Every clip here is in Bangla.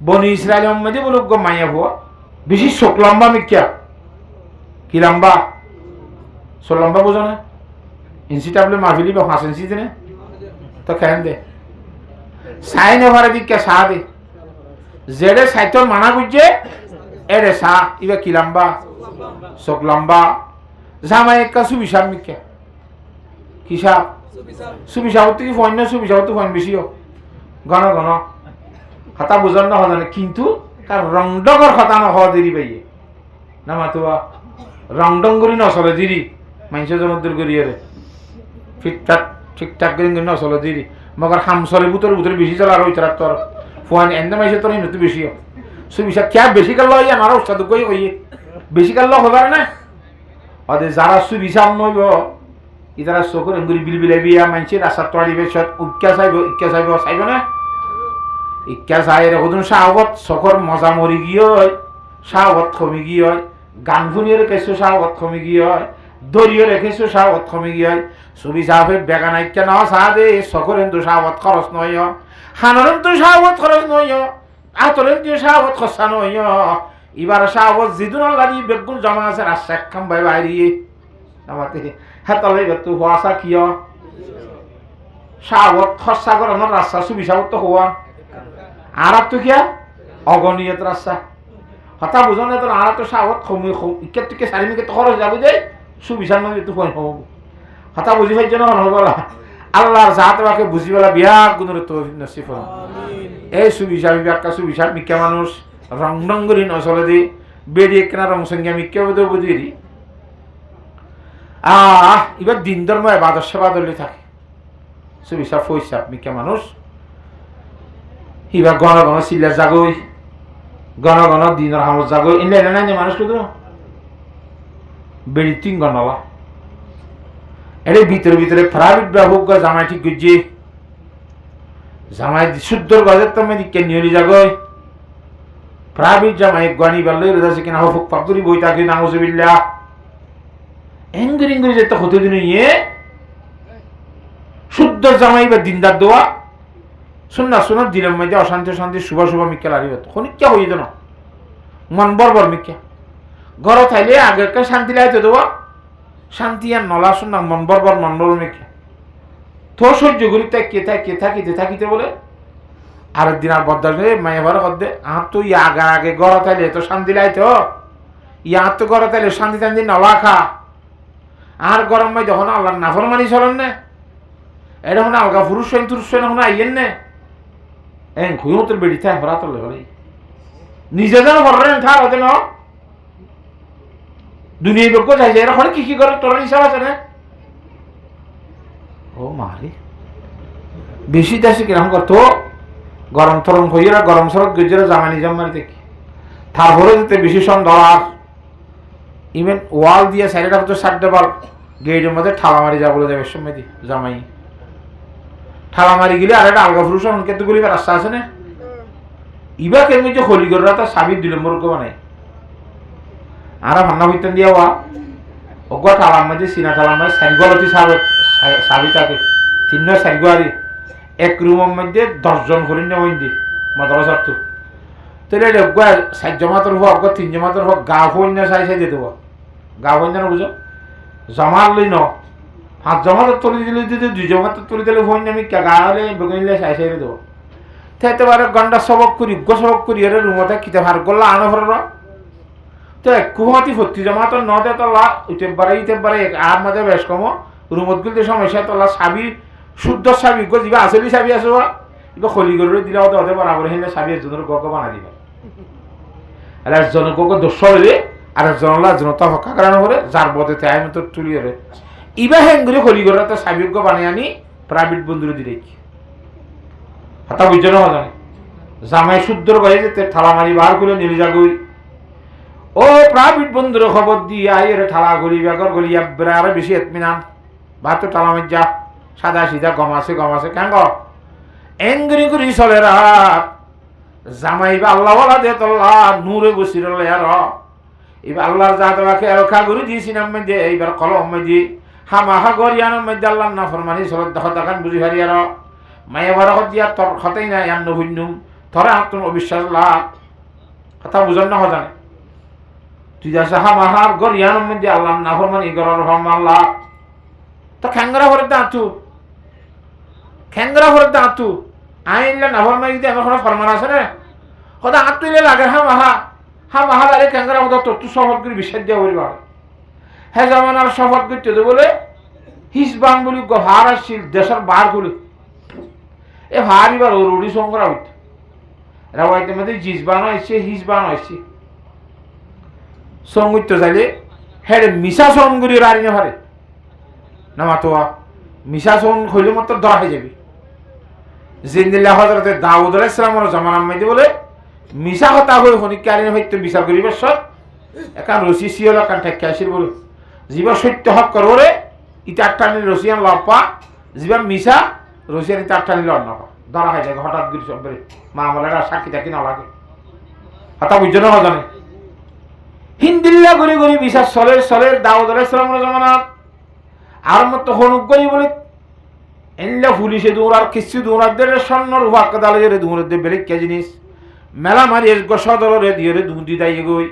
বনি ইসরায়েলের মধ্যে বলুক গো মাইয়া ভুয়া বেশি চোখ লম্বা মিক্কা কি লম্বা চোখ লম্বা বোঝো না ইঞ্চি টাবলে মাফিলি বা 5 ইঞ্চি দিনে তো খেন দে সাই নেভারে দিকে সা দে জেডে সাইতর মানা বুঝছে এরে সা ইবা কি লম্বা চোখ লম্বা জামাই একটা সুবিশাল মিক্কা কি সাপ সুবিশাল থেকে ফোন না সুবিশাল তো ফোন বেশিও ঘন ঘন কথা বুঝান না হজানে কিন্তু তার রংডগর কথা না হওয়া দেরি পাইয়ে না মাতুয়া রংডং করি নচলে দিরি মানুষের জমদ্দুর করিয়ে রে ঠিকঠাক ঠিকঠাক করে নচলে দিরি মগর হামসলে ভিতরে বেশি চলা আর ওই তার তোর ফোন এনে মাইসে তোর নতুন বেশিও সুবিশা ক্যা বেশি কাল লয় আমার উস্তাদ কই কইয়ে বেশি কাল লয় হবার না ওদের যারা সুবিশাল নইব ইতারা চকুর এঙ্গুরি বিলবিলে বিয়া মানছে রাস্তা তোয়ারিবে সব ইক্কা চাইব না ইক্কা চাই রেখুন সাহবত চকর মজা মরি গিয়ে হয় সাহবত কমি গিয়ে হয় গান শুনিয়ে রেখেছো সাহবত কমি গিয়ে হয় দরিয়ে রেখেছো সাহবত কমি গিয়ে হয় ছবি চাহে বেগা নাইকা না চাহ দে চকর কিন্তু সাহবত খরচ নয় খানরেন তো সাহবত খরচ নয় আতরেন তো সাহবত খরচা নয় এবার সাহবত জিদুন লাগি বেগুন জমা আছে রাস্তা একখান বাই বাইরিয়ে আমাকে হ্যাঁ তলে তো হওয়া কিয় সাহবত খরচা করানোর রাস্তা সুবিশাবত তো হওয়া আর তো কিয়া অগণীয়ত রাস্তা হতা বুঝো না তোর আর তো সাহবত কমি ইকে টিকে সারি মিকে তো খরচ যাবো যে সুবিশাল নয় তো ফোন হব হতা বুঝি পাইছ না হবলা আল্লাহর জাত বাকে বুঝি বলা বিয়া গুণের তো নসিব এই সুবিশাল বিয়াকা সুবিশাল মিকা মানুষ রং ডঙ্গরি নচলে দি বেরিয়ে কেনা রং সংখ্যা মিকা বোধ বুঝি দি এবার দিন ধর্ময় বাদর সেবা দলি থাকে সুবিশাল ফৈসাব মিকা মানুষ এবার ঘন ঘন সিলার জাগই ঘন ঘন দিনের হামত জাগই এনে এনে নাই মানুষ কিন্তু বেড়ি 3 ঘন্টা এর ভিতরে প্রাইভেট হোক জামাই ঠিক করছে জামাই শুদ্ধর গজের তো দিকে নিয়ে জাগই প্রাইভেট জামাই গানি বাল্লে রয়েছে কিনা হোক পাবদুরি বই থাকে নাউজুবিল্লাহ এঙ্গিরি যেতে হতে দিন ইয়ে শুদ্ধ জামাই বা দিনদার দোয়া শোনা দিনের মধ্যে অশান্তি শুভ মিক্কা লারি হতো খনিকা হয়ে যেন মন বরবর মিক্কা ঘর থাইলে আগেকার শান্তি লাইতে দেওয়া শান্তি আর নলা শোনা মন বরবর মিক্কা তো সহ্য করি তাই কে থাকিতে বলে আর দিন আর বদার মায়ে ভরা করদে তো আগে ঘর থাইলে তো শান্তি লাইতে তো ঘর থাইলে শান্তি টান্তি নলা খা আর গরম মাই যখন আল্লাহ নাফরমানি চলেন না এটা হন আলগা পুরুষ হন আইয়েন না ঘুমিয়ে তোর বেড়ি থাকে ভরা তোর লেগে নিজে যেন ভরেন থার হতে ন দুনিয়া লোক চাইছে এরা হলে কি করে তোর হিসাব আছে না ও মারে বেশি দেশে কিরকম করতো গরম থরম হইয়া গরম সরত গজেরা জামানি জামানি দেখি তারপরে যেতে বেশি সন ডলার ইভেন ওয়াল দিয়ে সাইডটা হতো 60 বার গেটের মধ্যে ঠালা মারি যা বলে যাবে সময় দি জামাই ঠালা মারি গেলে আর একটা আলগা ফুরুষ কতগুলি রাস্তা আছে না ইবা কেমনি যে হলিগররা তার সাবি 2 নম্বর বানাই আর ভান্না হইতেন দিয়া ওয়া ওগা ঠালা মাঝে সিনা ঠালা মাঝে সাইগলতি সাবি থাকে 3 সাইগোয়ারি এক রুমের মধ্যে 10 জন করে নেওয়া দি মাদ্রাসার তো তাহলে ওগা 7 জমাতের হোক 3 জমাতের হোক গা হই না সাই দিতে হোক গা হই না বুঝো জমার লই ন 5 জমাতের তুলি দিলে 2 জমাতের তুলি দিলে হই না আমি গা হলে বগিলে সাই দেব তাইতে বারে গন্ডা সবক করি এর রুমতে কিতে ভার গল্লা আনো হর তো কুমাতি ভর্তি জমাতের নদে তলা ইতে বারে আর মধ্যে বেশ কম রুমত গুলতে সমস্যা তলা সাবি শুদ্ধ সাবি গো দিবা আসলি সাবি আসো ইবা খলি করে দিলা ওতে বরাবর হেলে সাবি জনের গগ বানা দিবা আর জন গগ দোষ হইলে আর জনলা জনতা হক্কা কারণ হরে যার বদে তাই মত তুলি রে ইবা হেঙ্গুরি খলি করে তো সাবি গগ বানাই আনি প্রাইভেট বন্ধুরে দিলে হাতা বুঝছো না জানে জামাই শুদ্ধর গয়ে যেতে ঠালা মারি বার করে নিয়ে যাগই ও প্রাইভেট বন্ধুর খবর দিয়ে আইরে ঠালা গলি বেগর গলি আর বেশি এতমিনান ভাত তো ঠালা মারি যা সাদা সিধা গমাছে কেন এঙ্গরি করি চলে রাত জামাই বা আল্লাহ বলা দে তোল্লা নূরে বসি রলে আর এবার আল্লাহর জাতবাকে এলকা করে দিয়েছি নাম মধ্যে এইবার কলম মধ্যে হামাহা গরিয়ানোর মধ্যে আল্লাহ না ফরমানি চলত দেখা দেখান বুঝি হারি আর মায়ে বারা দিয়া তোর খতেই নাই আন্ন ভুন্নুম ধরে আত্ম অবিশ্বাস লাভ কথা বুঝান না হজানে তুই যা সাহা মাহার গর ইয়ান মধ্যে আল্লাহ না ফরমান ই গর রহমান লাভ তো খ্যাংরা ভরে দাঁতু খ্যাংরা ভরে দাঁতু আইনলে না ফরমান যদি আমার কোনো ফরমান আছে না কথা আত্ম ইলে লাগে হা মাহা লাগে খ্যাংরা মতো তত্ত্ব শপথ করে বিশ্বাস দেওয়া হইল হ্যাঁ যেমন আর শপথ করতে বলে হিসবাং বলি ভার আসছিল দেশের বার গুলি এ ভার এবার রুড়ি সংগ্রা হইত রাইতে মধ্যে জিজবান হয়েছে হিসবান হয়েছে সঙ্গীত চাইলে হ্যাঁ মিশা সঙ্গুরি রাড়ি না পারে না মাতোয়া মিশা সং হইলে মতো ধরা হয়ে যাবে জিন্দিল্লা হজরতে দাউদ আলাইহিস সালামের জামানার মধ্যে বলে মিশা কথা হয়ে হনিকারী হইতে বিচার করিবার সব একান রশি সিওলা কান ঠেকে আসির বলে জীবা সত্য হক করবরে ইটা টানি রশিয়ান লপা জীবা মিশা রশিয়ান ইটা টানি লড় না ধরা হয়ে যায় হঠাৎ গিরি সব মা আমলেরা সাক্ষী থাকি না লাগে হতা বুঝছো না জানে হিন্দিল্লা গড়ি গড়ি মিশা সলের দাউদ আলাইহিস সালামের জামানাত আর মতো হনুক গড়ি বলে এনলে পুলিশে দৌড়ার কিছু দৌড়াদের স্বর্ণর হুয়াক্কা দালে দৌড়াদের বেলেগ কে জিনিস মেলা মারি সদরে দিয়ে দুধি দাইয়ে গই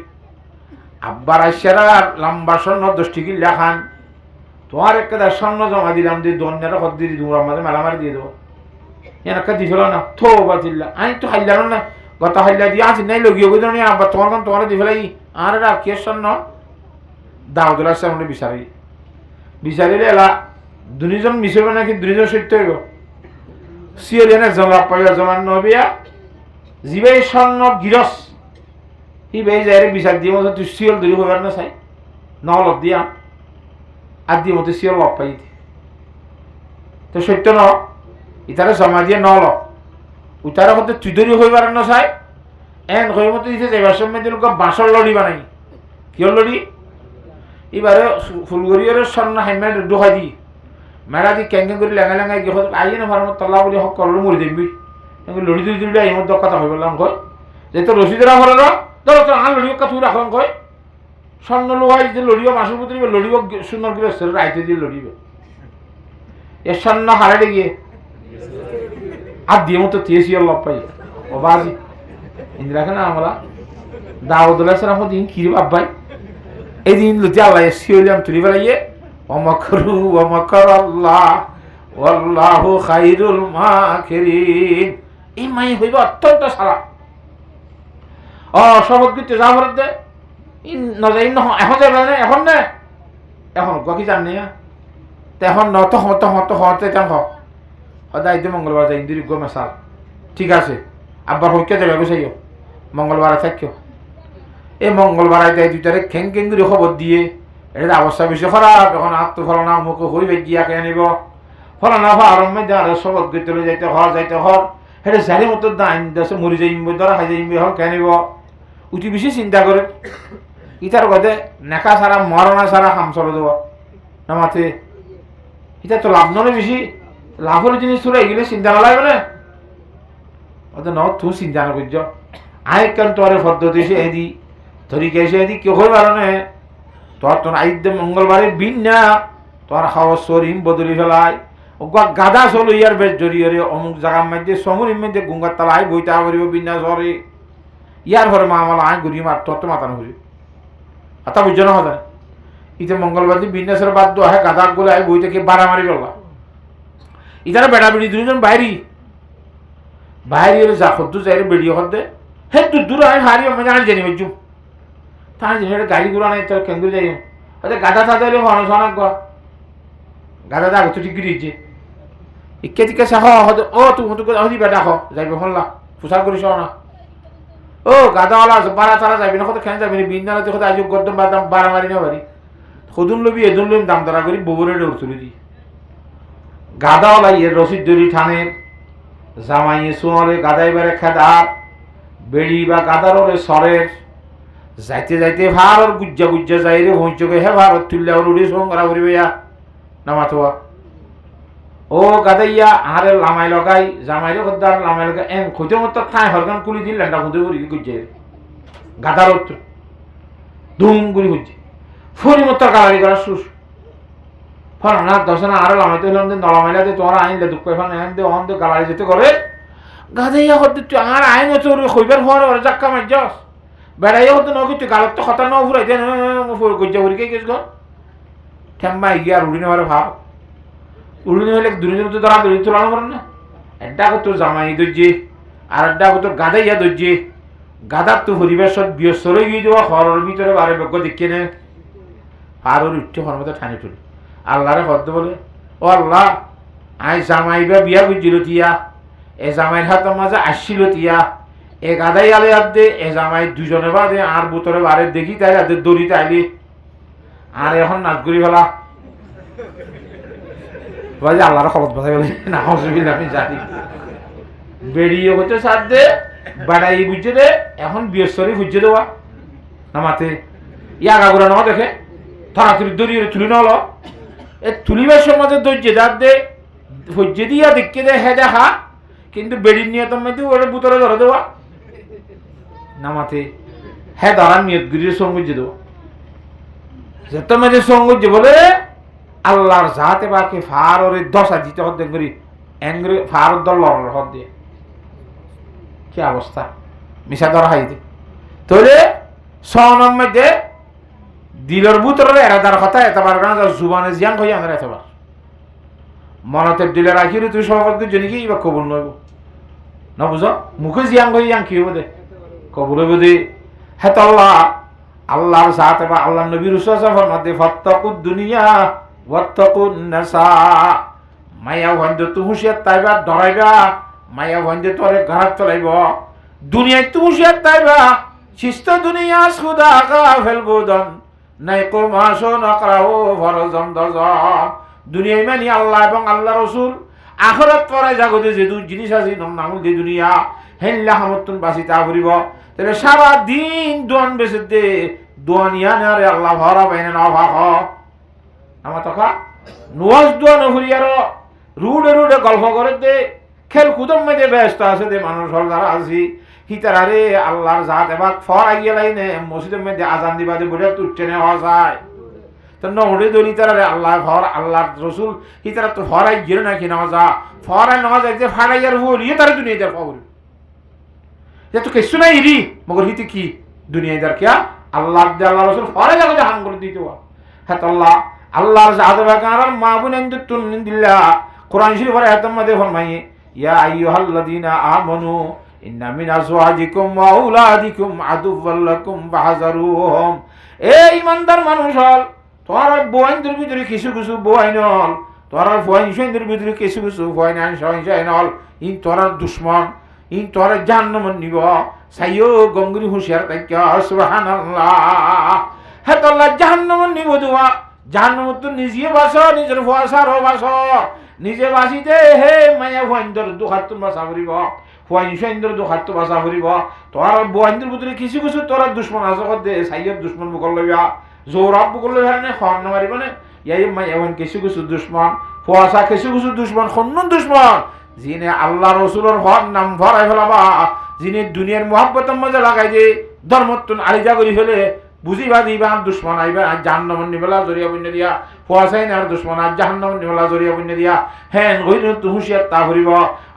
আব্বার আইসারা লম্বা স্বর্ণ 10 টিকি লেখান তোমার একটা স্বর্ণ জমা দিলাম দিয়ে দন্যাটা কত দিয়ে দৌড় আমাদের মেলা মারি দিয়ে দেবো এনাকা দিয়ে ফেলো না থো বাতিল্লা আমি তো হাইলাম না গত হাইলা দিয়ে আছি নাই লগিয়ে গই জানি আব্বা তোমার কোন তোমার দিয়ে ফেলাই আর এটা কে স্বর্ণ দাউদ আলাইহিস সালামের বিচারিলে এলা দুজন মিশবে নাকি দুজন সত্য হইব সিরিয়ানে জমা পাইয়া জমান নবিয়া জিবাই স্বর্ণ গিরস হি বেই যায় বিচার দিয়ে মতো তুই সিয়ল দূরি হইবার না চাই নহলত দিয়া আর দিয়ে মতো সিয়ল লপ পাই তো সত্য ন ইতারে জমা দিয়ে নহল উতারে মতো তুই দূরি হইবার না চাই এন হয়ে মতো দিতে যাইবার সময় দিল বাঁশর লড়ি বানাই কিয় লড়ি এবারে ফুলগড়িয়ার স্বর্ণ হাইমাই ডুহাই দি মেরা দি ক্যাঙ্গে করে লেঙা লেঙাই গিয়ে আইয়ে না ভারত তল্লা বলি হক করলো মরি দেখবি লড়ি দুই দিলে এই মধ্যে কথা হয়ে বললাম কয় যেহেতু রসিদেরা হলো না ধরো তো আর লড়িও কথা রাখলাম কয় স্বর্ণ লোহাই যে লড়িও মাসুর পুত্র লড়িও সুন্দর করে রাইতে দিয়ে লড়িবে এর স্বর্ণ হারাইতে গিয়ে আর দিয়ে মতো তেসি লব পাই ও বাজি ইন্দিরাকে না আমরা দাউদ আলাইহিস সালাম দিন কি বাবাই এই দিন লুতি আল্লাহ সিওলিয়াম তুলি বেড়াইয়ে অমকরু অমকর আল্লাহ ওয়াল্লাহু খাইরুল মাকিরিন এই মাই হইব অত্যন্ত সারা শপথ করতে যা ভরত দে নজাই ন এখন যাবে না এখন না এখন গকি জান না এখন নত হতে তেন সদায় দিন মঙ্গলবার যাই ইন্দির গো মেসাল ঠিক আছে আব্বার হইকে যাবে গুছাইও মঙ্গলবার থাকিও এই মঙ্গলবার দেয় দুইটারে খেং করে খবর দিয়ে এটা অবস্থা বেশি খারাপ এখন আত্ম ফলনা মুখ হই গিয়া কে নিব ফলনা আরম্ভ আর শপথ করতে যাইতে হর সেটা জারি মতো দাইন দেশে মরি যাইম ধরা খাই যাইম হল কে নিব উঠি বেশি চিন্তা করে ইটার কথা নেকা ছাড়া মরণা ছাড়া কাম চলে দেব না মাতে এটা তো লাভ নয় বেশি লাভের জিনিস তোরা এগুলো চিন্তা না লাগবে না ওদের ন তুই চিন্তা না করছ আয় কেন তোর পদ্ধতি সে এদি ধরি গেছে এদি কেউ হয়ে পারো না তোর আইদ মঙ্গলবারে বিন না তোর খাওয়া শরীর বদলি ফেলায় গাদা চলো ইয়ার বেশ জড়িয়ে অমুক জায়গার মধ্যে সমুরির মধ্যে গুঙ্গার তালা আই বইতে করিব বিন্যাস হরে ইয়ার ঘরে মা আমলা আয় ঘুরি মার তোর তো মাতানো হরি আতা বুঝছো না হতা ইতে মঙ্গলবার দিন বিন্যাসের বাধ্য হয় গাদা গুলো আই বই থেকে বাড়া মারি ফেলবা ইতারা বেড়া বেড়ি দুজন বাইরে যা খদ্দু যাই বেড়িয়ে খদ্দে হে দূর আয় হারি আমি জানি বুঝছু তাহলে যেটা গাড়ি ঘোড়া নাই তোর কেন্দ্র যাই আচ্ছা গাদা থাকতে হলে হন শোনা গা গাদা দা তো ঠিক দিয়েছে ইকে টিকে চাহ ও তুমি বেটা হ যাইবে হল্লা পোশাক করিস না ও গাদাওয়ালা বারা তারা যাবি না কত খেয়ে যাবি না বিন্দালে তো আজ গদ্দম বাদাম বাড়া মারি না বাড়ি সদুন লবি এদুন লইম দাম দরা করি বগুড়ে দৌড় তুলি দি গাদাওয়ালা ইয়ে রসিদ দড়ি ঠানের জামাইয়ে সোয়ালে গাদাই বেড়ে খেদার বেড়ি বা গাদারে সরের যাইতে যাইতে ভারত গুজ্জা যাই রে ভইচকে হে ভারত তুললে রুড়ি সংগ্রা করিবে না মাথোয়া ও গাদাইয়া আরে লামাই লগাই জামাইরে খদ্দার লামাই লগাই এন খুঁজে মতো ঠাই হরগান কুলি দিন লেন্ডা খুঁজে করি গুজ্জে গাদার ধুম গুলি গুজ্জে ফুরি মতো গালারি করা সুস ফল না দশ না আরো লামাইতে হলাম নলামাইলাতে তোমার আইনলে দুঃখ এখন এন দে অন দে গালারি যেতে করে গাদাইয়া হতে তুই আর আইন তোর কইবার হওয়ার ওর জাক্কা মারছস বেড়াইয়া হতে নকি তুই গালত তো খতা ন ফুরাই দেন গজ্জা ফুরিকে গেছ গো ঠেম্মা গিয়ে আর উড়ি নেওয়ার ভাব উড়ি হলে দুনিয়ার মতো ধরা দড়ি তোলানো করেন না একটা কত জামাই দর্জি আর একটা কত গাদাইয়া দর্জি গাদার তো পরিবেশত ব্যস্তরে গিয়ে দেওয়া ঘরের ভিতরে বারে বেগ দেখিয়ে নে আর ওর উঠতে হরমতো ঠানি তুলি আল্লাহরে হদ্দ বলে ও আল্লাহ আই জামাইবা বিয়া বুঝছিল তিয়া এ জামাইয়ের হাতের মাঝে আসছিল তিয়া এ গাদাই আলে হাত দে এ জামাই দুজনে বাদে আর বুতরে বারে দেখি তাই হাতের দড়িতে আইলি আর এখন নাচ করি ফেলা আল্লাহর খবর বাজাই বলে না অসুবিধা আপনি জানি বেরিয়ে হতে সার দে বাড়াই বুঝছে দে এখন বৃহস্পতি বুঝছে দেওয়া না মাতে ইয়া গাগুরা না দেখে তাড়াতাড়ি দড়িয়ে তুলি না হলো এ তুলিবার সমাজে ধৈর্য দাঁত দে ধৈর্য দিয়া দেখে দে হে দেখা কিন্তু বেড়ির নিয়ে তো মেয়েতে ওটা বুতরে ধরে দেওয়া না মাতে হ্যাঁ দাঁড়ান নিয়ত গিরির সঙ্গুজ্য দেওয়া যেত মেয়েদের সঙ্গুজ্য বলে আল্লাহর জাতে বাকে ফার ওরে দশা দিতে হদ্দে করি এনগরি ফার দল লড়ার হদ দিয়ে কি অবস্থা মিশা ধরা হাইতে তোরে সনম মধ্যে দিলর বুতরে এরাদার কথা এতবার গান জুবানে জিয়ান হই আমরা এতবার মনতে দিলে রাখি তুই সভাপতির জন্য কি বা কবুল নইব না বুঝো মুখে জিয়ান হই ইয়াং কি হইব দে কবুল হইব দে হেত আল্লাহ আল্লাহর সাথে বা আল্লাহ নবীর উসাফার মধ্যে ফাত্তাকুদ দুনিয়া ওয়াত্তাকুন নাসা মায়া ভঞ্জ তু হুশিয়ার তাইবা ডরাইবা মায়া ভঞ্জে তোরে ঘাট চলাইব দুনিয়ায় তু হুশিয়ার তাইবা শিষ্ট দুনিয়া সুদা কা ফেলবুদন নাই কো মাসো নকরাও ফরজন দজন দুনিয়ায় মানি আল্লাহ এবং আল্লাহ রসুল আখরাত পরে জাগতে যে দু জিনিস আছে নামুল দি দুনিয়া হেল্লা হামতুন বাসিতা করিব তবে সারা দিন দোয়ান বেসে দে দোয়ানিয়া নারে আল্লাহ ভরা বাইনে না ভাখ আমার তখন নোয়াজ দোয়া নভরিয়ার রুডে রুডে গল্প করে দে খেল কুদম মেয়েদের ব্যস্ত আছে দে মানুষ হল যারা আছি হিতার আরে আল্লাহর জাত এবার ফর আগিয়ে লাইনে মসজিদের মধ্যে আজান দিবা দিয়ে বলে তুলছে নেওয়া যায় তো নহরে দলি তারা আল্লাহ ফর আল্লাহর রসুল হিতারা তো ফর আগিয়ে নাকি নেওয়া যা ফর আই নেওয়া যায় যে ফাড়াইয়ার বলিয়ে তারা দুনিয়াদার খবর যে তো কিছু নাই রি মগর হিতে কি দুনিয়াদার কিয়া আল্লাহ আল্লাহ রসুল ফরে যাবে হাম করে দিতে হ্যাঁ তো আল্লাহর জাত বাকার মা বুনেন দিল্লা কোরআন শরীফের আয়াতের মধ্যে ফরমাইয়ে ইয়া আইয়ুহাল্লাযীনা আমানু ইন্না মিন আজওয়াজিকুম ওয়া আওলাদিকুম আদুওয়াল লাকুম ফাহযারুহুম এ ঈমানদার মানুষ হল তোমার বউয়ের ভিতরে কিছু কিছু বউই নল তোমার বউয়ের ভিতরে কিছু কিছু বউই না সহিংসাই নল ই তোমার দুশমন ই তোমার জাহান্নামে নিব সাইয়ো গঙ্গুরি হুঁশিয়ার তাইকা সুবহানাল্লাহ হে তো আল্লাহ জাহান্নামে নিব দুয়া জাহান্নাম তো নিজে বাসো নিজের ভয়াসারও বাসো নিজে বাসিতে হে মায়া ভয়ন্দর দুখাত বাসা করিব ভয়সেন্দ্র দুখাত বাসা করিব তোর বয়ন্দ্র ভিতরে কিছু কিছু তোর দুশ্মন আছে দে সাইয়ের দুশ্মন মুখল লইবা জোরাব মুখল লইবা না খর না মারিব না ইয়াই মায়া ভন কিছু কিছু দুশ্মন ফুয়াশা কিছু কিছু দুশ্মন খন্নন দুশ্মন যিনি আল্লাহ রসুলের হর নাম ভরাই ফেলাবা যিনি দুনিয়ার মোহাব্বতের মধ্যে লাগাই যে ধর্মত্তন আলিজা করি ফেলে বুঝিবা দিবা দুশ্মন আইবা আর জাহান্নামের নিবেলা জরিয়া বন্যা দিয়া ফুয়াশাই না দুশ্মন আর জাহান্নামের নিবেলা জরিয়া বন্যা দিয়া হেন হইল তো হুঁশিয়ার তা করিব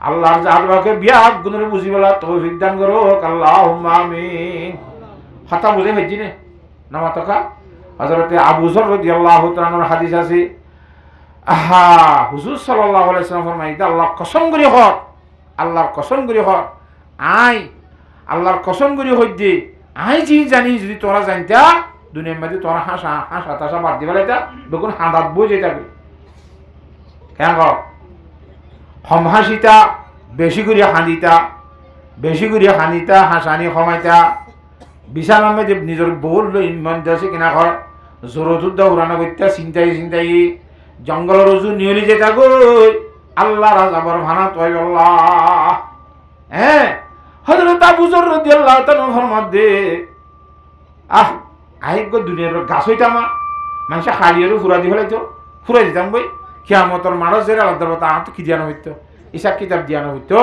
আল্লাহর জাহাজবাকে বিয়া গুণরে বুঝিবেলা তৌফিক দান করো আল্লাহুম্মা আমিন হাতা বুঝে হইছি নে নামা তকা হযরতে আবু যর রাদিয়াল্লাহু তাআলার হাদিস আছে আহা হুজুর সাল্লাল্লাহু আলাইহি ওয়াসাল্লাম ফরমাইতে আল্লাহ কসম করি হর আল্লাহর কসম করি হর আই আল্লাহর কসম করি হইছে আই জি জানি যদি তোরা জানতা দুনিয়ার মধ্যে তোরা হাসা হাসা তাসা বাদ দিবা লাইতা বেগুন হাঁদাত বই যেটা কেন কর হম হাসিতা বেশি করে হাঁদিতা বেশি করে হাঁদিতা হাসানি কমাইতা বিশাল মধ্যে নিজের বহুল ইমান আছে কিনা ঘর জোরতুদ্দা উড়ানো করতে চিন্তাই চিন্তাই জঙ্গল রজু নিয়লি যেটা গই আল্লাহ রাজাবর ভানা তয় আল্লাহ হ্যাঁ হযরত আবু যর রাদিয়াল্লাহু তাআলা ফরমাদে আহ আইগ দুনিয়ার গাছ হইতামা মানুষ খালিয়ারও ফুরা দি ফেলাইতো ফুরাই দিতাম বই কিয়ামতর মানুষ যারা আল্লাহ তা তো কি দিয়ানো হইতো ইসাক কিতাব দিয়ানো হইতো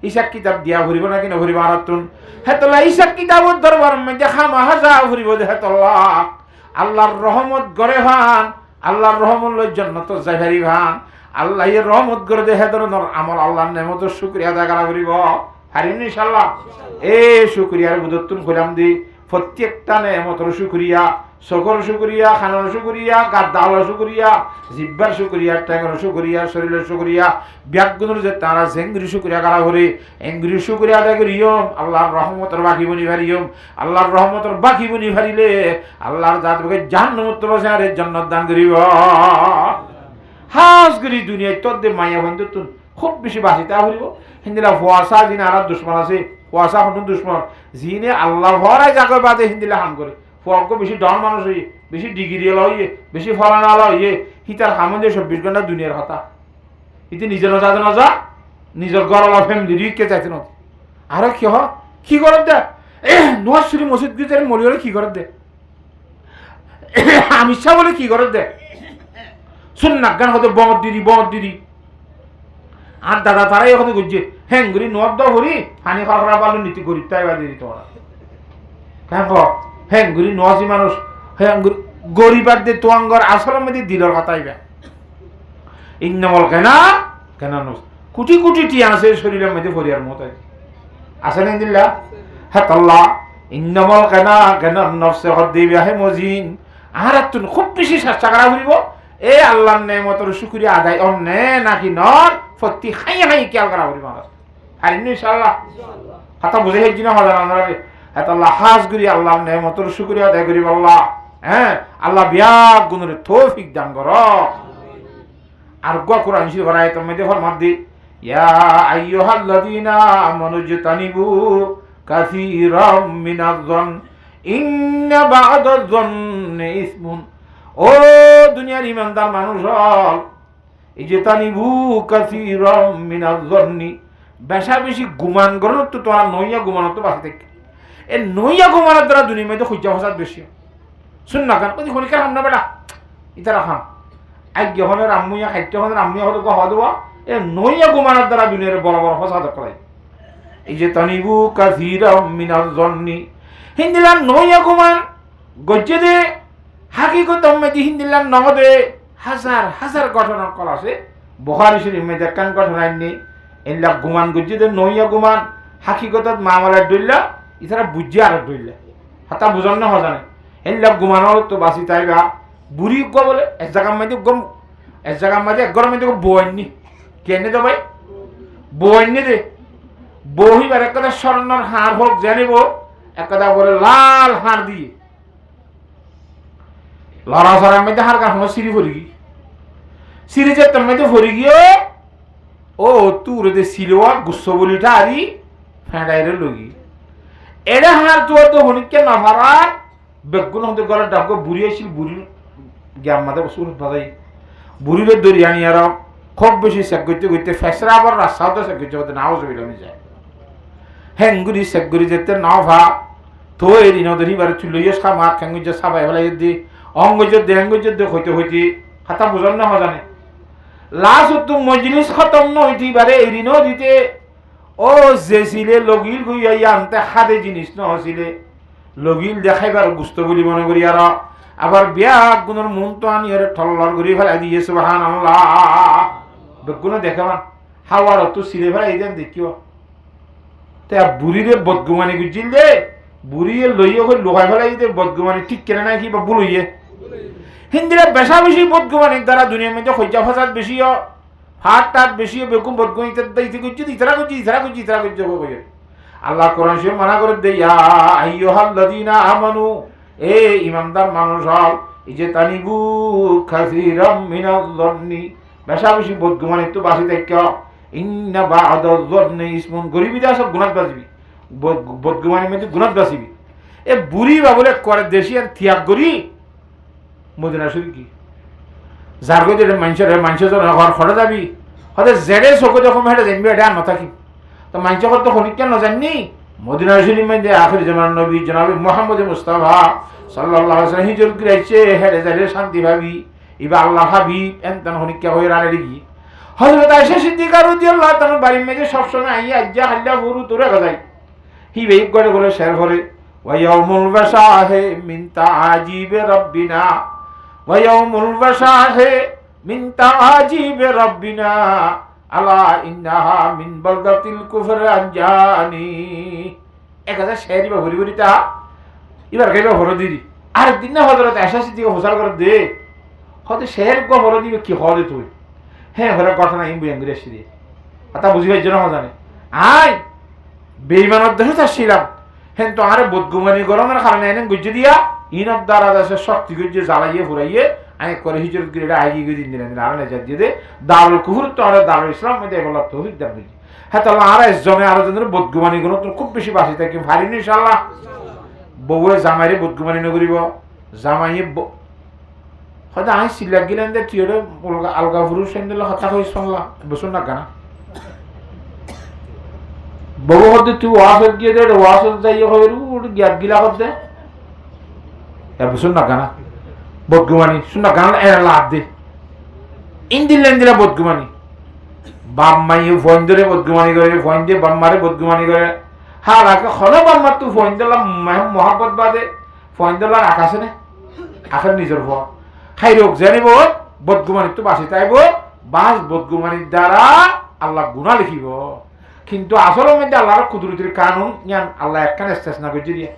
ইসাক কিতাব দিয়া ভরিব নাকি না ভরিব আরাতুন হেতলা ইসাক কিতাবর দরবার মধ্যে খামা হাজা ভরিব দে হেতল্লাহ আল্লাহর রহমত গরে ভান আল্লাহর রহমত লই জান্নাত যাইহারি ভান আল্লাহ এর রহমত করে দে হে ধরনের আমল আল্লাহর নেমতের শুকরিয়া আদায় করা করিব হারিম ইনশাআল্লাহ। এই শুকরিয়ার বুদতুন কইলাম দি প্রত্যেকটা নেমতের শুকরিয়া, সকল শুকরিয়া, খানার শুকরিয়া, গাদ্দাওয়ার শুকরিয়া, জিব্বার শুকরিয়া, ট্যাঙ্গের শুকরিয়া, শরীরের শুকরিয়া, ব্যাগুনের যে তারা জেঙ্গরি শুকরিয়া করা করে এঙ্গরি শুকরিয়া আদায় করিও আল্লাহর রহমতের বাকি বনি ভারিও। আল্লাহর রহমতের বাকি বনি ভারিলে আল্লাহর জাতকে জান্নাত বসে আর জান্নাত দান করিব। হাস করি দুনিয়ায় তোর দে মাইয়া বন্ধু তুন খুব বেশি বাসিতা হইব হিন্দিলা ফোয়াশা যিনি আর দুশ্মন আছে ফোয়াশা হতুন দুশ্মন যিনি আল্লাহ ভরাই যাকে বাদে হিন্দিলা হাম করে ফোয়াকে বেশি ডন মানুষ হইয়ে বেশি ডিগ্রি এলা হইয়ে বেশি ফলানা এলা হইয়ে হিতার হামন যে 24 ঘন্টা দুনিয়ার কথা ইতি নিজের যাতে না যা নিজের গরলা ফ্যামিলি রিকে যাইতে না আর কি করে দে নোয়াজশরী মসজিদ গিয়ে মরিয়রে কি করে দে আমিত শাহ বলে কি করে দে সুন্নাত গান হতে বমত দিদি আর দাদা তারাই হতে গুজছে হ্যাঙ্গুরি নদ হরি হানি খাওয়া পারলো নীতি গরিব তাই বাদি তোমরা হ্যাঁ হ্যাঙ্গুরি নজি মানুষ হ্যাঙ্গুরি গরিবার দে তোয়াঙ্গর আসলের মধ্যে দিলর কথাইবা ইন্নামল কেনা কোটি কোটি টি আছে শরীরের মধ্যে ফরিয়ার মতো আছে না দিল্লা হ্যাঁ আল্লাহ ইন্নামল কেনা নফসে হদ দিবা হে মজিন আর তুন খুব বেশি চেষ্টা করা করিব এ আল্লাহর নেমতের শুকরিয়া আদায় অন্যে নাকি নর ফতি হাই খেয়াল করা করিব হারিন ইনশাআল্লাহ কথা বুঝে হেজি না হলো আমরা এত আল্লাহ হাজ করি আল্লাহর নেমতের শুকরিয়া আদায় করিব আল্লাহ হ্যাঁ আল্লাহ বিয়াক গুণের তৌফিক দান করো। আর কোরআন শরীফ আয়াতের মধ্যে ফরমান দি ইয়া আইয়ুহাল্লাযীনা আমানু জতানিবু কাসীরাম মিনাজ-যন ইন্না বা'দাজ-যন্নি ইসমুন। ও দুনিয়ার ইমানদার মানুষ এই যে তানিবু কাসীরাম মিনাজ-যন্নি বেশা বেশি গুমান করো তো তোরা নইয়া গুমানো তো বাসা থেকে এই নইয়া গুমানোর দ্বারা দুনিয়ার মধ্যে খুঁজা ফসাদ বেশি শুন না কেন ওই হরিকার হাম না বেটা ইতারা খাম আজ্ঞা হনের আম্মুয়া খাদ্য হনের আম্মুয়া হতো হওয়া দেওয়া এ নইয়া গুমানোর দ্বারা দুনিয়ার বড় বড় ফসাদ করে এই যে তানিবু কাসীরাম মিনাজ-যন্নি হিন্দিলার নইয়া গুমান গজ্জে দে হাকিকত মধ্যে হিন্দিলার নগদে হাজার হাজার ঘটনা কল আছে বুখারী শরীফ মধ্যে কান ঘটনা নেই এলা গুমান গজ্জে দে নইয়া গুমান হাকিকতত মামলার দইলা ইতারা বুঝে আর দইলা হাতা বুঝন না হজানে এলা গুমানোর তো বাসি তাইবা বুড়ি গো বলে এক জায়গার মধ্যে এক ঘরের মধ্যে বইনি কেনে তো ভাই বইনি দে বহিবার এক কথা স্বর্ণর হাড় হোক জানিব এক কথা বলে লাল হাড় দিয়ে লড়াছড়ার মধ্যে হাড় কাঠ সিঁড়ি ভরি গিয়ে সিঁড়ি যে তোর মধ্যে ভরি গিয়ে ও তুর দে সিলোয়া গুচ্ছ বলিটা আরি ফেঁড়াইরে লগি এরা হাড় তোর তো হনিকে না ভাড়ার বেগুন হতে গলার ডাক বুড়ি আসছিল বুড়ির গ্যাম মাথা সুরত বাজাই বুড়িরে দরিয়া নিয়ে আর খুব বেশি চেক করতে ফেসরা আবার রাস্তাও তো চেক করতে নাও জমিল আমি যায় হ্যাঙ্গুরি চেক করি যেতে না ভা তো এরি নদী বারে চুলইয়ে খামা খেঙ্গুজ সাবাই ফেলাই দি অঙ্গজ দে অঙ্গজ দে হইতে খাতা বুঝন না জানে লাস্ট তো মজলিস খতম ন হইতে বারে এরি ন দিতে ও জেছিলে লগিল গুই আনতে হাতে জিনিস ন হছিলে লগিল দেখাইবার গুস্ত বলি মনে করি আর আবার ব্যাগ গুণের মন তো আনি আরে ঠল্লর ঘুরি ফেলাই দিয়ে সুবহানাল্লাহ বেগুনো দেখাবা হাওয়ার তো সিলে ফেলাই দেন দেখিও তে বুড়িরে বদগুমানি গুজিল দে বুড়িয়ে লইয়ে হই লোহাই ফেলাই দে বদগুমানি ঠিক কেন না কি বা বুলইয়ে হিন্দিরা বেশা বেশি বদগুমানির দ্বারা দুনিয়ার মধ্যে খৈজা ফাসাদ বেশি হাত টাত বেশি বেকুম বদগুমানি ইতে গুজি ইতরা গুজি হবে আল্লাহ কোরআন শরীফ মানা করে দে ইয়া আইয়ুহাল্লাযীনা আমানু এ ইমানদার মানুষ হল এই যে তানিবু কাসীরাম মিনাজ-যন্নি বেশা বেশি বদগুমানি তো বাসি দেখা ইন্না বা'দাজ-যন্নি ইসমুন গরিবি দা সব গুনাহ বাসবি বদগুমানি মধ্যে গুনাহ বাসবি এ বুড়ি বাবুলে করে দেশি আর ত্যাগ করি মদিনা শরীফ কি যার গো যে মানুষের জন ঘর খড়ে যাবি হতে জেডে চকু দেখো হেঁটে জানবি এটা আর নথাকি তো মানুষের তো হনিক না জাননি মদিনা শরীফ মধ্যে আখির জামানার নবী জনাবে মুহাম্মদ মুস্তাফা সাল্লাল্লাহু আলাইহি ওয়াসাল্লাম হিজরত করেছে হেঁটে যাইলে শান্তি ভাবি ইবা আল্লাহ হাবিব এনতন হনিকা হয়ে রানে দিগি হযরত আয়েশা সিদ্দিকা রাদিয়াল্লাহু তাআলা বাড়ির মেয়ে সব সময় আইয়া আজ্জা হাল্লা বুরু তোরে গজাই হি বেই করে শের করে ওয়া ইয়াউমুল বাশাহে মিন তাআজিব রাব্বিনা ওয়া ইয়াউমুল বাশাহে মিন তাআজিব রাব্বিনা আলা ইন্নাহা মিন বালদাতিল কুফর আনজানি। 1000 শেয়ারি বা ভরি ভরিতা এবার গাইবা ভরে দিদি আর দিন না হযরত আয়েশা সিদ্দিকা হোসার করে দে হতে শেয়ার গো ভরে দিবে কি হলে তুই হ্যাঁ ঘরে ঘটনা ইম বুঝাম গিরে সিদি কথা বুঝিবার জন্য জানে আই বেঈমানের দেশে আসছিলাম হ্যাঁ তো আরে বদগুমানি গরমের কারণে এনে গুজে দিয়া ইনার দ্বারা দেশে শক্তি গুজে জ্বালাইয়ে ফুরাইয়ে আমি করে হিজরত গিরে আগে গিয়ে দিন দিন আর নেজাত দিয়ে দে দারুল কুফর তো আর দারুল ইসলাম মধ্যে বলা তৌফিক দান বুঝি হ্যাঁ তাহলে আর জনে আরো জনের বদগুমানি গুণ তো খুব বেশি বাসি থাকি পারিনি ইনশাআল্লাহ। বউয়ে জামাইরে বদগুমানি নকরিব জামাইয়ে হয়তো আমি সিলাক গেলেন যে তুই আলগা পুরুষ সেন্দেল হত্যা করে শুনলা বসুন না গানা বউ হতে তুই ওয়াসত গিয়ে দে ওয়াসত যাইয়ে হইরু গ্যাপ গিলা করতে বসুন না গানা বদগুমানি শুননা গানা এরা লাভ দে ইন্দিন লেন দিলা বদগুমানি বাপ মাইয়ে ফোন ধরে বদগুমানি করে ফোন দিয়ে বাম্মারে বদগুমানি করে হ্যাঁ রাখে হলো বাম্মার তুই ফোন দিলাম মহাব্বত বাদে ফোন দিলার আকাশে নে আখের নিজের ফোন খাই রোগ জানিব বদগুমানি তো বাসি তাইব বাস বদগুমানির দ্বারা আল্লাহ গুণা লিখিব কিন্তু আসলের মধ্যে আল্লাহর কুদরতির কানুন জ্ঞান আল্লাহ একখানে চেষ্টা করছে দিয়ে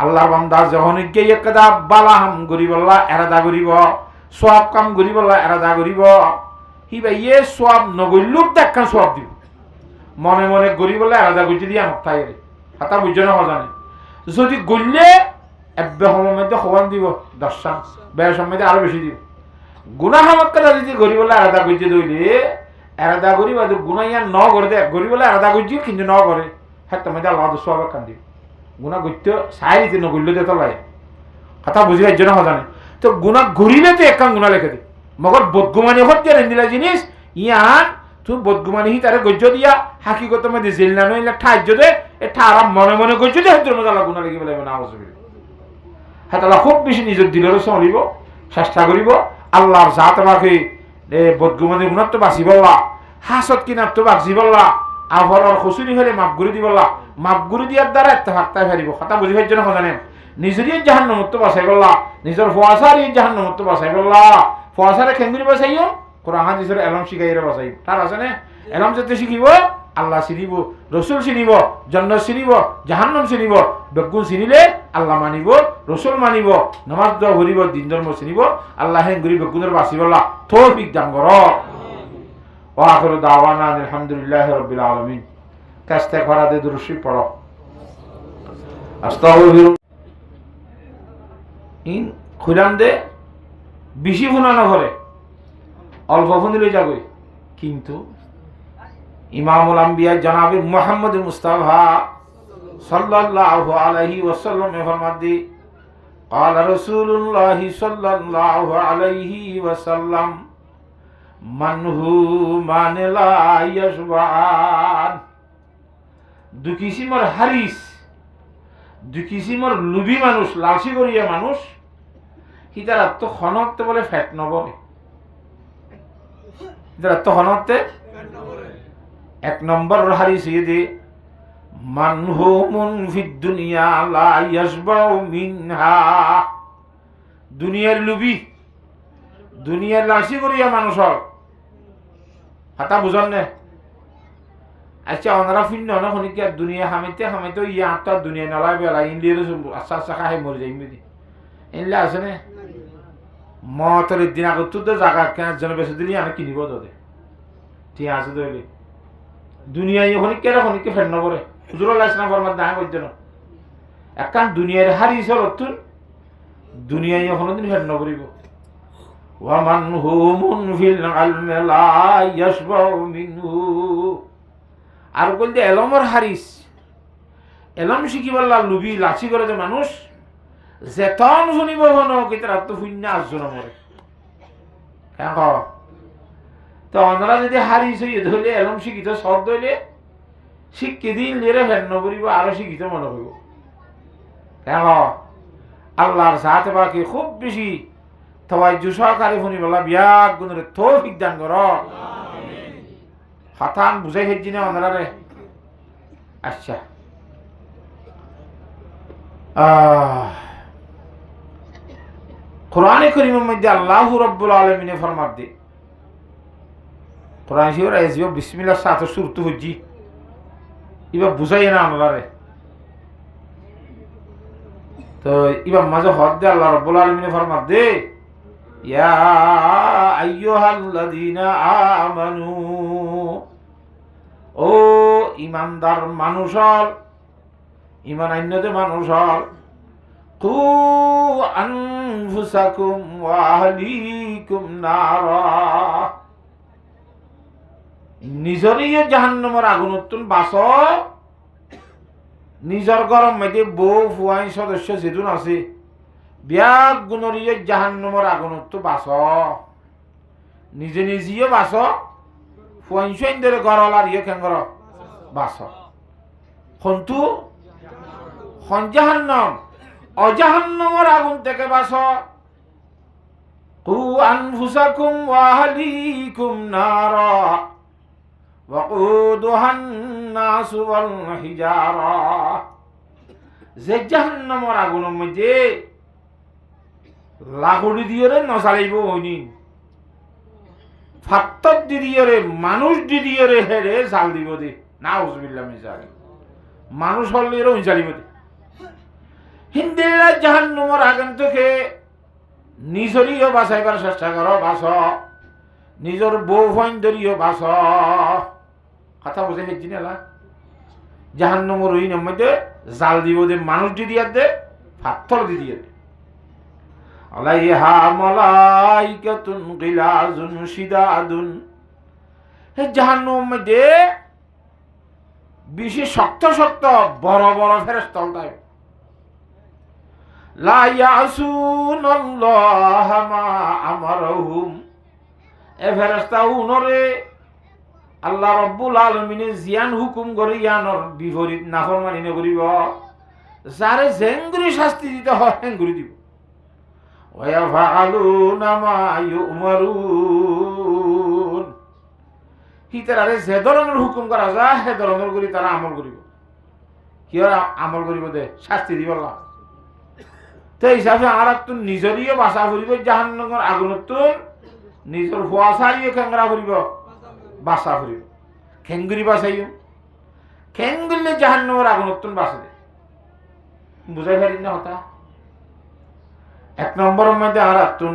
আল্লাহর বান্দা যখন গিয়ে একটা বালা হাম গরিবল্লা এরাদা করিব সব কাম গরিবল্লা এরাদা করিব হিবা ইয়ে সব নগল্যুক একখান সব দিব মনে মনে গরিবল্লা এরাদা করছে দিয়ে আমার তাই হাতা বুঝছে না জানে যদি গড়লে এব্বে সময়ের মধ্যে সমান দিব 10 বেড়ার সময় আরো বেশি দিব গুণা সামক্কা যদি গরিবল্লা এরাদা করছে দইলে এরাদা করি বা গুণা ইয়ার ন করে দে গরিবল্লা এরাদা করছি কিন্তু ন করে হ্যাঁ তোমাদের আল্লাহ সব কান দিব গুণা করতে চাই দিতে নগল্য দে তলায় কথা বুঝিবার জন্য জানে তো গুণা ঘুরিলে তো একখান গুণা লেখে দে মগর বদগুমানি হচ্ছে নিলা জিনিস ইয়ান তুই বদগুমানি হি তারে গজ্য দিয়া হাকিগত মধ্যে জেল না নইলে ঠাহ্য দে এ ঠারা মনে মনে গজ্য দে হয়তো মধ্যে আল্লাহ গুণা লেগে বলে না অসুবিধা হ্যাঁ তাহলে খুব বেশি নিজের দিলেরও চলিব চেষ্টা করিব আল্লাহর জাত আমাকে বদগুমানি গুণার তো বাঁচি বললা হাসত কিনার তো বাঁচি বললা আভরার খুশুরি হলে মাপ গুরি দিব মাপ গুরি দিয়ার দ্বারা একটা ফাঁকতায় ফেরিব কথা বুঝিবার জন্য জানেন নিজেরই জাহান্নামত বাঁচাই বললা নিজের ফোয়াশার জাহান্নামত বাঁচাই বললা ফোয়াশারে খেঙ্গুরি বাঁচাইও কোরআন হাদিসের এলম শিখাইরে বাঁচাই তার আছে না এলম যাতে শিখিব আল্লাহ চিনিব রসুল চিনিব জান্নাত চিনিব জাহান্নাম চিনিব বেগুন চিনিলে আল্লাহ মানিব রসুল মানিব নামাজ দোয়া করিব দিন ধর্ম চিনিব আল্লাহ হেঙ্গুরি বেগুনের বাঁচি বললা তৌফিক দান কর ওয়া আখিরু দাওয়ানা আলহামদুলিল্লাহি রাব্বিল আলামিন কাস্তে করা দে দুরুশি পড়ো আস্তাগফিরু ইন খুলাম দে বেশি ফুনানো করে অল্প ফুনিলে যাবে কিন্তু ইমামুল আম্বিয়া জনাবে মুহাম্মদ মুস্তাফা সাল্লাল্লাহু আলাইহি ওয়াসাল্লাম ফরমাদি قال رسول الله صلى الله عليه وسلم من هو من لا يشبعان দুই কিসিমের হারিস দুই কিসিমের লুবি মানুষ লালসি করিয়া মানুষ হিতার তো খনকতে বলে ফ্যাট নবরে হিতার তো খনকতে এক নম্বর হারিস ইয়ে মানহুমুন ফিদ দুনিয়া লা ইয়াশবাউ মিনহা দুনিয়ার লুবি দুনিয়ার লালসি করিয়া মানুষর হাতা বুঝন নে আচ্ছা ওনারা ফিন না হনিক দুনিয়া হামিতে হামিতে ইয়া আত্মা দুনিয়া নালাই বেলা ইন্ডিয়ার আচ্ছা আচ্ছা খাই মরে যাই মেদি এনলে আছে না মতের দিন আগত তো জায়গা কেন জন বেশি দিলি আমি কিনিব তোদের ঠিক আছে তো দুনিয়া হনিক হনিকে ফের নবরে হুজুর লাইসনা ফরমাত দায় বৈদ্যন একখান দুনিয়ার হারিস হল দুনিয়া কোনোদিন ফের নবরিব ওয়ামান হুমুন ফিল আলমি লা ইয়াশবাউ মিনহু আর বলতে এলমর হারিস এলম শিখিবাল্লা লুবি লাচি করে যে মানুষ যেতন শুনিব হনো কিতার তো শূন্য আসজন মরে কেন তো অনরা যদি হারিস হইয়ে ধরলে এলম শিখিত সব ধরলে শিক্ষি দিন লেরে ফের নবরিব আরো শিখিত মনে হইব কেন আল্লাহর সাথে বাকি খুব বেশি তওয়াজ্জু সহকারে শুনিবলা বিয়াক গুণের তৌফিক দান কর হাতান বুঝাই হেজি না অনরারে আচ্ছা কোরআনে কারীমের মধ্যে আল্লাহু রাব্বুল আলামিন ফরমাত দে কোরআন শিওর আইজিও বিসমিল্লাহ সাথে শুরু হজ্জি ইবা বুঝাই না আমারে তো ইবা মাঝে হদ দে আল্লাহ রাব্বুল আলামিন ফরমাত দে ইয়া আইয়ুহাল্লাযীনা আমানু ও ইমানদার মানুষল ইমান আইন্যতে মানুষল কু আনফুসাকুম ওয়া আহলিকুম নারা নিজরই জাহান্নামের আগুনতুন বাস নিজর গরম মধ্যে বউ ফুয়াই সদস্য যেতুন আছে ব্যাগ গুণরিয়ে জাহান্নামের আগুনতো বাস নিজে নিজেও বাস ফুয়াইন ধরে গরল আর ইয়ে কেঙ্গর বাস হন্তু জাহান্নাম অজাহান্নামের আগুন থেকে বাস কু আনফুসাকুম ওয়া আহলিকুম নারা وقودها الناس والحجارة যে জাহান্নামের আগুনের মধ্যে লাগুড়ি দিয়ে নসালাইব হইনি ফাত্তর দিয়ে মানুষ দিয়ে হেরে জাল দিব দে নাউজুবিল্লাহ মিজারি মানুষ হলে এরও জালিব দে হিন্দিরা জাহান্নামের আগুন থেকে নিজরিও বাঁচাইবার চেষ্টা করো বাঁচ নিজের বউ ফাইন ধরিও বাঁচ কথা বুঝে ফেলছি না জাহান্নামের ওই মধ্যে জাল দিব দে মানুষ দিয়ে দে পাথর দিয়ে দে আলাইহা মালাইকাতুন গিলাজুন শিদাদুন হে জাহান্নামের মধ্যে বেশি শক্ত শক্ত বড় বড় ফেরেশতা থাকে লা ইয়াসুনাল্লাহ মা আমারহুম এ ফেরেশতা উনরে আল্লাহ রব্বুল আলামিনে জিয়ান হুকুম করে ইয়ানর বিপরীত নাফরমানি নকরিব যারে জেঙ্গুরি শাস্তি দিতে হয় হেঙ্গুরি দিব ওয়া ইয়াফআলুনা মা ইউমারুন হিতারে যে ধরনের হুকুম করা যায় সে ধরনের করি তারা আমল করিব কি আমল করিব দে শাস্তি দিব আল্লাহ তো হিসাবে আর তো নিজরিও বাসা করিব জাহান্নামের আগুনতুন নিজের ফুয়াশারিও কেঙ্গরা করিব বাসা করিব খেঙ্গুরি বাসাইও খেঙ্গুরলে জাহান্নামের আগুনতুন বাসা দে বুঝাই পারি না হতা এক নম্বরের মধ্যে আর আতুন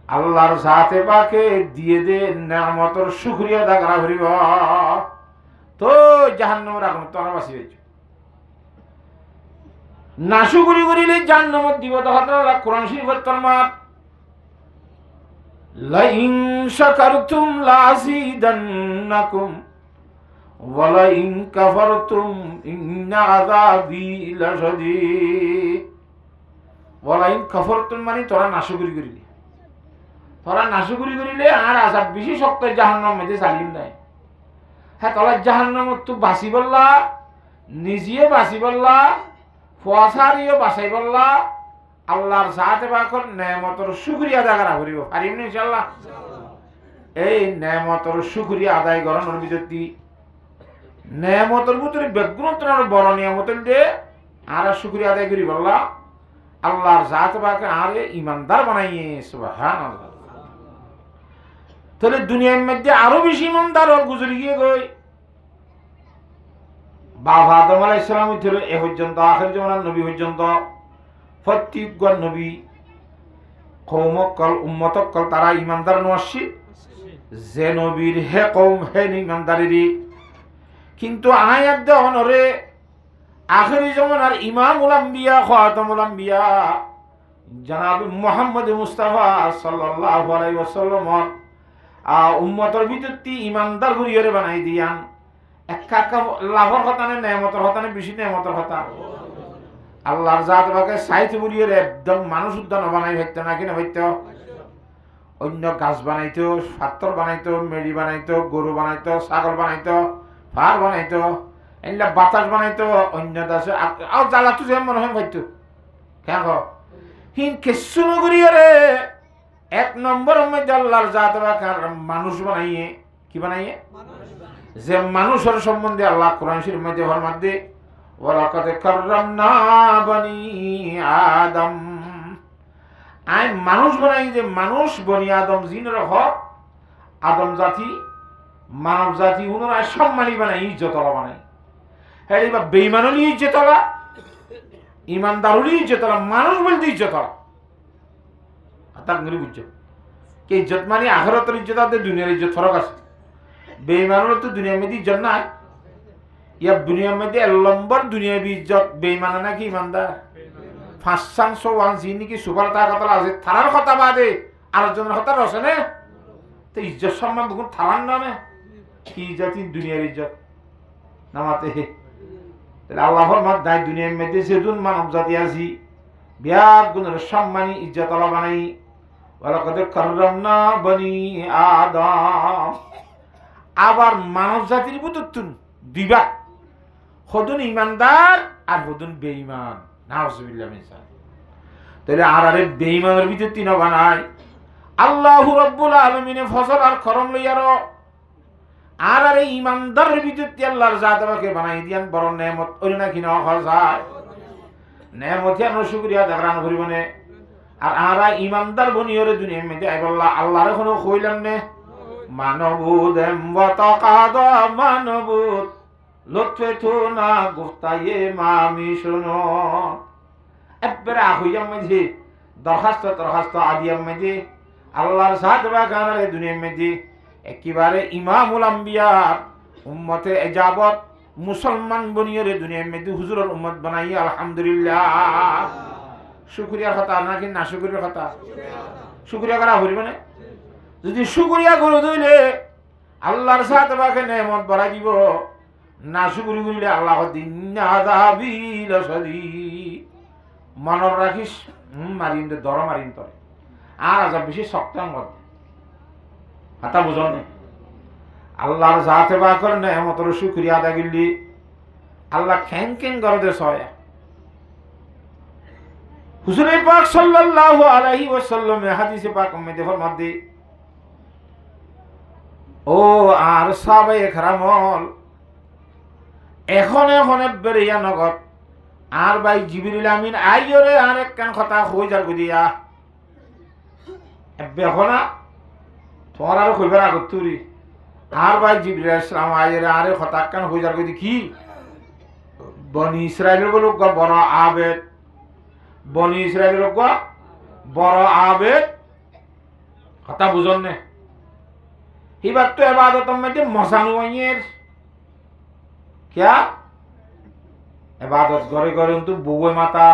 আল্লাহর সাথে পাকে দিয়ে দে নেয়ামতের শুকরিয়া আদা করা করিব তো জাহান্নামের আগুনতুন আর বাসি হইছে না শুকরি করিলে জাহান্নামত দিব তখন কোরআন শরীফের ফরমান লাইন শাকারতুম লাযিদান্নাকুম ওয়া লাইন কাফারতুম ইন্না আযাবি লাশাদীদ ওয়া লাইন কাফারতুম মানে তোরা নাশকরি করিলে আর আযাব বেশি শক্ত জাহান্নামের মধ্যে জালিম নাই হ্যাঁ তোরা জাহান্নামত তো বাঁচি বললা নিজেও বাঁচি বললা ফুয়াশারিও বাঁচাই বললা আল্লাহর সাথে বাকর নেয়ামতের শুকরিয়া আদায় করা করিব পারিম না ইনশাআল্লাহ এই নেয়ামতের শুকরিয়া আদায় করার ভিতরে নেয়ামতের ভিতরে বেগুনতর বড় নিয়ামতের দে আর শুকরিয়া আদায় করি বললা আল্লাহর সাথে বাকর আরে ইমানদার বানাইয়ে সুবহানাল্লাহ তাহলে দুনিয়ার মধ্যে আরো বেশি ইমানদার হল গুজরি গিয়ে গই বাবা আদম আলাইহিস সালাম থেকে এ পর্যন্ত আখির জামানার নবী পর্যন্ত প্রত্যেকজন নবী কওমকল উম্মতকল তারা ইমানদার নওয়াসি যে নবীর হে কওম হে ইমানদারেরই কিন্তু আয়াত দেওয়ানরে আখির জামানার ইমামুল আম্বিয়া খাতামুল আম্বিয়া জনাব মুহাম্মদ মুস্তাফা সাল্লাল্লাহু আলাইহি ওয়াসাল্লাম উম্মতের ভিতরতি ইমানদার করিয়ে বানাই দিয়ান একা লাভর কথা না নেয়ামতের কথা না বেশি নেয়ামতের কথা আল্লাহর জাত বাকে সাইতে বলিয়ে একদম মানুষ উদ্যান বানাই হইতো না কিনা হইতো অন্য গাছ বানাইতো পাথর বানাইতো মেড়ি বানাইতো গরু বানাইতো ছাগল বানাইতো ফার বানাইতো এগুলা বাতাস বানাইতো অন্য দাসে আর জ্বালা তো যেমন মনে হয় হইতো কেন হিন কিছু নগরিয়ে রে এক নম্বর মধ্যে আল্লাহর জাত বাকে মানুষ বানাইয়ে কি বানাইয়ে যে মানুষের সম্বন্ধে আল্লাহ কোরআন শরীফের মধ্যে ফরমান দে ওয়ালাকাদ কাররামনা বনি আদম আই মানুষ বানাই যে মানুষ বনি আদম জিনের হক আদম জাতি মানব জাতি উনারা সম্মানী বানায় ইজ্জতলা বানায় হ্যাঁ এবার বেইমানলি ইজ্জতলা ইমানদারুলি ইজ্জতলা মানুষ বলতে ইজ্জতলা তাক করে বুঝছো কে ইজ্জত মানে আখেরাতের ইজ্জত আর দুনিয়ার ইজ্জত ফরক আছে বেইমানের তো দুনিয়ার মধ্যে ইজ্জত নাই ইয়া দুনিয়ার মধ্যে 1 নম্বর দুনিয়াবি ইজ্জত বেইমান নাকি ইমানদার 501 নাকি সুপার তার কথা আছে থারার কথা বাদে আরেকজনের কথা রসে না তো ইজ্জত সম্মান বহু থারার নামে কি ইজ্জত দুনিয়ার ইজ্জত নামাতে হে তাহলে আল্লাহ ফরমাত দাই দুনিয়ার মধ্যে যেদুন মানব জাতি আছি বিয়ার গুণের সম্মানী ইজ্জত আল্লাহ বানাই ওয়ালাকাদ কাররামনা বনি আদম আবার মানব জাতির ভিতর দিবা হদুন ইমানদার আর হদুন বেঈমান নাউজুবিল্লাহ মিন যালিক তাহলে আরে বেঈমানের ভিতর তিন বানায় আল্লাহু রাব্বুল আলামিনে ফজল আর করম লইয়ারো আরে ইমানদারের ভিতর আল্লাহর জাতকে বানাই দিয়ান বড় নেয়ামত ওই না কিনা হয় নেয়ামত আর শুকরিয়া দেখান করিবনে আর আরা ইমানদার বনিয়রে দুনিয়ার মধ্যে আইবল্লাহ আল্লাহর কোনো কইলাম নে মানবুদ এমতাকাদ মানবুদ লুৎফে তো না গুফতায়ে মামি শুনো একবারে আহুইয়াম মধ্যে দরখাস্ত আদিয়াম মধ্যে আল্লাহর সাথ বাগানের দুনিয়ার মধ্যে একেবারে ইমামুল আম্বিয়া উম্মতে এজাবত মুসলমান বনিয়রে দুনিয়ার মধ্যে হুজুরের উম্মত বানাই আলহামদুলিল্লাহ শুকরিয়ার কথা নাকি না শুকরিয়ার কথা শুকরিয়া করা হইবে না যদি শুকরিয়া করে দইলে আল্লাহর সাথে বাকে নেমত বাড়াই দিব না শুকরি করিলে আল্লাহ দিন আযাবিল শাদীদ মনত রাখিস মারিম দে দর মারিম তরে আর আজাব বেশি শক্তাঙ্গ হাতা বুঝন আল্লাহর সাথে বাকর নেমতর শুকরিয়া আদা করলি আল্লাহ খেন খেন করে দে সয়া হুজুর পাক সাল্লাল্লাহু আলাইহি ওয়াসাল্লাম হাদিসে পাক মধ্যে ফরমাতে ও আর সাহাবায়ে কেরামল এখন বেরিয়া নগদ আর ভাই জিবরিল আমিন আইয়রে আর একখান কথা হই যার গদিয়া এবেখনা তোমার আর কইবার আগত তুরি আর ভাই জিবরিল ইসলাম আইয়রে আর কথা একখান হই যার গদি কি বনি ইসরাইলের বলো বড় আবেদ বনি ইসরাইলের বড় আবেদ কথা বুঝন নে এবার তো এবাদতের মধ্যে মশানুয়ের क्या এবাদত ঘরে ঘরে কিন্তু বউয়ে মাতা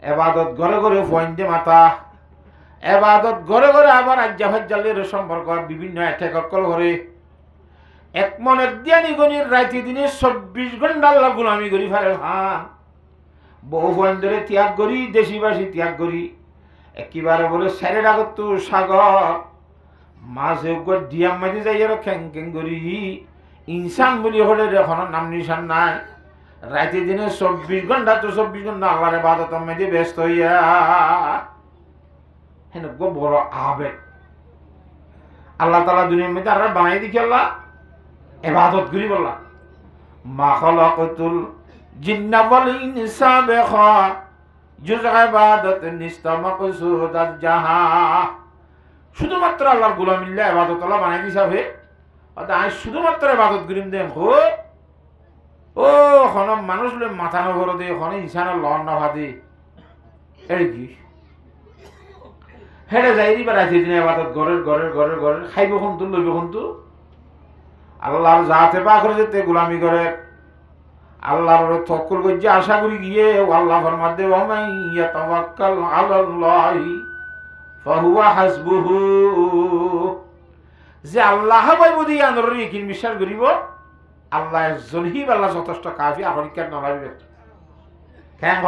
এবাদত ঘরে ঘরে ফয়েন্ডে মাতা এবাদত ঘরে ঘরে আবার আজ্জাফাজ্জালের সম্পর্ক বিভিন্ন এঠেকল ঘরে এক মনে জ্ঞানী গণির রাইতে দিনে 24 ঘন্টা আল্লাহ গোলামি করি ফেলে হ্যাঁ বহু ফয়েন্ডরে ত্যাগ করি দেশিবাসী ত্যাগ করি একেবারে বলে স্যারে ডাকত সাগর মাঝে ডিয়াম মাঝে যাই আর খ্যাং খ্যাং করি ইনসান বলি হলে এখন নাম নিশান নাই রাতে দিনে 24 ঘন্টা তো 24 ঘন্টা আল্লাহর ইবাদত মধ্যে ব্যস্ত হইয়া হেন বড় আবেগ আল্লাহ তাআলা দুনিয়ার মধ্যে আর বানাই দিকে আল্লাহ ইবাদত করি বললা মা খালাকাতুল জিন্না ওয়াল ইনসা বিখা জুজ ইবাদত নিস্তামাকসুদাত জাহা শুধুমাত্র আল্লাহর গোলামিল্লাহ ইবাদত আল্লাহ বানাই দিছাবে আমি শুধুমাত্র ইবাদত করিম দে ও এখন মানুষ মাথা নগর দে এখন ইনসানের লন না ভাদে এই কি হেডে যাই দিবা রাতে দিনে ইবাদত ঘরের খাইব কিন্তু লইব কিন্তু আল্লাহর জাতে পাকরে যেতে গোলামি করে আল্লাহর তওয়াক্কুল কইছে আশা করি গিয়ে আল্লাহ ফরমাত দে ওয়া মান ইয়াতাওয়াক্কাল আলাল্লাহি ফাহুয়া হাসবুহু যে আল্লাহ ভাই বুঝি আনরি কিন বিশ্বাস করিব আল্লাহ জলহিব আল্লাহ যথেষ্ট কাফি আপরিকার নলাইবে কেন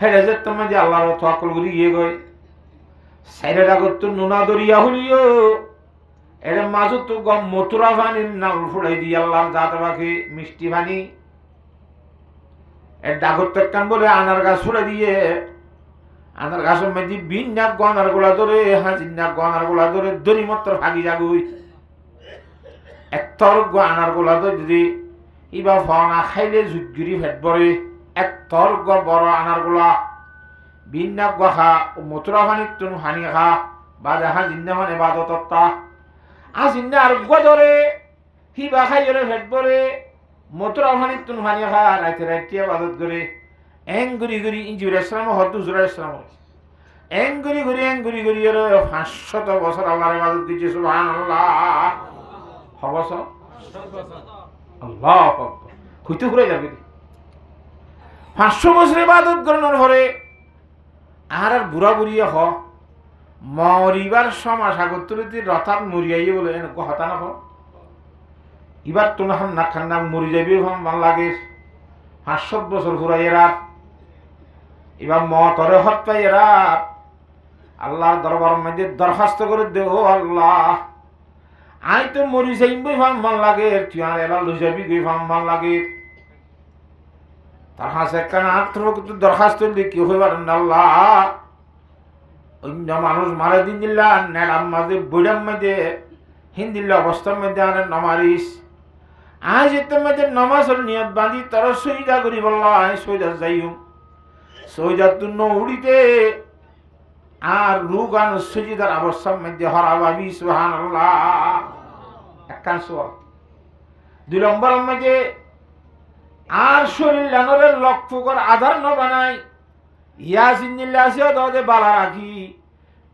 হেরে যে তুমি যে আল্লাহর তাওয়াক্কুল করি গিয়ে গই সাইরে রাগত নুনা দরিয়া হলিও এর মাঝে তো গম মতুরা পানির নাল ফুড়াই দি আল্লাহর জাতে বাকি মিষ্টি পানি এর ডাগত কান বলে আনার গাছ ফুড়াই দিয়ে আনার গাছের মধ্যে বিন্যা গনার গোলা ধরে হাজিনা গনার গোলা ধরে দড়ি মাত্র ভাগি যাগুই একতর আনার গোলা ধরে যদি ইবা ফানা খাইলে জুটগিরি ফেট বরে একতর বড় আনার গোলা বিন্যা গা মথুরা পানির তুন হানি খা বাজা হাজিন্না মানে ইবাদতটা আজিন্না আর গদরে হিবা খাইরে ফেট পরে মতরা ফানি তুন ফানি খা রাইতে রাইতে ইবাদত করে এঙ্গুরি গুরি ইনজুর ইসলাম হদু জুরা ইসলাম এঙ্গুরি গুরি এর 500 বছর আল্লাহর ইবাদত দিছে সুবহানাল্লাহ হবস আল্লাহু আকবার কইতে ঘুরে যাবে 500 বছর ইবাদত করার পরে আর বুড়া বুড়িয়ে হ মরিবার সময় সাগরতরীতি রথাত মরিয়াই বলে হতা না এবার তো না খান্না মরি যাবি ভাল লাগে 500 বছর ঘুরাই এরা এবার মতরে হত পাই এরা আল্লাহর দরবার মধ্যে দরখাস্ত করে দে ও আল্লাহ আই তো মরি যাইবই ভাল লাগে তুই আর এলা লই যাবি গই ভাল লাগে তার হাসে কানা আত্মরক্ষিত দরখাস্ত দিলে কি হইবার আল্লাহ অন্য মানুষ মারা দিন দিল্লা নেড়াম মাঝে বুড়াম মাঝে হিন্দিল্লা অবস্থার মধ্যে আনে নমারিস আজ এতে মধ্যে নমাজের নিয়ত বাঁধি তারা সইদা করি বললা সইদা যাইম সইদা তুই নউড়িতে আর রুগান সজিদার অবস্থার মধ্যে হরাবাবি সুবহানাল্লাহ একখান সোয়াল 2 নম্বর মধ্যে আর শরীর লানরের লক্ষ্য কর আধার ন বানাই ইয়াসিনিল্লাহ আসিও দে বালা রাখি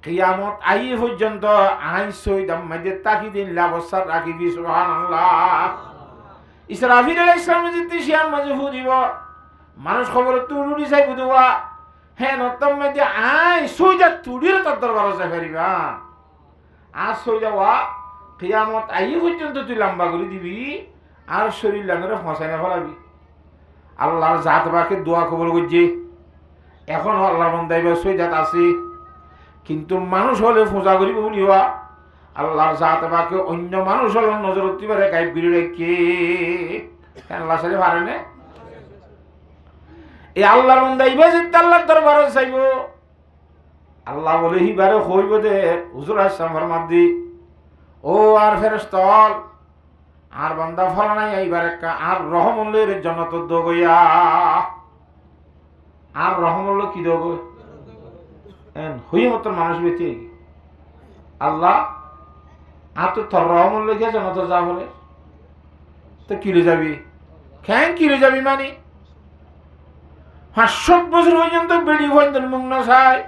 কিয়ামত আই পর্যন্ত আই সইদাম মধ্যে তাকিদিন লাবসার রাখিবি সুবহানাল্লাহ ইসরাফিল আলাইহিস সালাম যদি শিয়াম মাঝে ফুদিব মানুষ খবর তুড়ি চাই বুদুয়া হ্যাঁ নতম মধ্যে আই সইদা তুড়ির তার দরবার আছে ফেরিবা আর সইদা ওয়া কিয়ামত আই পর্যন্ত তুই লম্বা করে দিবি আর শরীর লানরে ফসাইনা ফলাবি আল্লাহর জাত বাকে দোয়া কবুল করছে এখন আল্লাহর বান্দাইবা সইদাত আছে কিন্তু মানুষ হলে পূজা করিব বলিবা আল্লাহর জাত বাকে অন্য মানুষ হলে নজর দিতে পারে গায়েব করে রেখে আল্লাহ সালে পারে না এই আল্লাহর বান্দাইবা যে আল্লাহর দরবারে চাইব আল্লাহ বলে হিবারে হইব দে হুজুর আসসালাম ফরমাদি ও আর ফেরেশতাল আর বান্দা ফলা নাই এইবার একটা আর রহমুল্লের জন্য তো দগইয়া আর রহমুল্ল কি দগ হই মত মানুষ বেঁচে আল্লাহ আর তো তোর রহমুল্ল গিয়ে জন্য তো যা বলে তো কিলে যাবি খ্যাং কিলে যাবি মানে 500 বছর পর্যন্ত বেড়ি বন্ধন মুখ নসাই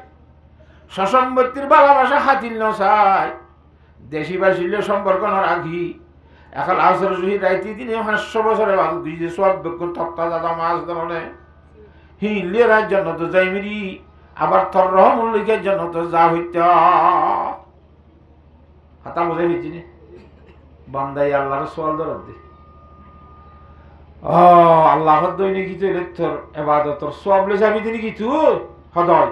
সসম্পত্তির ভালোবাসা হাতিল নসাই দেশিবাসীর সম্পর্ক না রাখি এখন আসর জুহি রাইতে দিনে 500 বছরে বাদ দিছে সব বেকুর তক্তা দাদা মাছ ধরনে হিলে রাজ জন্য তো যাইমিরি আবার তোর রহমুল্লিকের জন্য তো যা হইতে হাতা বুঝে হইছি নি বান্দাই আল্লাহর সোয়াল দরদ দে ও আল্লাহর দইনি কি তুই তোর ইবাদতর সওয়াব লে যাবি দিনি কি তুই হদয়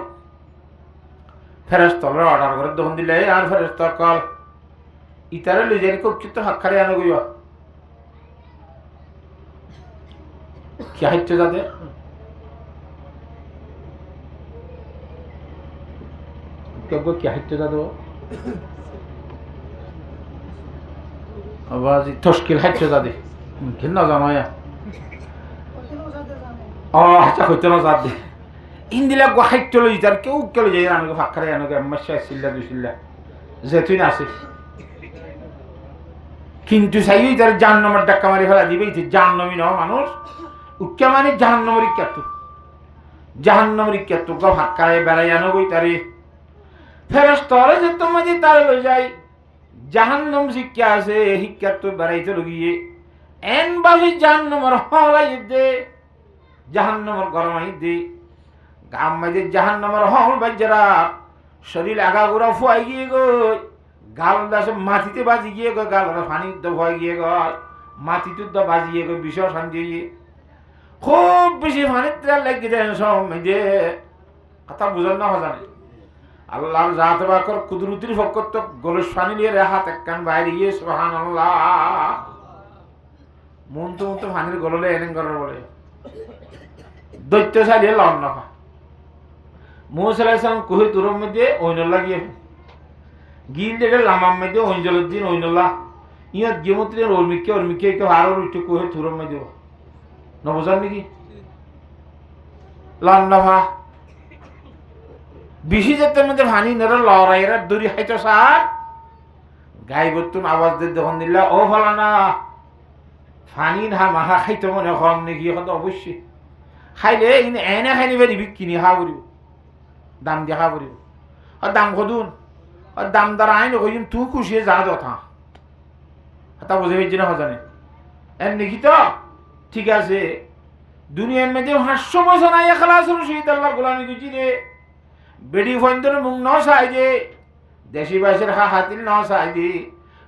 ফেরেশতারা অর্ডার করে দহন দিলে আর ফেরেশতা কল ইতারে লইজারি কচ্ছিত হাক্কারে আনো গইবা কি হাইতে যাবে কেগো কি হাইতে যাবে আওয়াজ তশকিল হাইতে যাবে ঘিন্না জামায়া ও আচ্ছা কইতে না যাবে ইন্দিলা গো হাইতে লই যার কেউ কেউ যাই আনো হাক্কারে আনো গে মাশা সিল্লা দুসিল্লা যেতুই না আছে কিন্তু সাইই তার জাহান্নামের ডাক্কা মারি ফেলা দিবে যে জাহান্নামী ন মানুষ উচ্চা মানে জাহান্নামের ইচ্ছাত গো হাক্কারে বেড়াই আনো গই তারে ফেরেশতারে যে তোমাদের তারে লই যাই জাহান্নাম শিক্ষা আছে শিক্ষা তো বেড়াইতে লগিয়ে এন বাবি জাহান্নামের হলাই দে জাহান্নামের গরমাই দে গাম মাঝে জাহান্নামের হল বাজরা শরীর আগাগোড়া ফুয়াই গিয়ে গই গাল দাসে মাটিতে বাজি গিয়ে গো গাল পানির তো ভয় গিয়ে গয় মাটিতে তো বাজিয়ে গো বিষয় শান্তি খুব বেশি পানির তেল লেগে যায় সব মেঝে কথা বুঝার না জানে আল্লাহর জাত বাকর কুদরতির ফকর তো গলস পানি নিয়ে হাত একখান বাইরে গিয়ে সুবহানাল্লাহ মন তো পানির গললে এনে করার বলে দৈত্য চালিয়ে লন না মুসা আলাইহিস সালাম কহি দূরের মধ্যে ওইন লাগিয়ে গিল দেখে লামার মধ্যে অঞ্জলের দিন ওইনলা ইয়াত গেমত্রের ওর্মিকে কেউ আরো উঠে কহে থুরম মধ্যে নবজান নাকি লান্নাভা বেশি যেতে মধ্যে ভানি নর লড়াইরা দড়ি খাইতো স্যার গাই বর্তুন আওয়াজ দিয়ে যখন দিলা ও ফলানা ফানি না মাহা খাইতো মনে কম নাকি এখন অবশ্যই খাইলে এনে খাইনি পারিবি কিনি খাওয়া পড়িব দাম দিয়ে খাওয়া পড়িব আর দাম কদুন আর দাম দ্বারা আইন কইম তুই খুশি যা যথা তা বুঝে পেয়েছি না হজানে এর নাকি তো ঠিক আছে দুনিয়ার মধ্যে 500 বছর আই খালাস রশিদ আল্লাহর গোলামি গুজি রে বেডি ফন্দর মুখ ন চাই দে দেশি বাইশের হাতিল ন চাই দে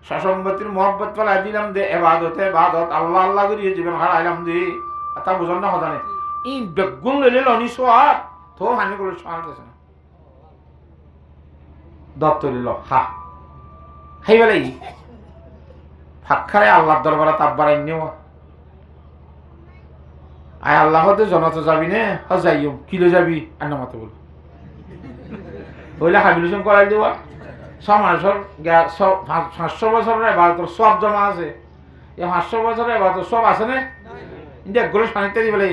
সসম্পত্তির মোহব্বত ফেলাই দিলাম দে এবাদতে এবাদত আল্লাহ আল্লাহ করিয়ে জীবন হারাইলাম দে তা বুঝন না হজানে ই বেগুন লইলে লনি সোয়াব তো হানি করে সোয়াব দেছে না দত্ত লিল হা হাই বেলাই ফাঁকারে আল্লাহর দরবারে তাব্বার আইনিও আয় আল্লাহ হতে জনতা যাবি নে যাইও কিলো যাবি আর নামাতে বল বইলে হাবিলুসন করাই দেওয়া 500 বছরের এবার সব জমা আছে এই 500 বছরের এবার সব আছে না দেখগুলো শানিতে দি বলে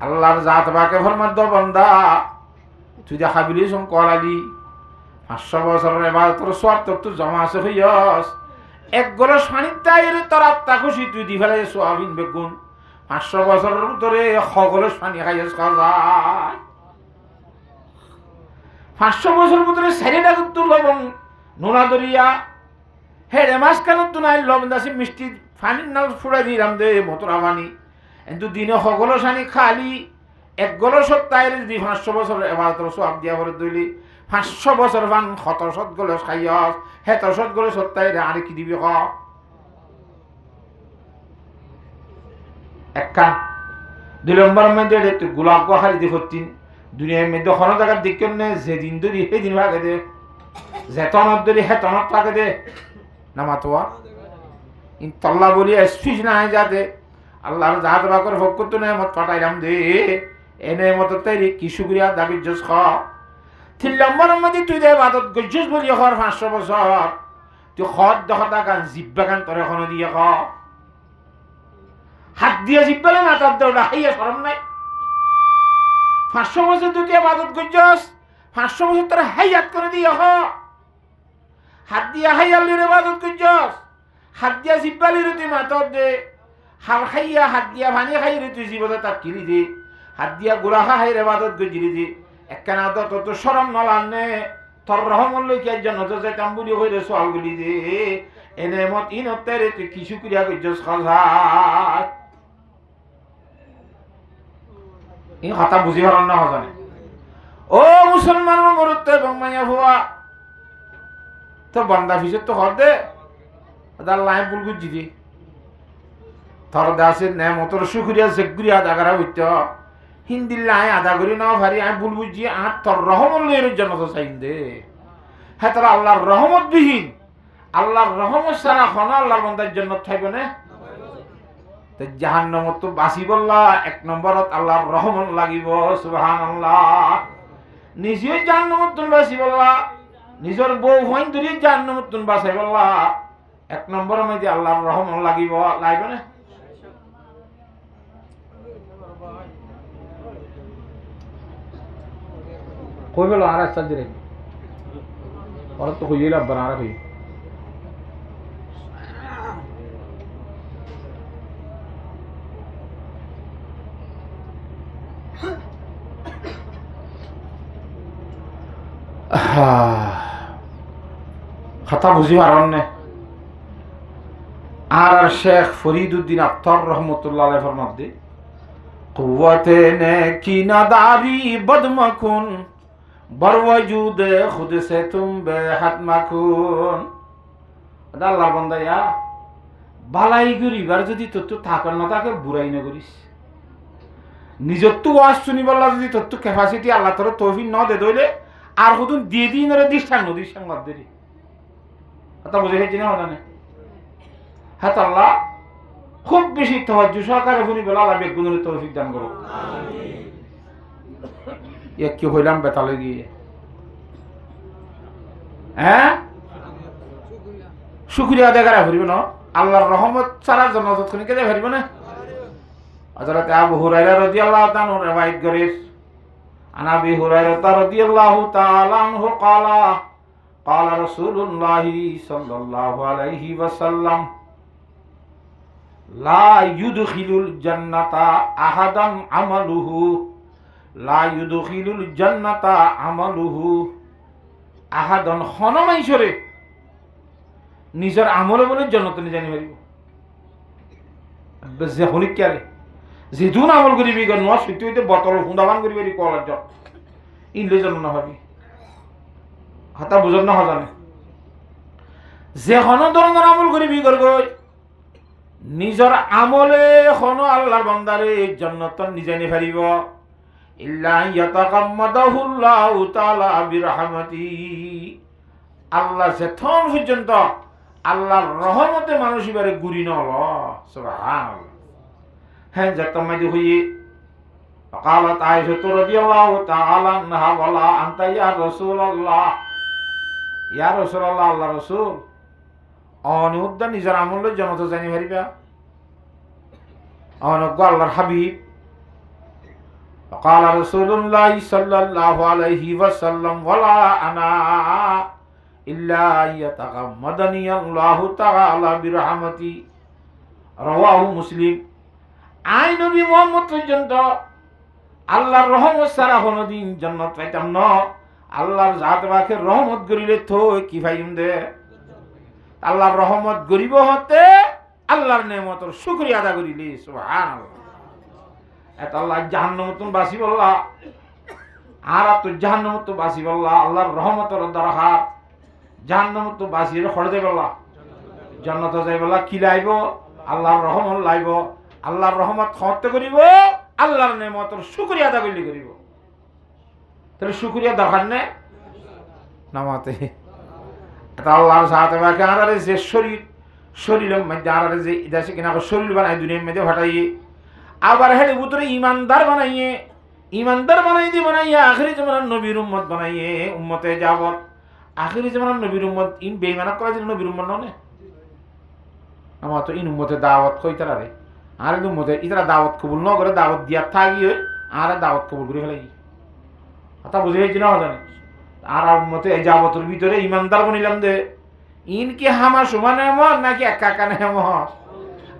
আল্লাহর জাত বাকে ফরমাদ বন্দা তুই যে হাবিলুসন করালি 500 বছরের এবার তোর সব তোর জমা আছে হইয়াস এক গলো শানিতাই তোর আত্মা খুশি তুই দি ফেলে সোয়াবিন বেগুন 500 বছরের ভিতরে সকলে পানি খাইয়াস খাওয়া 500 বছরের ভিতরে সারিটা কিন্তু লবণ নোনা দরিয়া হেড়ে মাছ কেন তো নাই লবণ দাসি মিষ্টি পানির নাল ফুড়াই দিলাম দে মতরা পানি কিন্তু দিনে সকলে সানি খালি এক গলো সত্তায় দি 500 বছর এবার তোর সব দিয়া করে দইলি 500 বছর পান 700 গলে খাইয়াস 700 গলে সত্তায় আর কি দিবি খ একটা 2 নম্বর মধ্যে তুই গোলাপ গোহারি দি হচ্ছিন দুনিয়ার মধ্যে কোনো জায়গার দিকে নে যেদিন ধরি সেদিন ভাগে দে যেতনত ধরি হেতনত থাকে দে নামাতোয়া ইনতাল্লাহ বলি স্পিচ নাই যাতে আল্লাহর জাহাজ বাকর ভোগ করতে নেই মত পাঠাইলাম দে এনে মত তাই কি শুকরিয়া দাবি জস খ 3 নম্বর মধ্যে তুই দে বাদত গজ্জুস বলি হর 500 বছর তুই খদ দখতা গান জিব্বা গান তোর এখনো দিয়ে খ হাত দিয়ে জিব্বালে না তার দৌড়া হাইয়া শরম নাই 500 বছর তুই ইবাদত করছস 500 বছর তোর হাইয়াত করে দিয়ে হ হাত দিয়ে হাইয়ালির ইবাদত করছস হাত দিয়ে জিব্বালির তুই মাতর দে হাল খাইয়া হাত দিয়া পানি খাইরে তুই জীবনে তাক কিরি দে হাত দিয়া গুড়া খাইরে ইবাদত গজিরি দে একখানা তো শরম নলানে তোর রহমত লই কি জন্য তো যাইতাম বলি হইরে সওয়াল গুলি দে এনে মত ইনতেরে তুই কিছু ক্রিয়া করছস খাজা এই কথা বুঝি হরণ না হজানে ও মুসলমান মরুতে এবং মাইয়া ভুয়া তো বান্দা ফিসে তো হর দে আল্লাহ ভুল বুঝি দি থর দাসের নে মতর শুকরিয়া জেগুরিয়া দাগারা হইত হিন্দি লাই আদা করি না ভারি আমি ভুল বুঝি আর তোর রহমত লইয়ের জন্য তো চাইন দে হ্যাঁ তোর আল্লাহর রহমত বিহীন আল্লাহর রহমত সারা খন আল্লাহর বান্দার জন্য থাকবে না জাহান্নামত তো বাঁচি বললা 1 নম্বরত আল্লাহর রহমত লাগিব সুবহানাল্লাহ নিজে জাহান্নামত বাঁচি বললা নিজের বউ হইন ধরে জাহান্নামত বাঁচাই বললা 1 নম্বর মধ্যে আল্লাহর রহমত লাগিব লাগবে না কই বলো আর রাস্তা দিরে আর তো কইলা বানারা কই কথা বুঝি পারেন না আর শেখ ফরিদুদ্দিন আত্তার রহমতুল্লাহ আলাইহি ফরমাতে কুওয়াতে নে কি নাদারি বদমকুন বরওয়াজুদ খুদ সে তুম বেহাত মাকুন আল্লাহর বান্দা ইয়া বালাই করিবার যদি তোর থাকার না থাকে বুড়াই না করিস নিজের তো ওয়াজ শুনিবার যদি তোর তো ক্যাপাসিটি আল্লাহ তোর তৌফিক ন দে দইলে আর হুদুন দিয়ে দিন রে দৃষ্টান্ত বাদ দেরি কথা বুঝে গেছি না জানে হ্যাঁ আল্লাহ খুব বেশি তাওয়াজ্জু সহকারে শুনি বলা আল্লাহ বেগুনের তৌফিক দান করো আমিন কি হইলাম বেতালে গিয়ে হ্যাঁ শুকরিয়া আদায় করা পারিব না আল্লাহর রহমত ছাড়া জন্নাত কোন কে পারিব না হযরত আবু হুরায়রা রাদিয়াল্লাহু তাআলা রওয়ায়াত করেন عن أبي هريرة رضي الله تعالى عنه قال قال رسول الله صلى الله عليه وسلم لا يدخل الجنة أحدا عمله لا يدخل الجنة عمله أحدا خنم إيشوري নিজের আমলে বলে জান্নাত নি জানি পারিব বেজে হনি কেরে যেদুন আমল করিবি গন নোয়া সত্যি হইতে বোতল হুন্দাবান করিবি রি কলার জব ইনলে জানো না হবি হাতা বুঝন না হজানে যে হন ধরনের আমল করিবি গরগই নিজের আমলে হন আল্লাহর বান্দারে জান্নাত নি জানি পারিব ইল্লা ইয়াতাকাম্মাদাহুল্লাহু তাআলা বিরহমাতি আল্লাহ যেথন পর্যন্ত আল্লাহর রহমতে মানুষ এবারে গুরি নল সুবহানাল্লাহ হ্যাঁ যতমাদি হইয়ে قالت عائشة رضي الله تعالى عنها ولا أنت يا رسول الله يا رسول الله الله رسول أني উদ্দা নিজের আমল জনত জানি পারিবা অনগ্য আল্লাহর হাবিব قال رسول الله صلى الله عليه وسلم ولا أنا إلا يتغمدني الله تعالى برحمتي رواه مسلم আই নবী মুহাম্মদ পর্যন্ত আল্লাহর রহমত ছাড়া কোনদিন জান্নাত পাইতাম না আল্লাহর জাত পাকের রহমত করিলে তো কি পাইম দে আল্লাহর রহমত গরিব হতে আল্লাহর নেমতের শুকরিয়া আদা করিলে সুবহানাল্লাহ এত আল্লাহ জাহান্নাম তো বাসি বললা আর তো জাহান্নাম তো বাসি বললা আল্লাহর রহমতের দরকার জাহান্নাম তো বাসির খড় দে বললা জান্নাত যাই বললা কি লাইব আল্লাহর রহমত লাইব আল্লাহর রহমত খতে করিব আল্লাহর নেমতের শুকরিয়া আদা করিলে করিব তাহলে শুকরিয়া দরকার নেই নামাতে এটা আল্লাহর সাথে বাকি আরে যে শরীরের মধ্যে আরে যে দেশে কিনা শরীর বানাই দুনিয়ার মধ্যে ফাটাইয়ে আবার হেডে ভিতরে ইমানদার বানাই দিয়ে বানাইয়া আখিরি জামানার নবীর উম্মত বানাইয়ে উম্মতে যাবত আখিরি জামানার নবীর উম্মত ইন বেঈমানা করা যে নবীর উম্মত নয় আমার তো ইন উম্মতে দাওয়াত কইতারা রে আর উম্মতে ইতারা দাওয়াত কবুল ন করে দাওয়াত দিয়া থাকি আর দাওয়াত কবুল করে ফেলাই কথা বুঝে হয়েছি না জানি আর উম্মতে এই যাবতের ভিতরে ইমানদার বানাইলাম দে ইন কি হামা সমান এমন নাকি একা কানে এমন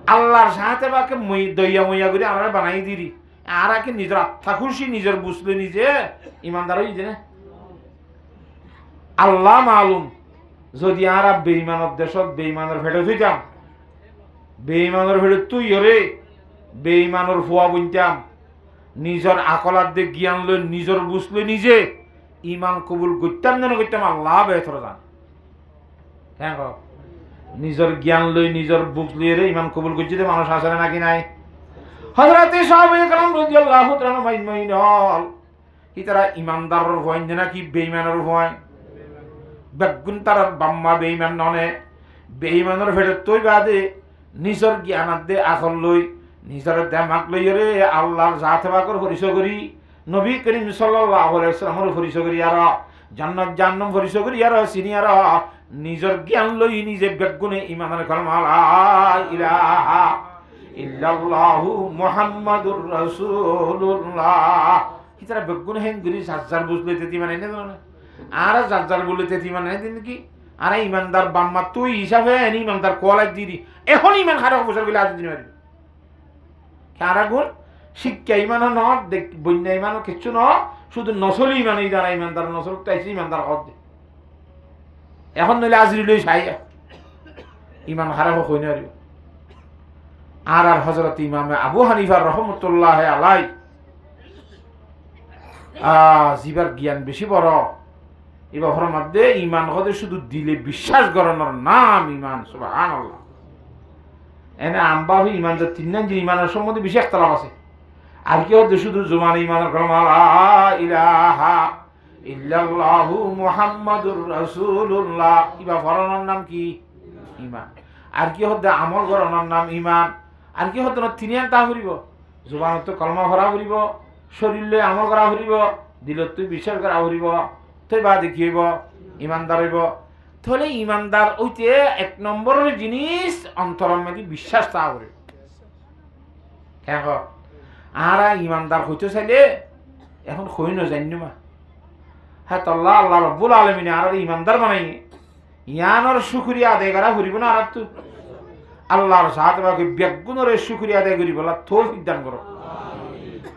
আল্লাহর সাথে বাকে দইয়া মইয়া করে আমরা বানাই দিরি আর কি নিজের আত্মা খুশি নিজের বুঝলে নিজে ইমানদার হয়ে যে আল্লাহ মালুম যদি আর বেঈমানের দেশত বেঈমানের ভেড়ে থইতাম বেঈমানের ভেড়ে তুই রে বেঈমানের ফুয়া বুনতাম নিজের আকলার দিয়ে জ্ঞান লই নিজের বুঝলে নিজে ইমান কবুল করতাম না করতাম আল্লাহ বেহতর জান হ্যাঁ নিজের জ্ঞান লই নিজের বুক লইয়ে রে ইমান কবুল করছি তো মানুষ আসে নাকি নাই হযরতে সাহাবায়ে কেরাম রাদিয়াল্লাহু তাআলা মাইনাল কি তারা ইমানদারের ভয় নাকি বেঈমানের ভয় বেগুন তারার বাম্মা বেঈমান ননে বেঈমানের ভেড়ে তুই বাদে নিজের জ্ঞান দে আকল লই নিজের দেমাক লই রে আল্লাহর জাতে বাকর পরিচয় করি নবী করিম সাল্লাল্লাহু আলাইহি ওয়াসাল্লামের পরিচয় করি আর জান্নাত জাহান্নাম পরিচয় করি আর সিনিয়র নিজের জ্ঞান লই নিজে বেগুনে ইমানের কালমা লা ইলাহা ইল্লাল্লাহু মুহাম্মাদুর রাসূলুল্লাহ কি তারা বেগুনে হেন গরি সাজ্জার বুঝলে তেতি মানে না আর সাজ্জার বলে তেতি মানে দিন কি আরে ইমানদার বাম্মা তুই হিসাবে এনি ইমানদার কোয়ালাই দিদি এখন ইমান খারাপ বছর গেলে আজ দিন পারি কারা গুণ শিক্ষা ইমানও ন বন্যা ইমানও কিচ্ছু ন শুধু নসলি ইমান এই দ্বারা ইমানদার নসল তাইছে ইমানদার হদ দে এখন নইলে আজরি লই চাই ইমান খারাপ হই না আর হযরত ইমামে আবু হানিফা রহমতুল্লাহ আলাই জিবার জ্ঞান বেশি বড় এই ব্যাপারের মধ্যে ইমান হতে শুধু দিলে বিশ্বাস করানোর নাম ইমান সুবহানাল্লাহ এনে আমবাহু ইমান যে তিন নাম ইমানের সম্বন্ধে বেশি একতলাপ আছে আর কি হতে শুধু জুমান ইমানের কলমা লা ইলাহা ইল্লাল্লাহু মুহাম্মাদুর রাসূলুল্লাহ ইবা ফরনার নাম কি ইমান আর কি হতে আমল করানোর নাম ইমান আর কি হতে তিনিয়ান তা করিব জুবানত কলমা ভরা করিব শরীরে আমল করা করিব দিলত তুই বিশ্বাস করা করিব তুই বা দেখিব ইমানদার হইব তাহলে ইমানদার ওইতে এক নম্বরের জিনিস অন্তরের মধ্যে বিশ্বাস তা করে হ্যাঁ আর ইমানদার হইতে চাইলে এখন কই না জানি মা হ্যাঁ তল্লা আল্লাহ রব্বুল আলমিনে আর ইমানদার বানাই ইয়ানোর শুক্রিয়া আদায় করা ফুরিব না আর তো আল্লাহর সাথে বাকি বেগুনের শুক্রিয়া আদায় করি বলা তৌফিক দান করো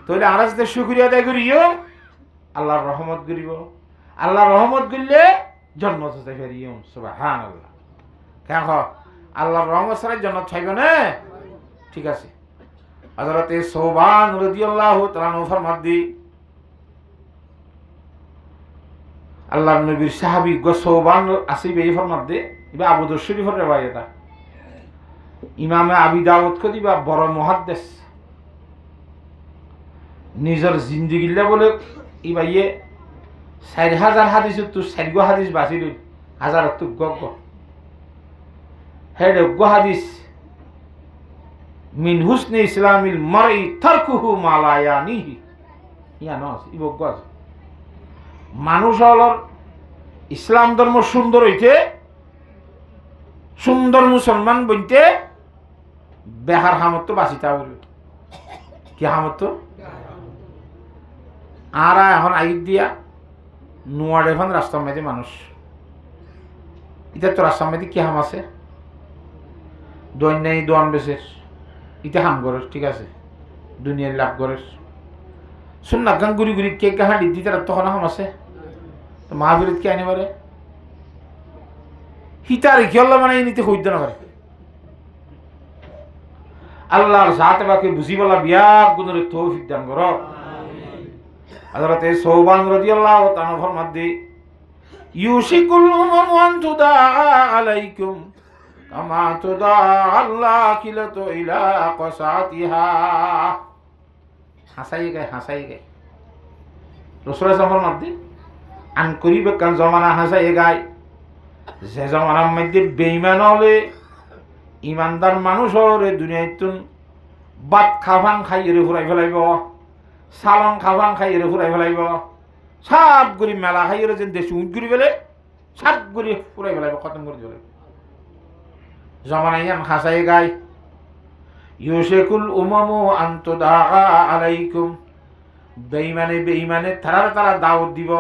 তাহলে আর যদি শুক্রিয়া আদায় করিও আল্লাহর রহমত করিব আল্লাহর রহমত করলে জন্নত হতে ফেরিও সুবহানাল্লাহ কেন আল্লাহর রহমত ছাড়া জন্নত চাইবে না ঠিক আছে হযরতে সৌবান রাদিয়াল্লাহু তাআলা ফরমাদি আল্লাহর নবীর সাহাবী সৌবান আসিবে এই ফরমাদে ইবা আবু দাউদ শরীফের riwayat ইমামে আবি দাউদ কদিবা বড় মুহাদ্দিস নিজের জিন্দেগিলা বলে ইবাইয়ে 4000 হাদিস তো 4 হাদিস বাসিল হাজার তো গগ হেড গগ হাদিস মিন হুসনি ইসলামিল মারই তারকুহু মা লা ইয়ানিহি ইয়ানস ইবগ মানুষ হলর ইসলাম ধর্ম সুন্দর হইতে সুন্দর মুসলমান বইতে বেহার হামত বাঁচিতে হবে কি হামত আর এখন আইত দিয়া নোয়ার এখন রাস্তার মেয়েদের মানুষ এটা তো রাস্তার মেয়েদের কি হাম আছে দৈন্যায় দোয়ান বেশের এটা হাম করে ঠিক আছে দুনিয়ার লাভ করে শুন না গান গুড়ি গুড়ি কে হাঁটি দিতে তখন হাম আছে তো মাহবিরত কে আনি পারে হিতার কি আল্লাহ মানে নিতে হইত না পারে আল্লাহর সাথে বাকি বুঝি বলা বিয়া গুণের তৌফিক দান করো হযরতে সৌবান রাদিয়াল্লাহু তাআলা ফরমাদি ইউশিকুল উমাম আন তুদা আলাইকুম কামা তুদা আল্লাকিলাতু ইলা কাসাতিহা হাসাই গায় রাসূল সাল্লাল্লাহু আলাইহি ফরমাদি আন করিবে কান জমানা হাসাই গায় যে জমানার মধ্যে বেঈমান হলে ইমানদার মানুষ হলে দুনিয়াতুন বাত খাবান খাইরে ফুরাই ফেলাইব সালন খাবান খাইরে ফুরাই ফেলাইব সব গুড়ি মেলা খাইরে যেন দেশে উঠ ঘুরি ফেলে সব গুড়ি ফুরাই ফেলাইব খতম করে দিলে জমানায় হাসাই গায় ইউশিকুল উমামু আন তুদা আলাইকুম বেঈমানে তারা দাওয়াত দিব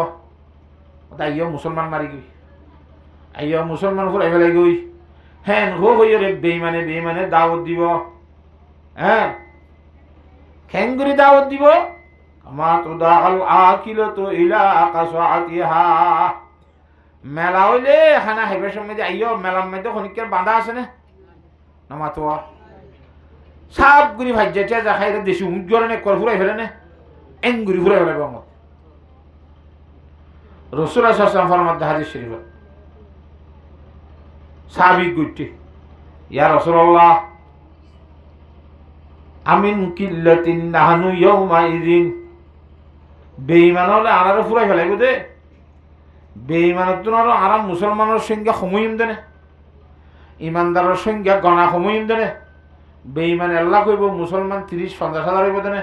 তাইও মুসলমান মারি গই আইয়া মুসলমান ফুরাই ফেলাই গই হ্যাঁ হইরে বেঈমানে দাওয়াত দিব হ্যাঁ খেঙ্গুরি দাওয়াত দিব আমা তুদা আল আকিলাতু ইলা কাসাতিহা মেলা হইলে খানা হেবের সময় আইও মেলার মধ্যে খনিকের বাঁধা আছে না নামাতোয়া সব গুড়ি ভাজ্যা যা খাইরে দেশি উঠ গড়ে কর ফুরাই ফেলে না এঙ্গুরি ফুরাই ফেলাইব আমার রাসূলুল্লাহ সাল্লাল্লাহু আলাইহি ওয়াসাল্লাম ফরমাতে হাদিস শরীফ সাহাবী গুটি ইয়া রাসূলুল্লাহ আমিন কিল্লাতিন নাহনু ইয়াউমা ইযিন বেঈমান হলে আনারে ফুরাই ফেলাইব দে বেঈমানত তো আরাম মুসলমানের সংখ্যা কমাইম দেনে ইমানদারের সংখ্যা গণা কমাইম দেনে বেঈমান আল্লাহ কইব মুসলমান 30-50 হাজার হইব দেনে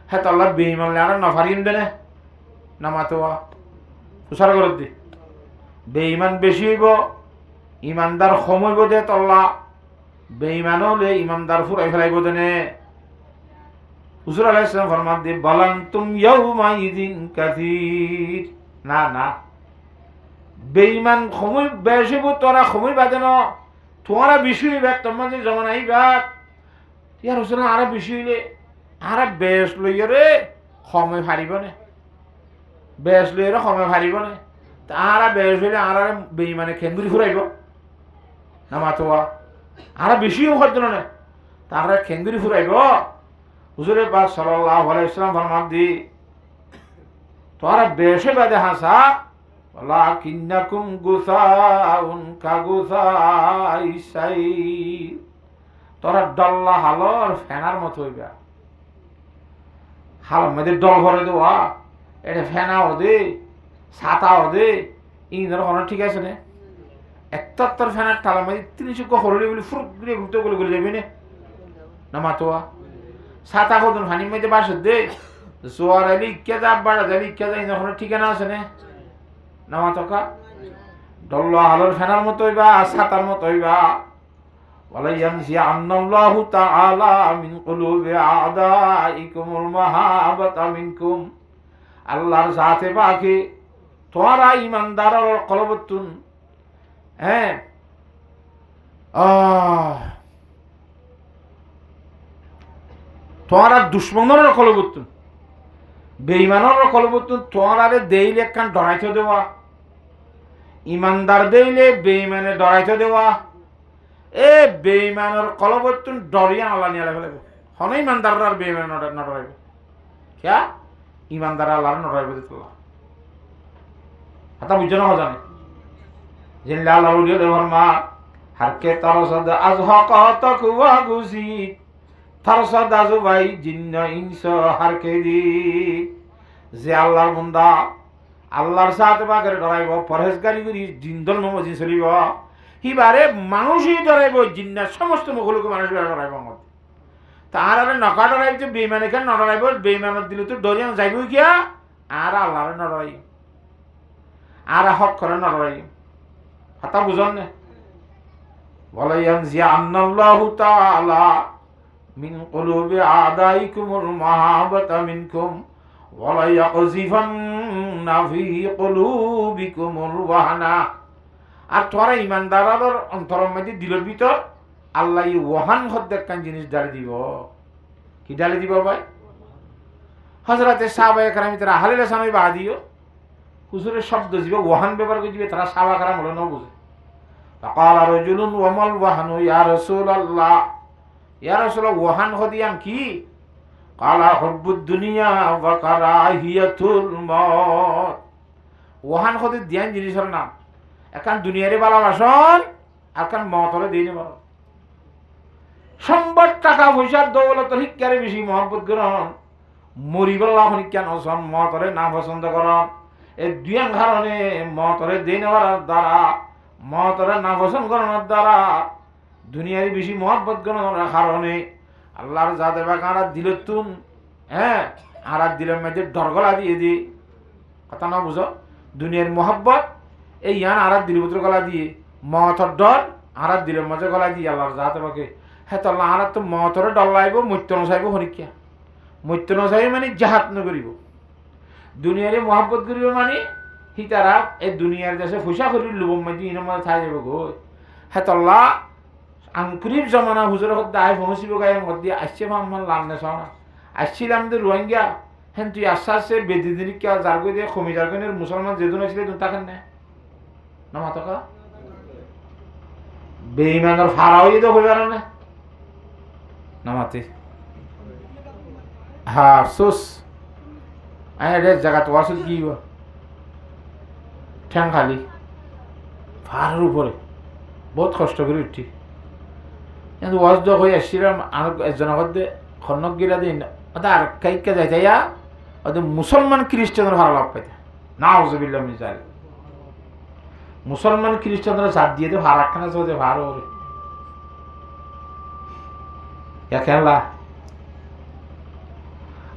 হ্যাঁ তো আল্লাহ বেঈমান আর নফারিম দেনে নামাতোয়া উসার করে দি বেঈমান বেশি হইব ইমানদার কম হইব দে তল্লা বেঈমান হলে ইমানদার ফুরাই ফেলাইব দেনে হুজুর আলাইহিস সালাম ফরমান দি বালান্তুম ইয়াউমা ইযিন কাসীর না বেঈমান সময় বেশি হইব তোরা সময় বাদে না তোরা বেশি হইবে তোমার যে জমান আইবা ইয়া রাসূলুল্লাহ আর বেশি হইলে আর বেশ লইয়া রে সময় হারিব না বেশ লইয়া সময় হারিব না তারা বেশ হইলে আর বেঈমানে খেঙ্গুরি ফুরাইব নামাতোয়া আর বেশিও হইতো না তারা খেঙ্গুরি ফুরাইব হুজুরে পাক সাল্লাল্লাহু আলাইহি ওয়াসাল্লাম ফরমান দি তোরা বেশে বাদে হাসা ওয়ালাকিন্নাকুম গুসাউন কাগুসাই সাইল তোরা ডল্লা হালর ফেনার মতো হইবা হাল মধ্যে ডল ভরে দেওয়া এটা ফেনা দে ছাতা দে ইন্দ্র কোনো ঠিক আছে না একটা ফেনার তালা মাঝে 300 হরলি বলে ফুরুক করে ঘুরতে গলে যাবি না মাতোয়া ছাতা কদন ফানির মধ্যে বাসে দে জোয়ার আলি ইক্কা যা বাড়া যালি ইক্কা যা ইন্দ্র কোনো ঠিকানা আছে না মাতকা ডল্লা হালর ফেনার মতো হইবা ছাতার মতো হইবা ওয়ালা ইয়ানজিআন্নাল্লাহু তাআলা মিন কুলুবি আ'দাইকুমুল মাহাবাতা মিনকুম আল্লাহর জাতে পাকে তোরা ইমানদারের কলবতুন হ্যাঁ তোরা দুশ্মনের কলবতুন বেঈমানের কলবতুন তোরারে দেইলে একখান ডরাইতে দেওয়া ইমানদার দেইলে বেঈমানে ডরাইতে দেওয়া এ বেঈমানের কলবতুন ডরিয়া আল্লাহ নিয়ে ফেলবে হন ইমানদাররা আর বেঈমান নডরাইবে ক্যা ইমানদার আল্লাহর নডরাইবে দিতলা হাতা বুঝছো না জানে জিনলা আল্লাহ উলিয়ে দেওয়ার মা হারকে তারসাদ আজহাক তাকওয়া গুজি তারসাদ আজবাই জিন্ন ইনস হারকে দি যে আল্লাহর বান্দা আল্লাহর সাথে বাগের ডরাইব পরহেজগারি করি জিন্দল নমজি চলিব হিবারে মানুষই ডরাইব জিন্নার সমস্ত মুখলুক মানুষ ডরাইব মত তার আরে নকা ডরাইব যে বেঈমানে কেন নডরাইব বেঈমানত দিলে তো ডরিয়ান যাইব কিয়া আর আল্লাহর নডরাই আর হক করে নডরাই হাতা বুঝন না বলে ইয়ানজিআন্নাল্লাহু তাআলা মিন কুলুবি আদাইকুমুল মাহাব্বাতা মিনকুম ওয়ালা ইয়াকযিফান্না ফি কুলুবিকুমুল ওয়াহানা আর তোরা ইমানদারের অন্তরের মধ্যে দিলের ভিতর আল্লাহ এই ওয়াহান হদ্দের কান জিনিস ডালি দিব কি ডালি দিব ভাই হযরতে সাহাবায়ে কেরাম তারা হালে লাসানই বাদিও হুজুরের শব্দ দিবে ওয়াহান ব্যবহার করে দিবে তারা সাহাবা কেরাম হলো না বুঝে فقال رجل وما الوهن يا رسول الله يا رسول الله وهن হদিয়াম কি قال حب الدنيا وكراهية الموت ওহান হদি দিয়ান জিনিসের নাম এখন দুনিয়ারে ভালোবাসন আর কান মতরে দিনে ভালো সম্পদ টাকা পয়সার দৌলতের শিক্ষারে বেশি মহব্বত করন মরিবল্লাহ কেন অসন মতরে না পছন্দ করন এই দুইয়ান কারণে মতরে দিনে দ্বারা মতরে না পছন্দ করানোর দ্বারা দুনিয়ারই বেশি মহব্বত করানোর কারণে আল্লাহর জাতে বা কারা দিল তুন হ্যাঁ আর দিলের মধ্যে ডরগলা দিয়ে দি কথা না বুঝো দুনিয়ার মহব্বত এই ইয়ান আর দিল পুত্র গলা দিয়ে মতর ডর আর দিলের মাঝে গলা দিয়ে আল্লাহর জাতে বাকে হ্যাঁ তো আল্লাহ আর তো মতরে ডর লাইব মৈত্য নচাইব হরিকিয়া মৈত্য নচাইব মানে জাহাত নকরিব দুনিয়ারে মহব্বত করিব মানে হি তারা এই দুনিয়ার দেশে পয়সা করি লুবম মাঝে ইনার মাঝে থাই যাব গো হেতল্লা আংকুরির জমানা হুজুর হদ্দা আয় পৌঁছিব গায়ে মধ্যে আসছে আমার লামনে সনা আসছিলাম তো রোহিঙ্গা হ্যাঁ তুই আস্তে আস্তে বেদিদিনী কে যার গই দিয়ে খমি যার গনের মুসলমান যেদিন আসলে তুমি তাকেন না মাতকা বেঈমানের ফারাও যদি হইবার না নামাতে হ্যাঁ আফসোস আরে জায়গা তো আসল কি ঠ্যাং খালি ফাড়ার উপরে বহুত কষ্ট করে উঠি কিন্তু ওয়াজ দোয়া হয়ে আসছিলাম আর একজনের মধ্যে খন্নক গিরা দিন ওটা আর কাইকা যাই যাইয়া ওদের মুসলমান খ্রিস্টানরা ভালো লাভ পাইতে না হজবিল্লাহ মিজাইল মুসলমান খ্রিস্টানরা জাত দিয়ে তো ভাড়া খানা চলছে ভাড়া ওরে খেলা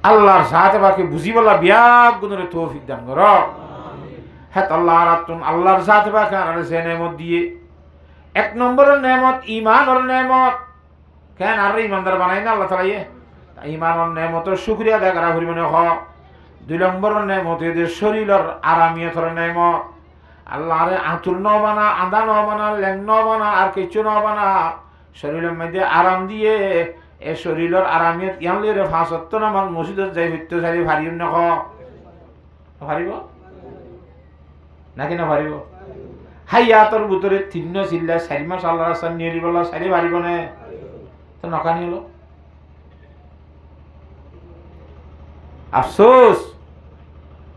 আল্লাহর সাথে বাকি বুঝি বলা বিয়া গুণরে তৌফিক দান কর হ্যাঁ আল্লাহ রাতুন আল্লাহর সাথে বাকি আর সে নেমত দিয়ে এক নম্বরের নেমত ইমানের নেমত কেন আর ইমানদার বানাই না আল্লাহ তালা ইমানের নেমতের শুক্রিয়া আদায় করা পরিমাণে হ দুই নম্বরের নেমত এদের শরীরের আরামিয়তর নেমত আল্লাহ আরে আঁতুর ন বানা আদা ন বানা ল্যাং ন বানা আর কিছু ন বানা শরীরের মধ্যে আরাম দিয়ে এ শরীরের আরামিয়ত ইয়ানলে রে ফাঁসত্ব নামাল মসজিদত যাই হইতে চাই ভারিও না ভারিব নাকি না ভারিব হাইয়াতর ভিতরে তিন্ন চিল্লা 4 মাস আল্লাহ রাস্তা নিয়ে দিবলা সারি ভারিব না তো নকানি হলো আফসোস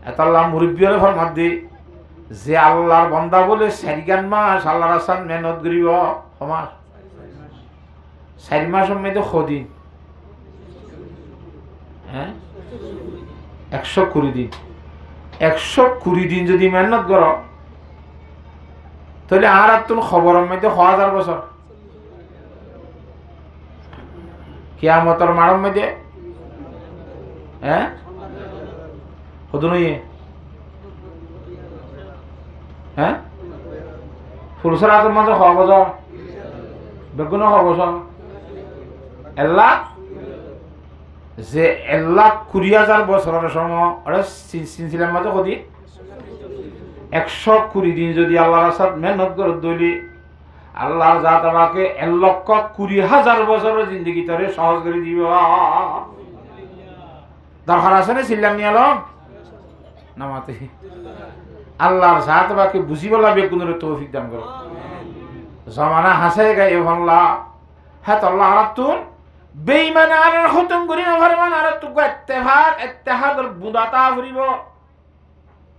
এত আল্লাহ মুরব্বী হলে ফরমাত দি যে আল্লাহর বন্দা বলে 4 মাস আল্লাহ রাস্তা মেহনত করিব সমাজ 4 মাসের মধ্যে কদিন হ্যাঁ 120 দিন 120 দিন যদি মেহনত করো তাহলে আর তুমি খবরের মধ্যে 1000 বছর কিয়ামতের মাড়ের মধ্যে হ্যাঁ কত নই হ্যাঁ ফুলসরা তোমার মাঝে 1000 বছর বেগুন 1000 বছর এল্লা যে 1,20,000 সময় ওরা চিনছিলাম মাঝে কদি 120 দিন যদি আল্লাহর রাস্তায় মেহনত করে দইলি আল্লাহর জাত আমাকে 1,20,000 জিন্দগি তরে সহজ করে দিব। দরকার আছে না চিল্লাম নিয়ে আলো নামাতে আল্লাহর জাত আমাকে বুঝিব লাগবে কোন তৌফিক দান করো। জমানা হাসে গায়ে ভাল্লা হ্যাঁ তো আল্লাহ আরাতুন বেঈমান আর খতম করি না ফরমান আর তো ইত্তেহাদর বুদাতা ভরিব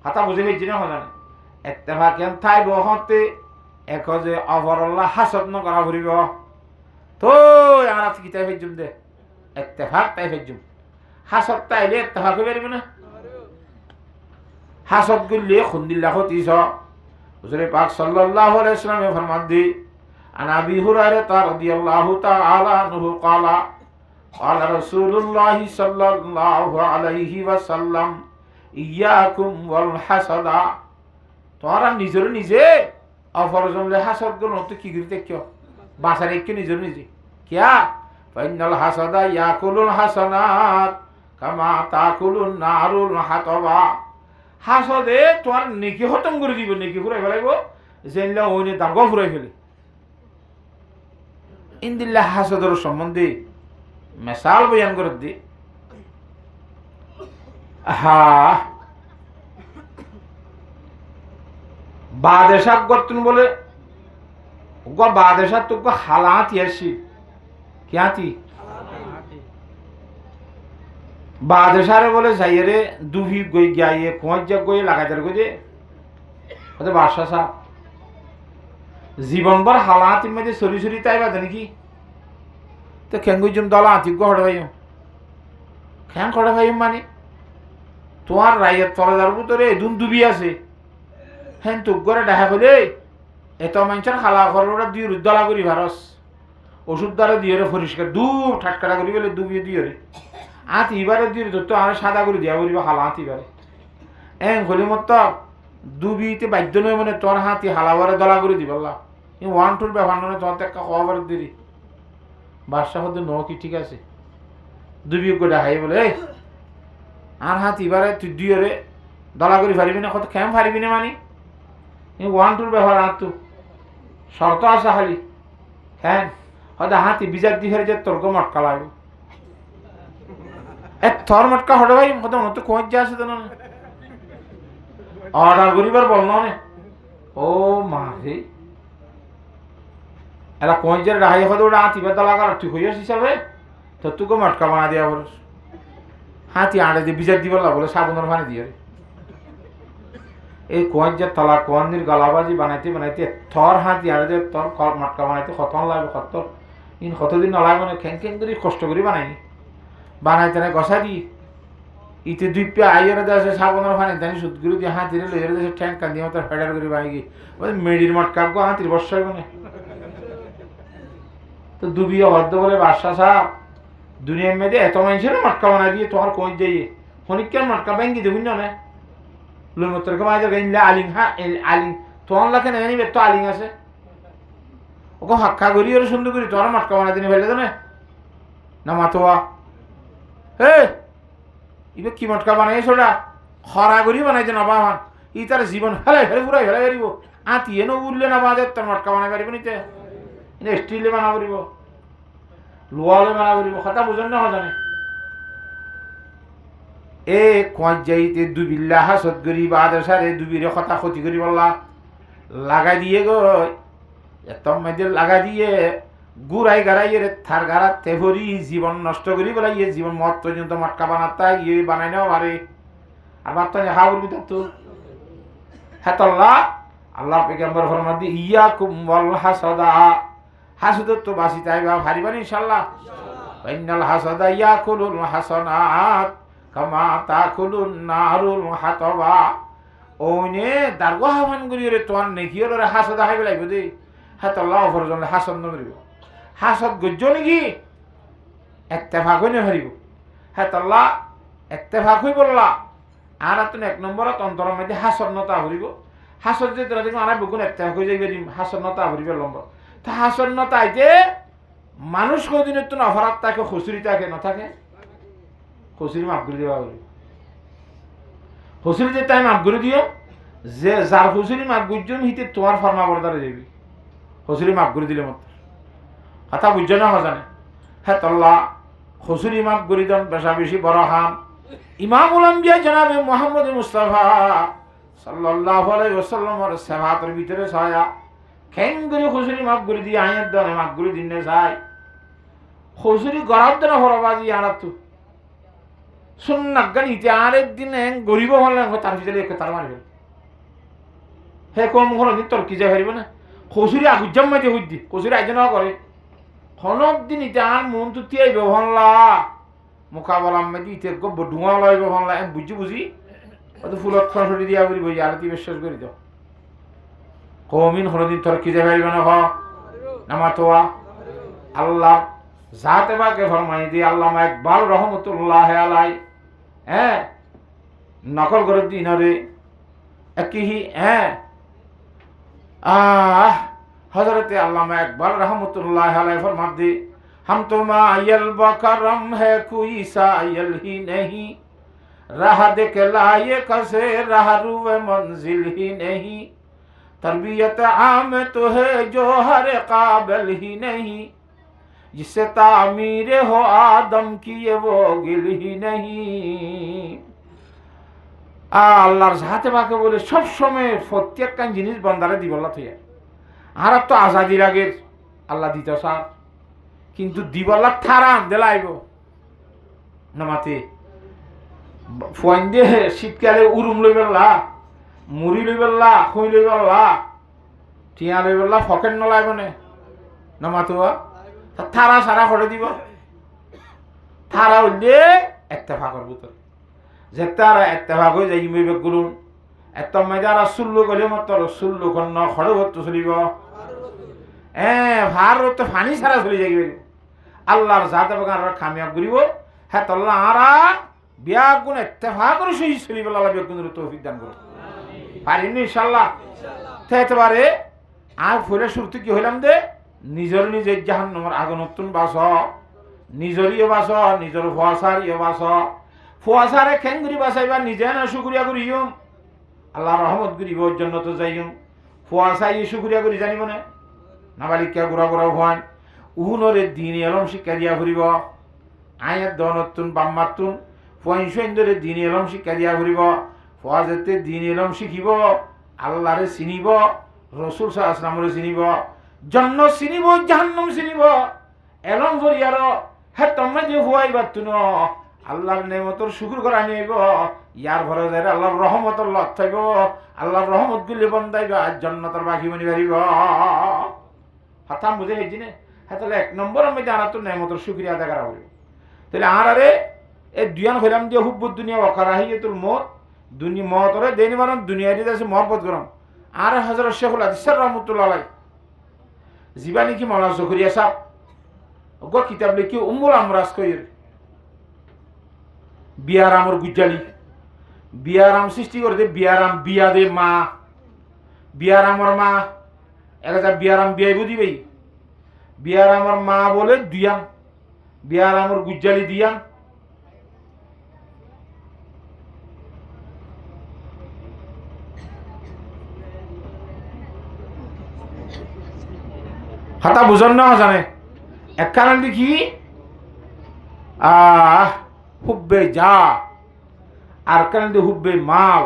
হাতা বুঝে পেয়েছি না হলানে ইত্তেফাক কেন থাইব হতে এক যে অফরল্লাহ হাসদ ন করা ভরিব তো আর কি তাই ফেজুম দে ইত্তেফাক তাই ফেজুম হাসদ তাইলে ইত্তেফাক হইবে না হাসদ গুলি খুন্দিল্লাহ হতিস হুজুর পাক সাল্লাল্লাহু আলাইহি ওয়াসাল্লাম ফরমান দি عن أبي هريرة رضي الله تعالى عنه قال قال رسول الله صلى الله عليه وسلم إياكم والحسد তোমরা নিজের নিজে অফরজনলে হাসদ গুলো তো কি করতে কেউ বাসার একটু নিজের নিজে কিয়া ফাইনাল হাসাদা ইয়াকুলুল হাসানাত কামা তাকুলুন নারুল হাতাবা হাসদে তোমার নেকি খতম করে দিব নেকি ফুরাই ফেলাইব জেনলা ওইনে দাগো ফুরাই ফেলে ইন্দিল্লাহ হাসদের সম্বন্ধে মিসাল বয়ান করে দি বাদেশাক গর্তন বলে বাদেশা তো হালাত ইয়াসি কিয়াতি বাদেশারে বলে যাইরে দুভি গই গিয়ে কোঁজা গই লাগাইদার গই ওতে বাদশা সাহেব জীবনভর হালাতির মধ্যে সরি সরি তাই বাদে নাকি তো খেঙ্গুজুম দলা আতিক হড়ে ভাইম খ্যাং হড়ে ভাইম মানে তোমার রাইয়ের তলাদার ভিতরে দুন দুবি আছে হ্যাঁ তো করে দেখা হলে এত মানুষের হালা ঘর দিয়ে দলা করি ভারস ওষুধ দ্বারা দিয়ে পরিষ্কার দুব ঠাটকাটা করি বলে দুবিয়ে দিয়ে আত ইবারে দিয়ে তো আর সাদা করে দিয়া করিব হালা হাত ইবারে এং হলি মত দুবিতে বাধ্য নয় মানে তোর হাতি হালাবারে দলা করে দিবল্লা এই 1-2 ব্যাপার নয় তোর একটা খবর দিলি বাদশা হতে ন কি ঠিক আছে দুবি করে হাই বলে আর হাত এবারে তুই দুইরে দলা করে পারিবি না কত খেম পারিবি না মানে এই 1-2 ব্যাপার আর তো শর্ত আছে খালি হ্যাঁ হয়তো হাতি বিজার দি ফেরে যে তোর মটকা লাগবে থর মটকা হটে ভাই কত তো কোচ যা আছে তো না অর্ডার করিবার বল না ও মা রে এরা কোঁজের রাহাই হতে ওটা হাতি বেদা লাগার তুই হইয়াস হিসাবে তো তোকে মটকা বানা দিয়া বলিস হাতি আড়ে দিয়ে বিজার দিব বলে সাবুনের পানি দিয়ে এই কোঁজের তলা কোয়ান্দির গলাবাজি বানাইতে বানাইতে থর হাতি আড়ে দিয়ে তোর মটকা বানাইতে কতক্ষণ লাগবে কতদিন নলাগবে না খ্যাং খ্যাং করে কষ্ট করে বানাইনি বানাইতে না গসা দি ইতে দুই পে আইয়ের দেশে সাবনের পানি জানি সুদগুলো দিয়ে হাতিরে লইয়ের দেশে ঠ্যাং কান দিয়ে তার ফেডার করে বাই গিয়ে ওই মেডির মটকা গো হাতির বর্ষা মানে তো ডুবিয়ে হদ্দ বলে বাদশা সাহেব দুনিয়ার মেয়েদের এত মানুষের মটকা বানাই দিয়ে তোমার কোচ যাইয়ে হনিকের মটকা ব্যাঙ্গি দেবুন না লুমত্তরকে মাঝে গাইলে আলিং হ্যাঁ আলিং তোমার লাখে না জানি তো আলিং আছে ওকে হাক্কা করি ওর সুন্দর করি তোমার মটকা বানাই দিনে ফেলে তো না মাতোয়া হে ইবে কি মটকা বানাইছ ওটা খরা করি বানাইছে না বাহান ই তার জীবন ফেলাই ফেলে পুরাই ফেলাই পারিব আতিয়ে নো উঠলে না বাজে তোর মটকা বানাই পারিব নিতে স্টিলে বানা করিব লোয়ালে বানা করিব কথা বুঝেন না জানে এ কোঁচ যাইতে দুবিল্লা হাসত করি বাদেশারে দুবিরে কথা ক্ষতি করি বললা লাগাই দিয়ে গই এত মেয়েদের লাগাই দিয়ে গুড়াই গাড়াই থার গাড়াত তেভরি জীবন নষ্ট করি বলে ইয়ে জীবন মত পর্যন্ত মটকা বানাতা ইয়ে বানাই নেওয়া পারে আর বার্তা হা বলবি তো হ্যাঁ তল্লা আল্লাহ পেগম্বর ফরমান দি ইয়াকুম ওয়াল হাসাদা হাসুদত তো বাসি তাইবা ভারিবানি ইনশাআল্লাহ ইন্নাল হাসাদা ইয়াকুলুল হাসানাত কামা তাকুলুন নারুল হাতাবা ওনে দারগো হামান করি রে তোর নেকিয়র রে হাসাদা হাইবে লাইব দে হ্যাঁ তল্লা ফরজন হাসান নরিব হাসদ গজ্জ নাকি ইত্তেফাক হইনে হারিব হ্যাঁ তল্লা ইত্তেফাক হই বললা আর তুমি 1 নম্বরত অন্তরের মধ্যে হাসন্নতা হরিব হাসর যে তোরা দেখুন আর বেগুন ইত্তেফাক হয়ে যাইবে হাসন্নতা হরিব লম্ব তা হাসন্নতা আইতে মানুষ কোদিনের তো অপরাধ থাকে খুচুরি থাকে না থাকে হসুরি মাফ করে দেওয়া বলি হসুরি যে টাইম মাফ করে দিও যে যার হসুরি মাফ গুজন হিতে তোমার ফর্মা বর্দারে যাবি হসুরি মাফ করে দিলে মত কথা বুঝছো না জানে হ্যাঁ তল্লা হসুরি মাফ করে দেন বেশা বেশি বড় হাম ইমামুল আম্বিয়া জনাবে মুহাম্মদ মুস্তাফা সাল্লাল্লাহু আলাইহি ওয়াসাল্লামের সেবাতের ভিতরে ছায়া খেং করে হসুরি মাফ করে দিয়ে আয়াত দেন মাফ করে দিনে যায় হসুরি গরাব দেন হরবাজি আনাতু সুন্নাত গানিতে আরেক দিনে গরিব হলে তার ভিতরে একটা তার মারবে হে কম হলো দিন তোর কি যা হারিব না হসুরি আগুজাম মাইতে হইদি হসুরি আইজনা করে হনক দিন ইতে আর মন তো তিয়াই ব্যবহারলা মোকাবলা মেদি ইতে গব ডুঙা লয় ব্যবহারলা এম বুঝি বুঝি অত ফুলত খসড়ি দিয়া বলি বই আর তি বিশ্বাস করি দাও কমিন হলদিন তোর কি যা হারিব না হ নামাতোয়া আল্লাহ জাতে বাকে ফরমাই দি আল্লামা ইকবাল রহমতুল্লাহ আলাই হ্যাঁ নকল করে দিনরে একহি হ্যাঁ हजरत अल्लामा इकबाल रहमतुल्लाह अलैह फरमाते हम तो मायल बकरम है कोई सायल ही नहीं राह देख लाए कसे राह रुए मंजिल ही नहीं तरबियत आम तो है जो हर काबिल ही नहीं जिससे तामीर हो आदम की ये वो गिल ही नहीं আল্লাহর জাহাতে বাকে বলে সব সময় প্রত্যেকটা জিনিস বন্দারে দিবল্লা থইয়া আর তো আজাদির আগের আল্লাহ দিত স্যার কিন্তু দিবল্লা থারা দেলাইব নামাতে ফোন দিয়ে শীতকালে উরুম লই বেল্লা মুড়ি লই বেল্লা খই লই বেল্লা টিয়া লই বেল্লা ফকেট নলাইব নে নামাতো থারা সারা করে দিব থারা হইলে একটা ফাঁকর ভিতর যে তারা এত্তেফাক হয়ে যায় ইমেবে গুলুন এত মেজারা সুল্লু গলে মত সুল্লু কন্ন খড়বত্ত চলিব ভারত ফানি ছাড়া চলি যাইবে আল্লাহর জাতে বাগান কামিয়াব করিব হ্যাঁ তল্লা আরা বিয়া গুণ এত্তেফাক করে সহি চলিব আল্লাহ বিয়া গুণের তৌফিক দান করো পারিনি ইনশাআল্লাহ একেবারে আর ফুলে শুরুতে কি হইলাম দে নিজের নিজের জাহান্নামের আগুন নতুন বাস নিজেরইও বাস নিজের ভয়াসারিও বাস ফুয়াশারে খেঙ্গুরি বাসাইবা নিজে না শুক্রিয়া করিও আল্লাহ রহমত করিব জন্য তো যাইম ফুয়াশাই শুক্রিয়া করি জানিব না নাবালিকা গুড়া গুড়া হন উহুনরে দিন এলম শিক্ষা দিয়া ফুরিব আয়াত দনতুন বাম্মাতুন ফুয়াইশরে দিন এলম শিক্ষা দিয়া ফুরিব ফুয়া যেতে দিন এলম শিখিব আল্লাহরে চিনিব রসুল সাল্লাল্লাহু আলাইহি ওয়াসাল্লামরে চিনিব জন্ন চিনিব জাহান্নাম চিনিব এলম ফরিয়ার হে তুমি যে ফুয়াইবা তুন আল্লাহর নেমতর শুকুর করা নিব ইয়ার ভরে যায় আল্লাহর রহমতর লক থাকব আল্লাহর রহমত গুলি বন্দাইব আর জান্নাতের বাকি বনি পারিব হাতাম বুঝে হেজি না হ্যাঁ তাহলে এক নম্বর আমি জানা তো নেমতর শুকরিয়া আদায় করা হইব তাহলে আর আরে এই দুয়ান হইলাম দিয়ে হুব্বুদ দুনিয়া ওয়াকারাহিয়াতুল মউত দুনিয়া মওতরে দেনি বারণ দুনিয়া দিয়ে আছে মহব্বত করম আর হযরত শেখুল হাদিস রাহমাতুল্লাহ আলাইহি জীবানী কি মাওলানা জকরিয়া সাহেব ওগো কিতাব লিখি উম্মুল আমরাজ কইর বিয়ারামর গুজ্জালি বিয়ারাম সৃষ্টি করতে বিয়ারাম বিয়া দে মা বিয়ারামর মা একটা বিয়ারাম বিয়াই বুঝি ভাই বিয়ারামর মা বলে দুয়ান বিয়ারামর গুজ্জালি দিয়ান হাতা বুঝন না জানে একখান দেখি হুব্বে যা আর কেন হুব্বে মাল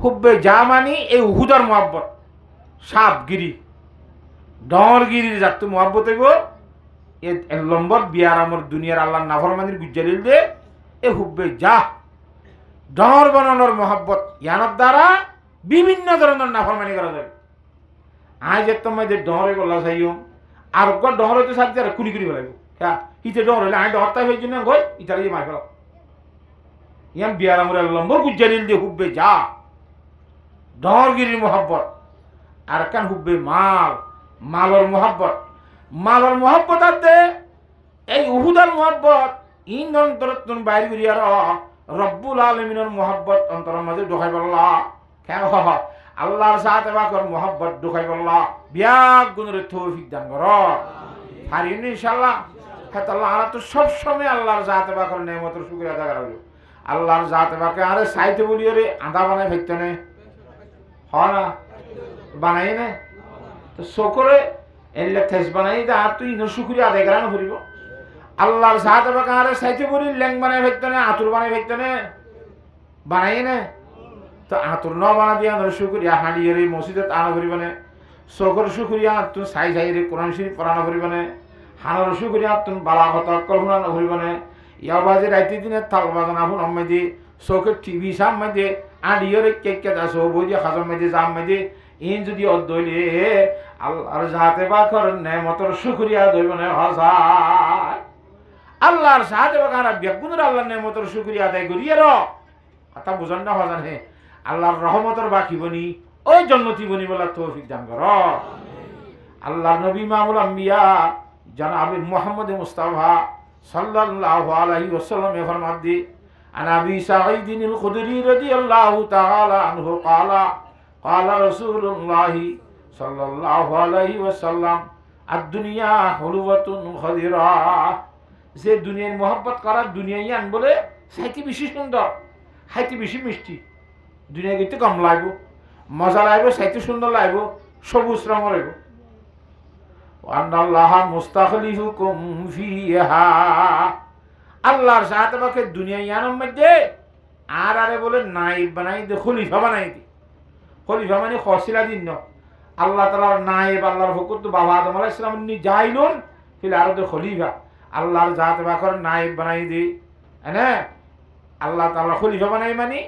হুব্বে যা মানি এই উহুদার মোহাব্বত সাপগিরি ডরগিরির যাতে মোহাব্বত হইব এক নম্বর বিয়ার আমার দুনিয়ার আল্লাহ নাফরমানির গুজ্জালিল দে এ হুব্বে যা ডর বানানোর মোহাব্বত ইয়ানোর দ্বারা বিভিন্ন ধরনের নাফরমানি করা যাবে আজ যে তোমার যে ডরে গলা চাইও আর ডর হইতে সাথে যারা কুড়ি কুড়ি ফেলাইব হ্যাঁ ইতে ডর হইলে আমি ডরটা হয়েছি না গই ইতালি মাই ফেলাম ইয়াম বিয়ার আমার নম্বর গুজ্জালিল দে হুব্বে যা ডরগিরির মোহাব্বত আর কান হুব্বে মাল মালর মোহাব্বত মালর মোহাব্বত আছে এই উহুদার মোহাব্বত ইন অন্তরতন বাইরে করিয়ার রব্বুল আলামিনের মোহাব্বত অন্তরের মাঝে ঢোকাই বললা কেন আল্লাহর সাথে বাকর মোহাব্বত ঢোকাই বললা বিয়া গুণের তৌফিক দান কর পারিনি ইনশাআল্লাহ হ্যাঁ আল্লাহ আরা তো সবসময় আল্লাহর জাতে বাকর নেমতের শুকরিয়া আদা করা হইল আল্লাহর জাতে বাকে আরে সাইতে বলি রে আধা বানায় ফেকতে নে হয় না বানাই নে তো সকলে এলে থেস বানাই দা আর তুই শুকরিয়া আদায় করা না ফুরিব আল্লাহর জাতে বাকে আরে সাইতে বলি ল্যাং বানায় ফেকতে নে আতুর বানায় ফেকতে নে বানাই নে তো আতুর ন বানা দিয়া শুকরিয়া হাঁড়িয়ে রে মসজিদত আনা ফুরিব নে সকর শুকরিয়া তুই সাই সাই রে কোরআন শরীফ পড়ানো ফুরিব নে হানার শুকরিয়া তুই বালা কথা কল্পনা ফুরিব নে ইয়া বাজে রাইতে দিনে তাল বাজানা ফুন আম্মাই দি চোখের টিভি সাম্মাই দে আডিয়রে কেক কেটা সো বই দিয়ে খাজম মাই দে জাম মাই দে ইন যদি অদ্দইলে আল্লাহর জাতে বাকর নেমতর শুকরিয়া দইব না হাজার আল্লাহর জাতে বাকর বেগুনের আল্লাহর নেমতর শুকরিয়া আদায় করিয়ে র কথা বুঝান না হাজার হে আল্লাহর রহমতের বাকি বনি ওই জন্নতি বনি বলা তৌফিক দান কর আল্লাহর নবী ইমামুল আম্বিয়া জনাব মুহাম্মদ মুস্তাফা সাল্লাল্লাহু আলাইহি ওয়াসাল্লাম এ ফরমান দি আন আবি সাঈদ আল খুদরি রাদিয়াল্লাহু তাআলা আনহু ক্বালা ক্বালা রাসূলুল্লাহ সাল্লাল্লাহু আলাইহি ওয়াসাল্লাম আদ-দুনিয়া হুলওয়াতুন খাদিরা যে দুনিয়ার মোহাব্বত করা দুনিয়াই আন বলে সাইতে বেশি সুন্দর খাইতে বেশি মিষ্টি দুনিয়া গিয়ে কম লাগব মজা লাগব সাইতে সুন্দর লাগব সবুজ রঙ লাগব আল্লাহ মুস্তাখলিফুকুম ফিহা আল্লাহর সাথে বাকে দুনিয়া ইয়ানোর মধ্যে আর আরে বলে নাইব বানাই দে খলিফা বানাই দি খলিফা মানে খসিলা দিন ন আল্লাহ তাআলার নাইব আল্লাহর হুকুম তো বাবা আদম আলাইহিস সালাম নি যাইলুন ফিল আরদে খলিফা আল্লাহর জাত বাকর নাইব বানাই দি এনে আল্লাহ তাআলা খলিফা বানাই মানে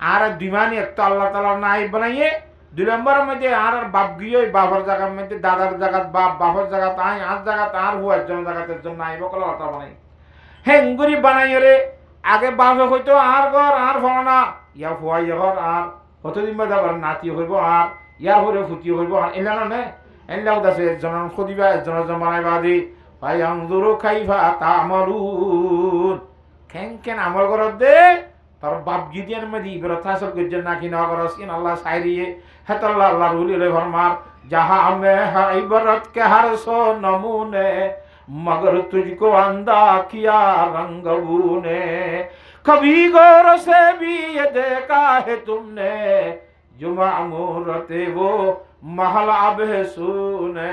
আর দিমানি একটা আল্লাহ তাআলার নাইব বানাইয়ে দুই নম্বরের মধ্যে আর বাপ গিয়ে বাবার জায়গার মধ্যে দাদার জায়গাত বাপ বাবার জায়গাত আই আর জায়গাত আর হু একজন জায়গাতের জন্য নাইব কলা কথা বানাই হেঙ্গুরি বানাই রে আগে বাপে হইতো আর ঘর আর ফনা ইয়া ফুয়াই ঘর আর কতদিন বাদে আবার নাতি হইব আর ইয়ার হরে ফুটি হইব আর এলা না এলাও দাসে একজনের খুদিবা একজনের জমানাই বাদি ভাই আংজুরু খাইফা তামারুন কেন কেন আমল করত দে তার বাপ গিদিয়ার মধ্যে ইবরত হাসল করছেন নাকি না করস ইন আল্লাহ সাইরিয়ে হেতাল্লাহ আল্লাহ রুলি লে ফরমার জাহা মে হা ইবরত কে হর সো নমুনে मगर तुझको अंधा किया रंगबू ने कभी गौर से भी ये देखा है तुमने जो मामूरते वो महल अब है सुने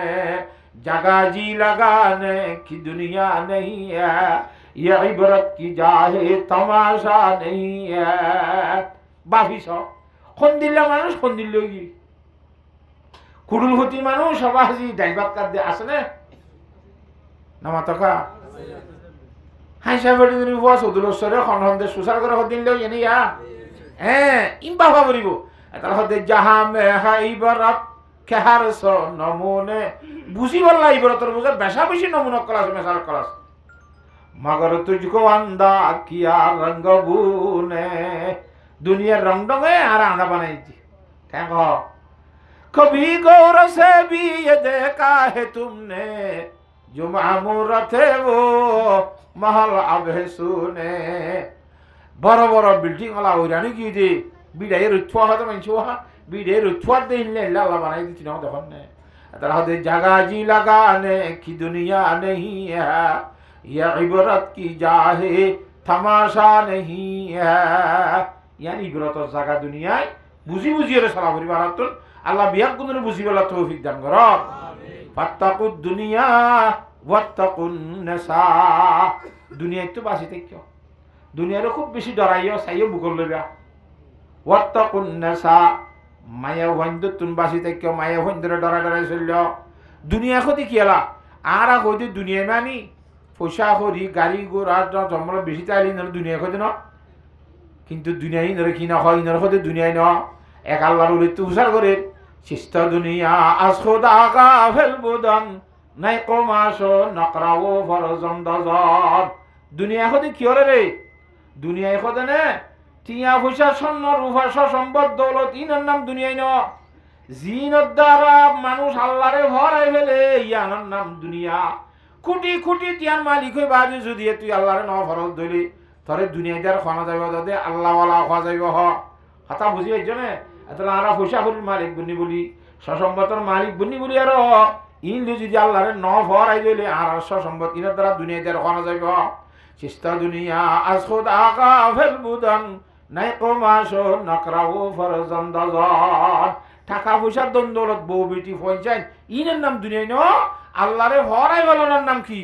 जगह जी लगाने की दुनिया नहीं है ये इबरत की जाहे तमाशा नहीं है बाफी सो खंदिल्ला मानुष खंदिल्लोगी कुडुल होती मानुष सबाजी डाइबात कर दे असने নামা টাকা হাইসা বেড়ি দিন বস উদুলশ্বরে খনন্দে সুসার করে হদিন লই এনে ইয়া হ্যাঁ ইম্বা ভাবরিব তার হদে জাহা মে হাইবরাত কেহার স নমুনে বুঝি বললা ইবরতর বুঝে বেশা বেশি নমুনা ক্লাস মেসাল ক্লাস মগর তুজকো আন্দা কিয়া রঙ্গবুনে দুনিয়ার রং ডঙে আর আন্দা বানাইছি কেন কবি গৌর সে ভি ये देखा है तुमने जो मामूरत है वो महल अब है सुने बड़ा बड़ा बिल्डिंग वाला हो जाने की दे बिडाई रुत्वा होता मंचुआ बिडाई रुत्वा दे इनले लाला बनाई दी तीनों दफन ने तरह दे जगह जी लगाने की दुनिया नहीं है ये इबरत की जाहे तमाशा नहीं है यानी इबरत और जगह दुनिया बुझी बुझी रे साला परिवार तो अल्लाह बियाक गुनरे बुझी वाला तौफीक दान करो ফাত্তাকুদ দুনিয়া ওয়াত্তাকুন নিসা দুনিয়া একটু বাঁচিতে কেউ দুনিয়ার খুব বেশি ডরাইও চাইও বুকল লইবা ওয়াত্তাকুন নিসা মায়া হইন্দ তুন বাঁচিতে কেউ মায়া হইন্দরে ডরা ডরাই চলল দুনিয়া ক্ষতি কিয়ালা আর হইতে দুনিয়া মানি পয়সা করি গাড়ি ঘোড়া জন্ম বেশি তাইলি নর দুনিয়া ক্ষতি ন কিন্তু দুনিয়াই নরে কি না হয় নর ক্ষতি দুনিয়ায় ন এক আল্লাহর উলিত হুসার করে চিস্তা দুনিয়া আজ খোদা গাফেল বুদান নাই কমাশো নকরাও ফরজন দজর দুনিয়া হতে কি হরে রে দুনিয়া হতে নে টিয়া পয়সা স্বর্ণ রূপা সম্পদ দৌলত ইনার নাম দুনিয়ায় ন জিনের দ্বারা মানুষ আল্লাহরে ভরাই ফেলে ইয়ার নাম দুনিয়া কোটি কোটি টিয়ার মালিক হয়ে বাজে যদি তুই আল্লাহরে ন ফরজ ধরি তরে দুনিয়ায় যার খানা যাইব দে আল্লাহওয়ালা খাওয়া যাইব হতা বুঝি এই জন্য তাহলে আমরা পয়সা করির মালিক বনি বলি সসম্পদর মালিক বনি বলি আর ইনলে যদি আল্লাহরে ন ভরাই দিলে আর সম্পদ ইনার দ্বারা দুনিয়া দিয়ে রখানো যাইব চেষ্টা দুনিয়া আজ খোদ আগা ফেল বুদান নাই কমাস নকরাও ফরজন দাজান টাকা পয়সার দন্দলত বউ বেটি পঞ্চায়েত ইনের নাম দুনিয়ায় ন আল্লাহরে ভরাই বলানোর নাম কি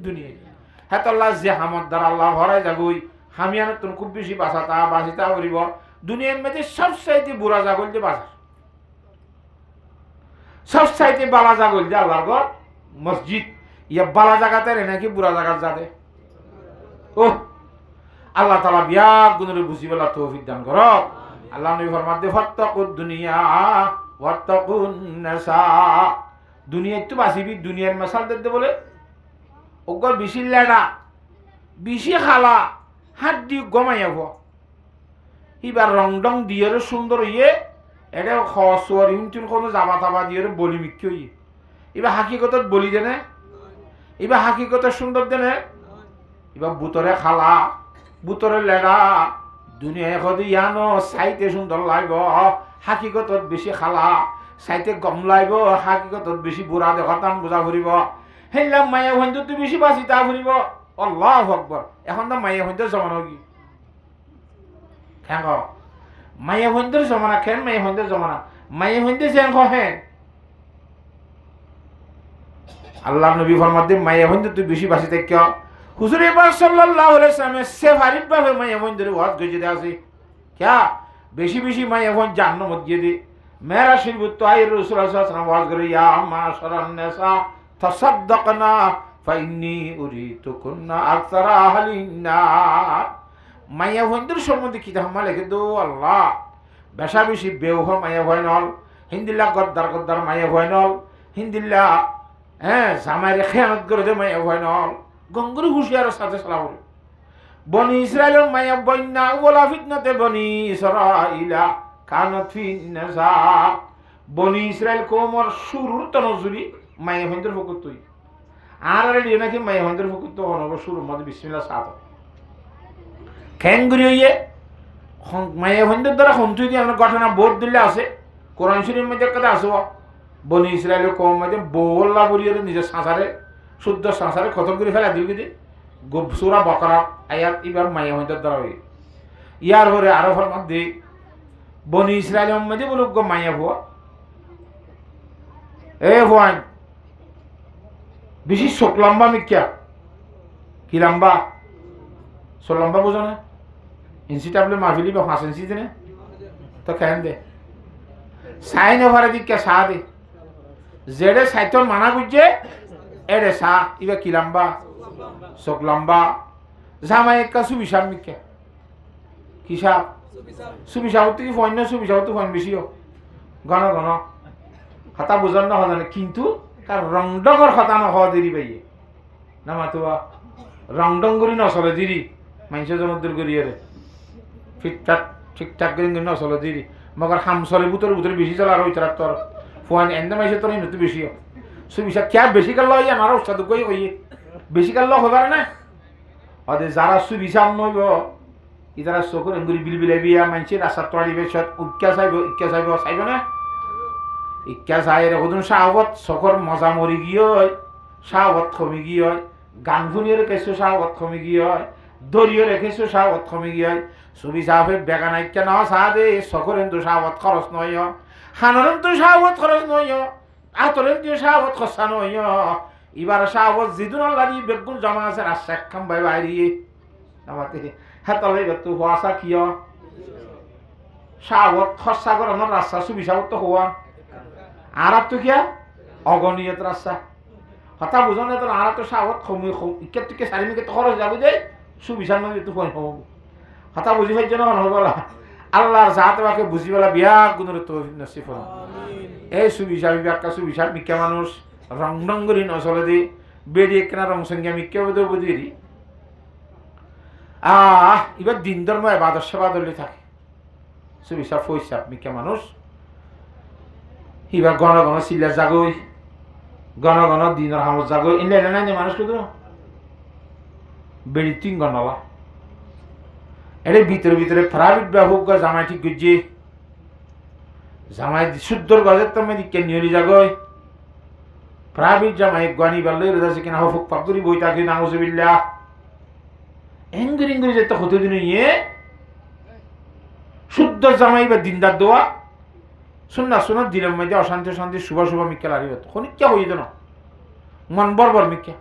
দুনিয়ায় হ্যাঁ আল্লাহ যে হামদ দ্বারা আল্লাহ ভরাই যাবই আমি আর তোর খুব বেশি বাঁচিতা করিব দুনিয়ার মধ্যে সবচাইতে বুড়া জাগল যে বাজার সবচাইতে বালা জাগল যে আল্লাহর ঘর মসজিদ ইয়া বালা জাগাতে রে নাকি বুড়া জাগাত যাবে ও আল্লাহ তাআলা বিয়া গুণরে বুঝি বলা তৌফিক দান করো আল্লাহ নবী ফরমাতে ফাত্তাকুদ দুনিয়া ওয়াত্তাকুন নাসা দুনিয়া একটু বাঁচিবি দুনিয়ার মশাল দিতে বলে ওগর বেশি লেডা বেশি খালা হাত দি গমাই যাব এবার রং ডং দিয়ে সুন্দর ইয়ে এটা খসুয়ার ইমটিন কোনো জাবা তাবা দিয়ে বলি মিক্কি ইয়ে এবার হাকিকতত বলি দেনে এবার হাকিকত সুন্দর দেনে এবার বুতরে খালা বুতরে লেডা দুনিয়ায় কদি ইয়ানো সাইতে সুন্দর লাগব হাকিকতত বেশি খালা সাইতে গম লাগব হাকিকতত বেশি বুড়া দেখাতাম বোঝা ফুরিব হেলাম মায়া হইতো তুই বেশি বাঁচি তা ফুরিব আল্লাহু আকবার এখন তো মায়া হইতো জমানো কি হ্যাঁ মায়া হইতো জমানা কেন মায়া হইতো জমানা মায়া হইতো যেন হে আল্লাহ নবী ফরমাতে মায়া হইতো তুই বেশি বাঁচি থাক হুজুর এবার সাল্লাল্লাহু আলাইহি ওয়াসাল্লাম সেফারিত ভাবে মায়া হইতো ওয়াজ গজে দে আছে क्या বেশি বেশি মায়া হইন জান্নাত গিয়ে দে মেরা শিরবুত তাইর রাসূল সাল্লাল্লাহু আলাইহি ওয়াসাল্লাম ওয়াজ করে ইয়া মাশারান নিসা তাসাদদাকনা ফাইন্নি উরিতুকুন্না আকসারা আহলিন নার মায়া হইনদের সম্বন্ধে কি ধামা লিখে দো আল্লাহ বেশা বেশি বেওহ মায়া হইনল হিন্দিল্লা গদ্দার মায়া হইনল হিন্দিল্লা জামাইরে খেয়ানত করে দে মায়া হইনল গঙ্গুর হুশিয়ারের সাথে সালাম বনি ইসরাইলের মায়া বন্যা ওলা ফিতনাতে বনি ইসরাইলা কানাত ফিন্নাসা বনি ইসরাইল কোমর শুরুর তনজুরি মায়া হইনদের ফকুত তুই আর রে নাকি মায়া হইনদের ফকুত তো অনব শুরুর মধ্যে বিসমিল্লাহ সাথ খেঙ্গুরি হইয়ে মায়া হইনদের দ্বারা হন্তুই দিয়ে আমরা ঘটনা বোধ দিলে আছে কোরআন শরীফের মধ্যে কথা আছে বনি ইসরাইলের কম মধ্যে বল্লা বলিয়ে নিজের সংসারে শুদ্ধ সংসারে খতম করে ফেলা দিল কিন্তু সূরা বাকারা আয়াত এবার মায়া হইনদের দ্বারা হই ইয়ার পরে আরো মধ্যে বনি ইসরাইলের মধ্যে বলুক গো মায়া ভুয়া এ ভুয়ান বেশি চোখ লম্বা মিক্যা কি লম্বা চোখ লম্বা বোঝো না ইঞ্চি টাবলে মাফিলি বা 5 ইঞ্চি দেনে তো কেন দে সাইন ওভারে দিকে সা দে জেডে সাইতন মানা বুঝে এডে সা ইবা কি লম্বা চোখ লম্বা জামাই একটা সুবিশাল মিক্যা কি সাপ সুবিশাল তুই ফোন না সুবিশাল তো ফোন বেশি ঘন ঘন হাতা বোঝান না হজানে কিন্তু তার রং ডঙর হতা না হওয়া দেরি পাইয়ে না মাতুয়া রং ডং করি নচলে দিরি মানুষের জনদের করিয়ে রে ঠিকঠাক করে নচলে দিরি মগর হামসলে বুতরে বেশি চলে আর ওই তার তোর ফোন এনে মাইসে তোর নতুন বেশি সুবিশা কে বেশি কাল লয় আর উৎসাদ কই কইয়ে বেশি কাল লয় হবার না অদে যারা সুবিশা নইব ইতারা চকুর এঙ্গুরি বিলবিলাই বিয়া মানুষের রাস্তা তড়িবে সত ইক্কা চাইব না ইক্কা চাই রেখুন সাহবত চকর মজা মরি গিয়ে সাহবত কমি গিয়ে গান শুনিয়ে রেখেছো সাহবত কমি গিয়ে দরিয়ে রেখেছো সাহবত কমি গিয়ে ছবি চাহে বেগা নাইকা না চাহ দে চকরেন তো সাহবত খরচ নয় খানরেন তো সাহবত খরচ নয় আতরেন তো সাহবত খরচা নয় এবার সাহবত যিদুন লাগি বেগুন জমা আছে রাস্তা খাম বাই বাইরিয়ে আমাকে হ্যাঁ তলে তো হওয়া কিয় সাহবত খরচা করানোর রাস্তা ছবি সাহবত তো হওয়া আর তো কিয়া অগণীয়ত রাস্তা হতা বুঝন তো আর তো সাহত কমি ইকে টিকে সারি মিকে খরচ যাবো যে সুবিশাল মানে একটু ফোন হব হতা বুঝি ভাই যেন হবলা আল্লাহর জাত বাকে বুঝি বলা বিয়া গুণের তৌফিক নসিব হল এই সুবিশাল বিয়াকা সুবিশাল মিক্কা মানুষ রং রং করি নচলে দি বেরিয়ে কেনা রং সংখ্যা মিক্কা বোধ বুঝি দি এবার দিন ধর্ম বাদর সেবা দলে থাকে সুবিশাল ফৈসাব মিক্কা মানুষ এবার ঘন ঘন সিলা জাগই ঘন ঘন দিনের হামত জাগই এনে এনে নাই মানুষ কিন্তু বেড়ি 3 ঘন্টা এর ভিতরে প্রাইভেট ব্যবহার করে জামাই ঠিক করছে জামাই শুদ্ধর গজের তো মেয়ে দিকে নিয়ে জাগই প্রাইভেট জামাই গানি বাল্লে রেজাছে কিনা হফুক পাকুরি বইতা কি নাউজুবিল্লাহ এঙ্গরি এঙ্গরি যেতে হতে দিন ইয়ে শুদ্ধ জামাই বা দিনদার দোয়া শুননা শোনা দিনের মধ্যে অশান্তি শান্তি শুভ শুভ মিক্কা লাগি হতো খনিকা হইত না মন বরবর মিক্কা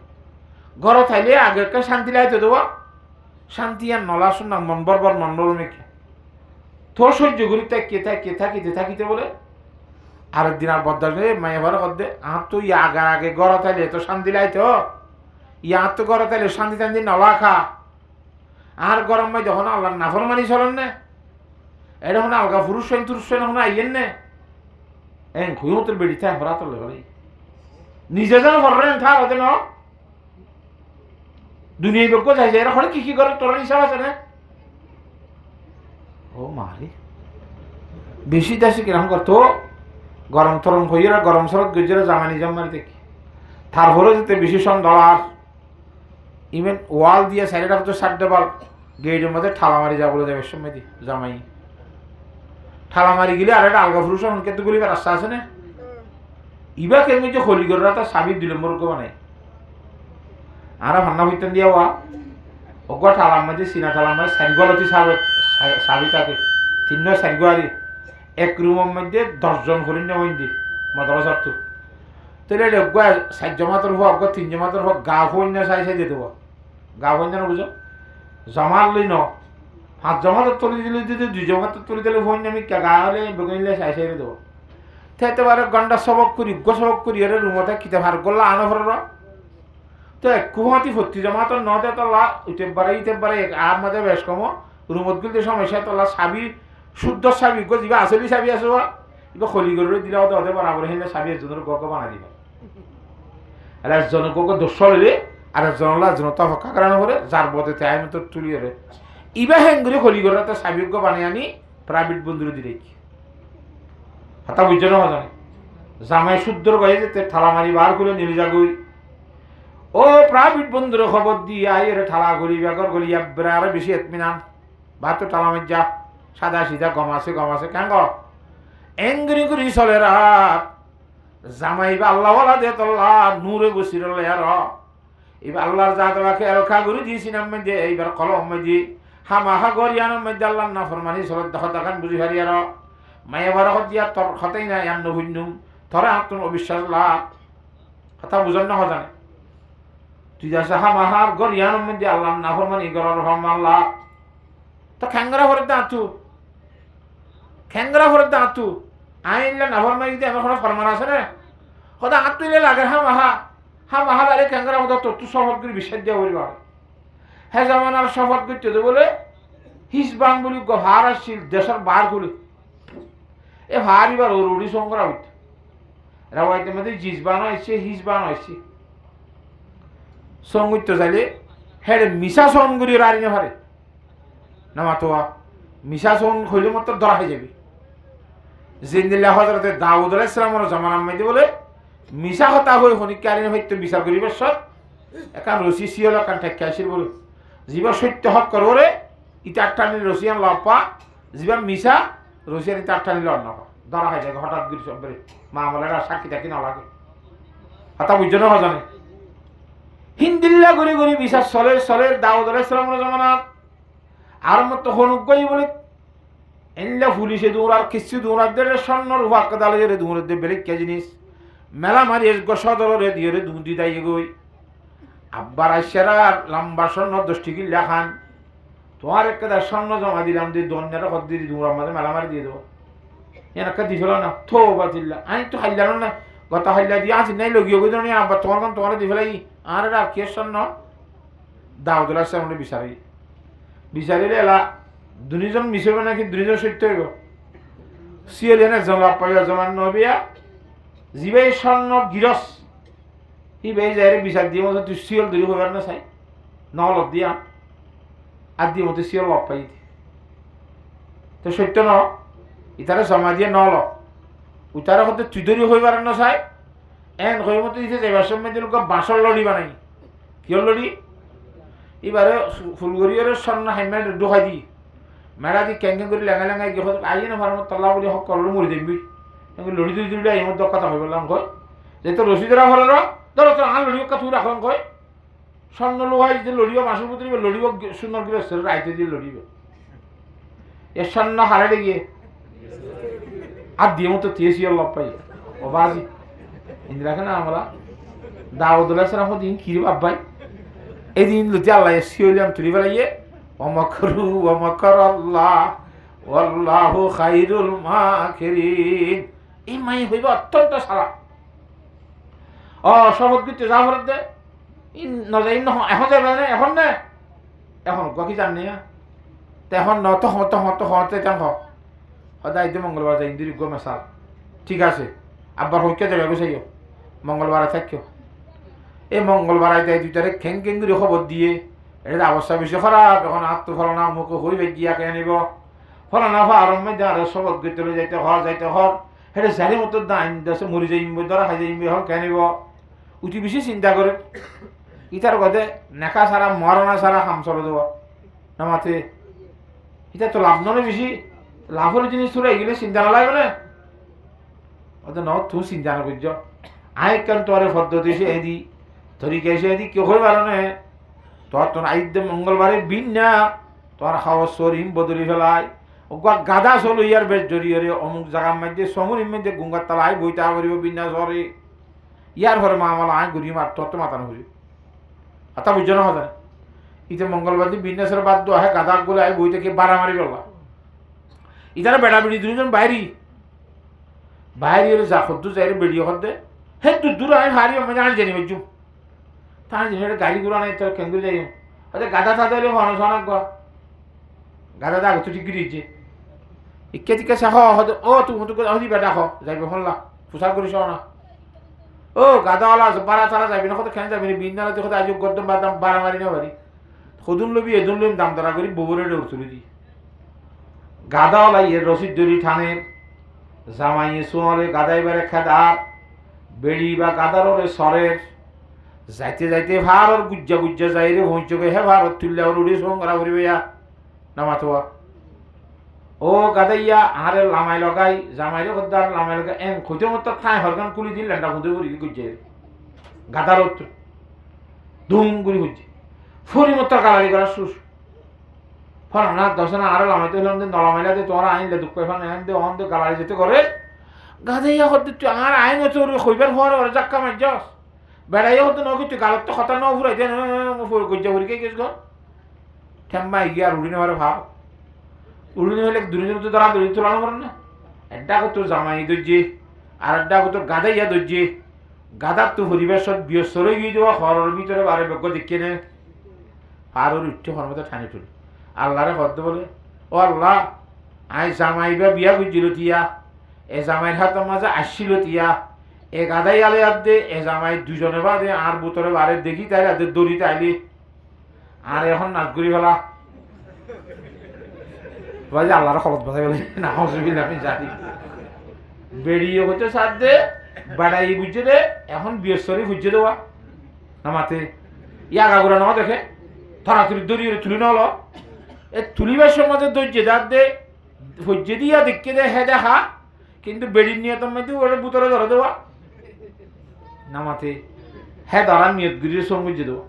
ঘর থাইলে আগেকে শান্তি লাইতে দেওয়া শান্তি আর নলা শুননা মন বরবর মিক্কা তোর সহ্য করি তাই কে থাকিতে বলে আরেক দিন আর বদার মায়ে ঘর করতে আহ তো আগার আগে গড় থাইলে তো শান্তি লাইতো ইয়ার তো গড় থাইলে শান্তি টান্তি নলা খা আর গরম মাই যখন আল্লাহ নাফরমানি চলেন না এটা হন আলগা পুরুষ হন আইয়েন না এন খুঁতর বেড়ি থাকে ভরা তোলে ভাই নিজে যেন ভরেন থাক ওদের ন দুনিয়ায় বক্য যাইছে এরা হলে কি করে তোর হিসাব আছে না ও মারি বেশি দেশে কিরকম করতো গরম তরম হইয়া গরম সরত গজেরা জামানি জামানি দেখি তারপরে যেতে বেশি সন ডলার ইভেন ওয়াল দিয়ে সাইডে হতো সাড্ডে বাল গেটের মধ্যে ঠালা মারি যা বলে যাবে সময় দি জামাই ঠালা মারি গেলে আর একটা আলগা ফুরুষ অনেক গুলি রাস্তা আছে না ইবা কেমনি যে হলিগররা তার সাবির দিল মরক বানাই আর ভান্না হইতেন দিয়া ওয়া অগা ঠালার মাঝে সিনা ঠালার মাঝে সাইগলতি সাবি থাকে তিন সাইগারি এক রুমের মধ্যে 10 জন হরিণ হইন্দি মাদ্রাসার তো তাহলে অগা 7 জমাতের হোক অগা 3 জমাতের হোক গা হইন্য সাই দিয়ে দেবো গা হইন্য না বুঝো জমার লই ন 5 জমাতের তলি দিলে যদি 2 জমাতের তলি দিলে হইন্য আমি গা হলে বেগুনিলে সাই দেবো তাইতে বারে গন্ডা সবক করি এর রুমতে কিতে ভার গল্লা আনো ভর তো কুহাতি ভর্তি জমাতের নদে তলা ইতে বারে আর মধ্যে বেশ কম রুমত গুলতে সমস্যা তলা সাবি শুদ্ধ সাবি গো যিবা আসলি সাবি আছে ইবা খলি করে দিলা ওতে বরাবর হেলে সাবি একজনের গক বানা দিবা আর একজন গক দোষ হইলে আর একজনলা জনতা হকা কারণ করে যার বদে তাই মতো তুলি রে ইবা হেঙ্গুরি খলি করে তো সাবি গো বানাই আনি প্রাইভেট বন্ধুরে দিলে হাতা বুঝছো না জানে জামাই শুদ্ধর গায়ে যেতে ঠালা মারি বার করে নিয়ে যাগুই ও প্রাইভেট বন্ধুরে খবর দিয়ে আইয়ের ঠালা গলি বেগর গলি আর বেশি এতমিনান ভাত তো ঠালা মারি যা সাদা সিধা গমাছে কেন এঙ্গরি করি চলে রাত জামাই বা আল্লাহওয়ালা দে তল্লা নূরে বসির আর এবার আল্লাহর যা তোমাকে এলখা গুরু দিয়েছিলাম মধ্যে এইবার কলম মধ্যে হামাহা গরিয়ানোর মধ্যে আল্লাহ না ফরমানি চলত দেখান বুঝি হারি আর মায়ে বারা দিয়া তোর কথাই নাই আন্ন ভিন্নুম ধরে আত্ম অবিশ্বাস লাভ কথা বুঝান না জানে তুই যাচ্ছে হামাহার গরিয়ানোর মধ্যে আল্লাহ না ফরমানি গরার আল্লাহ তো খ্যাংরা ভরে দাঁতু আইনলে না ফরমাই যদি আমার কোনো ফরমান আছে না কথা আত্মইলে লাগে হামাহা লাগে খ্যাংরা মতো তত্ত্ব শপথ করে বিশ্বাস দিয়া করিবা হ্যাঁ যেমন আর শপথ করতে বলে হিসবাং বলি ভার আসছিল দেশের বার গুলি এ ভারিবার ও রুড়ি সংগ্রাম হইত রাওয়াইতে মধ্যে জিজবানো আসছে হিজবানো আসছে সঙ্গীত চাইলে হ্যাঁ মিশা সন করি রাড়ি না ভারে না মাতোয়া মিশা সন হইলে মতো ধরা হয়ে যাবে জিন্দিল্লা হজরতে দাউদ আলাইহিস সালামের জামানার মধ্যে বলে মিশা হতা হয়ে হনিকারিন হইতে বিচার করিবার সব একান রশি সিওলা কান ঠেকে আসির বলে জীবা সত্য হক কররে ইটা টানি রশিয়ান লাপা জীবা মিশা রশিয়ান ইটা টানি লড় না ধরা হয়ে যায় হঠাৎ গিরি সব মা বলেরা সাক্ষী থাকি না লাগে হতা বুঝছো না জানে হিন্দিল্লা গড়ি বিশ্বাস সলের দাউদ আলাইহিস সালামের জামানাত আর মতো হনুকই বলে এনলা পুলিশে দৌড়ার কিছু দৌড়ার দিয়ে স্বর্ণর উপাক্কা দালে দৌড়ের দিয়ে বেলেগ কে জিনিস মেলা মারি সদরে দিয়ে দুধি দাই গই আব্বার আইসারা লম্বা স্বর্ণ 10 টিকি লেখান তোমার একটা স্বর্ণ জমা দিলাম দিয়ে দন্যাটা কত দিয়ে দৌড়ার মাঝে মেলা মারি দিয়ে দেবো এনাকে দিছিল না থো বাতিল্লা আমি তো হাইলানো না গত হাইলা দিয়ে আসি নাই লগিয়ে গই জানি আব্বা তোমার দি ফেলাই আর এটা কে স্বর্ণ দাউদ আলাইহিস সালাম বিচারিলে এলা দুজন মিশবে নাকি দুজন সত্য হইব সিএল এনে জমা পাইয়া জমান নবিয়া জিবাই স্বর্ণ গিরস ই বেই যায় বিচার দিয়ে মতো তুই সিএল ধরি হইবার না চাই নলত দিয়া আর দিয়ে মতো সিএল লপ পাই তো সত্য ন ইতারে জমা দিয়ে নল উতারে হতে তুই ধরি হইবার না চাই এন হই মতো দিতে যাইবার সময় দিল বাঁশর লড়ি বানাই কিয় লড়ি এবারে ফুলগড়িয়ার স্বর্ণ হাইমেট ঢোকাই দি মেরা দি ক্যাঙ্গে করে লেঙাই গিয়ে আইয়ে না ভালো তল্লা বলি হক করলো মরি দেখবি লড়ি তুই দিলে এই মধ্যে কথা হয়ে বললাম কই যেহেতু রশি ধরা ফলে ধরো তো আর লড়িও কাতু রাখন কয় স্বর্ণ লোহাই যে লড়িও মাসুর প্রতি লড়িও সুন্দর করে রাইতে দিয়ে লড়িবে এর স্বর্ণ হারাইতে গিয়ে আর দিয়ে মতো তিয়েছি লব পাই ও বাজি ইন্দিরাকে না আমরা দাউদুল্লাহ সালাম দিন কিরে বাব্বাই এই দিন লুচি আল্লাহ শিওলিয়াম তুলি বেড়াইয়ে অমকরু অমকর আল্লাহ আল্লাহু খাইরুল মাকিরিন এই মাই হইব অত্যন্ত সারা শপথ করতে যা ফেরত দে নজাই এখন যাবে না এখন নে এখন কি জানি তো এখন নত হতে হতে হতে তেন সদায় মঙ্গলবার যাই ইন্দির গো মেশাল ঠিক আছে আব্বার হইকে যাবে গুছাইও মঙ্গলবার থাকিও এই মঙ্গলবার আইতে দুইটারে খেং খেং করে খবর দিয়ে এটা অবস্থা বেশি খারাপ এখন আত্ম ফলনা মুখ হই গিয়া কে নিব ফলনা আরম্ভ আর শপথ করতে যাইতে হর যাইতে হর সেটা চারি মতো দাইন দেশে মরি যাইম ধরা খাই যাইম হর কে নিব উঠি বেশি চিন্তা করে ইটার কথা নেকা ছাড়া মরনা ছাড়া খাম চলে দেওয়া না মাথে এটা তো লাভ নয় বেশি লাভের জিনিস তোরা এগুলো চিন্তা না লাগবে না ওটা ন তুই চিন্তা না করছ আই কেন তোর পদ্ধতি সে এদি ধরি গেছে এদি কেউ হয়ে পারো না তোর তোর আইদ্য মঙ্গলবারে বিন না তোর খাওয়ার শরীর বদলি ফেলায় গাদা চলো ইয়ার বেশ জড়িয়ে অমুক জায়গার মধ্যে সমুরির মধ্যে গুঙ্গার তালায় বইটা করিব বিন্যা সরে ইয়ার ঘরে মা আমলা আয় ঘুরি মার তোর তো মাতানো ঘুরি আতা বুঝছো না হতে ইতে মঙ্গলবার দিন বিন্যাসের বাদ দেওয়া হয় গাদা গুলো আয় বই থেকে বাড়া মারি বলবা ইতারা বেড়া বেড়ি দুজন বাইরি বাইরে যা খদ্দু যাই বেড়িয়ে খদ্দে হে দূর আমি হারি আমি জানি জানি বুঝছু তার জিনিস গাড়ি ঘুরা নাই তোর কেন্দ্র যাই আচ্ছা গাদা থাকতে হলে হন শোনাক গাদা দা তো ঠিক দিয়েছে ইকে টিকে চাহ ও তুমি বেটা খ যাইবে শুনলা পোশাক করিস না ও গাদাওয়ালা বারা তারা যাবি না কত খেয়ে যাবি না বিন নালাতে কত আজ গদ্দম বাদাম বারা মারি না বাড়ি সদুন লবি এদুন লইম দাম দরা করি ববরে ডোর তুলি দি গাদাওয়ালা এর রসিদ দড়ি ঠানের জামাই সোয়ালে গাদাইবারে খেদার বেড়ি বা গাদারে সরের যাইতে যাইতে ভারর গুজ্জা গুজ্জা যাই রে ভইচকে হে ভারত তুললে উড়ি সংগ্রা করিবে নামাথোয়া ও গাদাইয়া আরে লামাই লগাই জামাইরে গদ্দার লামাই লগাই এন খুঁজে মতো খাই হরগান কুলি দিন লেন্ডা খুঁজে করি গুজ্জে গাদার ধুম গুলি গুজ্জে ফুরি মতো গালারি করা সুস ফল না দশনা আরে লামাইতে হলাম যে নলামাইলাতে তোমার আইনলে দুঃখ এখন আইন দে অন দে গালারি যেতে করে গাদাইয়া হতে তুই আর আইন হচ্ছে কইবার হওয়ার ওরা জাক্কা মার যাস বেড়াইয়া হতে নকি তুই গালত তো খতা ন ফুরাই দেন গুজ্জা ফুরি কে গেছ গো ঠেম্মা গিয়া আর উড়ি নেওয়ার ভাব উড়ি হলে দুজন তো ধরা দড়ি তোলানো করেন না একটা কত জামাই দর্জি আর একটা কত গাদাইয়া দর্জি গাদার তো পরিবেশত ব্যস্তরে গিয়ে দেওয়া ঘরের ভিতরে বারে বেগ দেখিয়ে নে আর ওর উঠতে হরমতে ঠানি তুলি আল্লাহরে হদ্দ বলে ও আল্লাহ আই জামাই বা বিয়া বুঝছিল তিয়া এ জামাইয়ের হাতের মাঝে আসছিল তিয়া এ গাদাই আলে আর দে এ জামাই দুজনে বাদে আর বুতরে বারে দেখি তাই আর দড়িতে আইলি আর এখন নাচ করি ফেলা আল্লাহর খবর বাজাই বলে না অসুবিধা আপনি জানি বেরিয়ে হচ্ছে সাথে বাড়াই বুঝছে রে এখন বৃহস্পতি বুঝছে দেওয়া নামাতে ইয়াগা ঘুরা নেওয়া দেখে থরাতুরি দড়িয়ে তুলি না হলো এ তুলিবার সমাজে ধৈর্য যার দে ধৈর্য দিয়া দেখে দে হে দেখা কিন্তু বেড়ির নিয়ে তো মেয়েতে ওটা বুতরে ধরে দেওয়া নামাতে হ্যাঁ দাঁড়ান নিয়ত গিরির সঙ্গে দেওয়া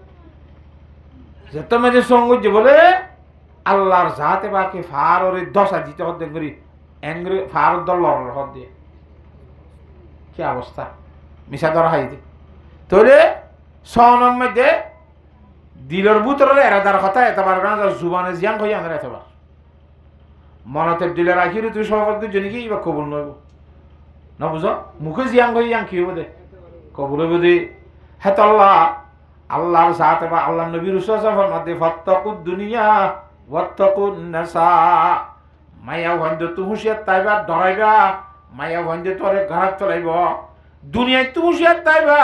যেত মেয়েদের সঙ্গে বলে আল্লাহর জাতে বাকি ফাররে দশা দিতে হতে করি এনগ্রে ফার দল লড়ার হদ দিয়ে কি অবস্থা মিশা ধরা হাইতে তোরে সনম মধ্যে দিলর বুতরে এরাদার কথা এতবার না জুবানে জিয়ান হই আমরা এতবার মনতে দিলে রাখি তুই সভাপতি জনিকে ইবা কবুল নইব না বুঝো মুখে জিয়ান হই ইয়াং কি হবে কবুল হইব দে হেত আল্লাহর জাতে বা আল্লাহ নবীর রাসূলের মধ্যে ফাত্তাকুদ দুনিয়া ওয়াত্তাকুন নাসা মায়া ভঞ্জে তু হুঁশিয়ার তাইবা ডরাইবা মায়া ভঞ্জে তোরে ঘাট চলাইব দুনিয়ায় তু হুঁশিয়ার তাইবা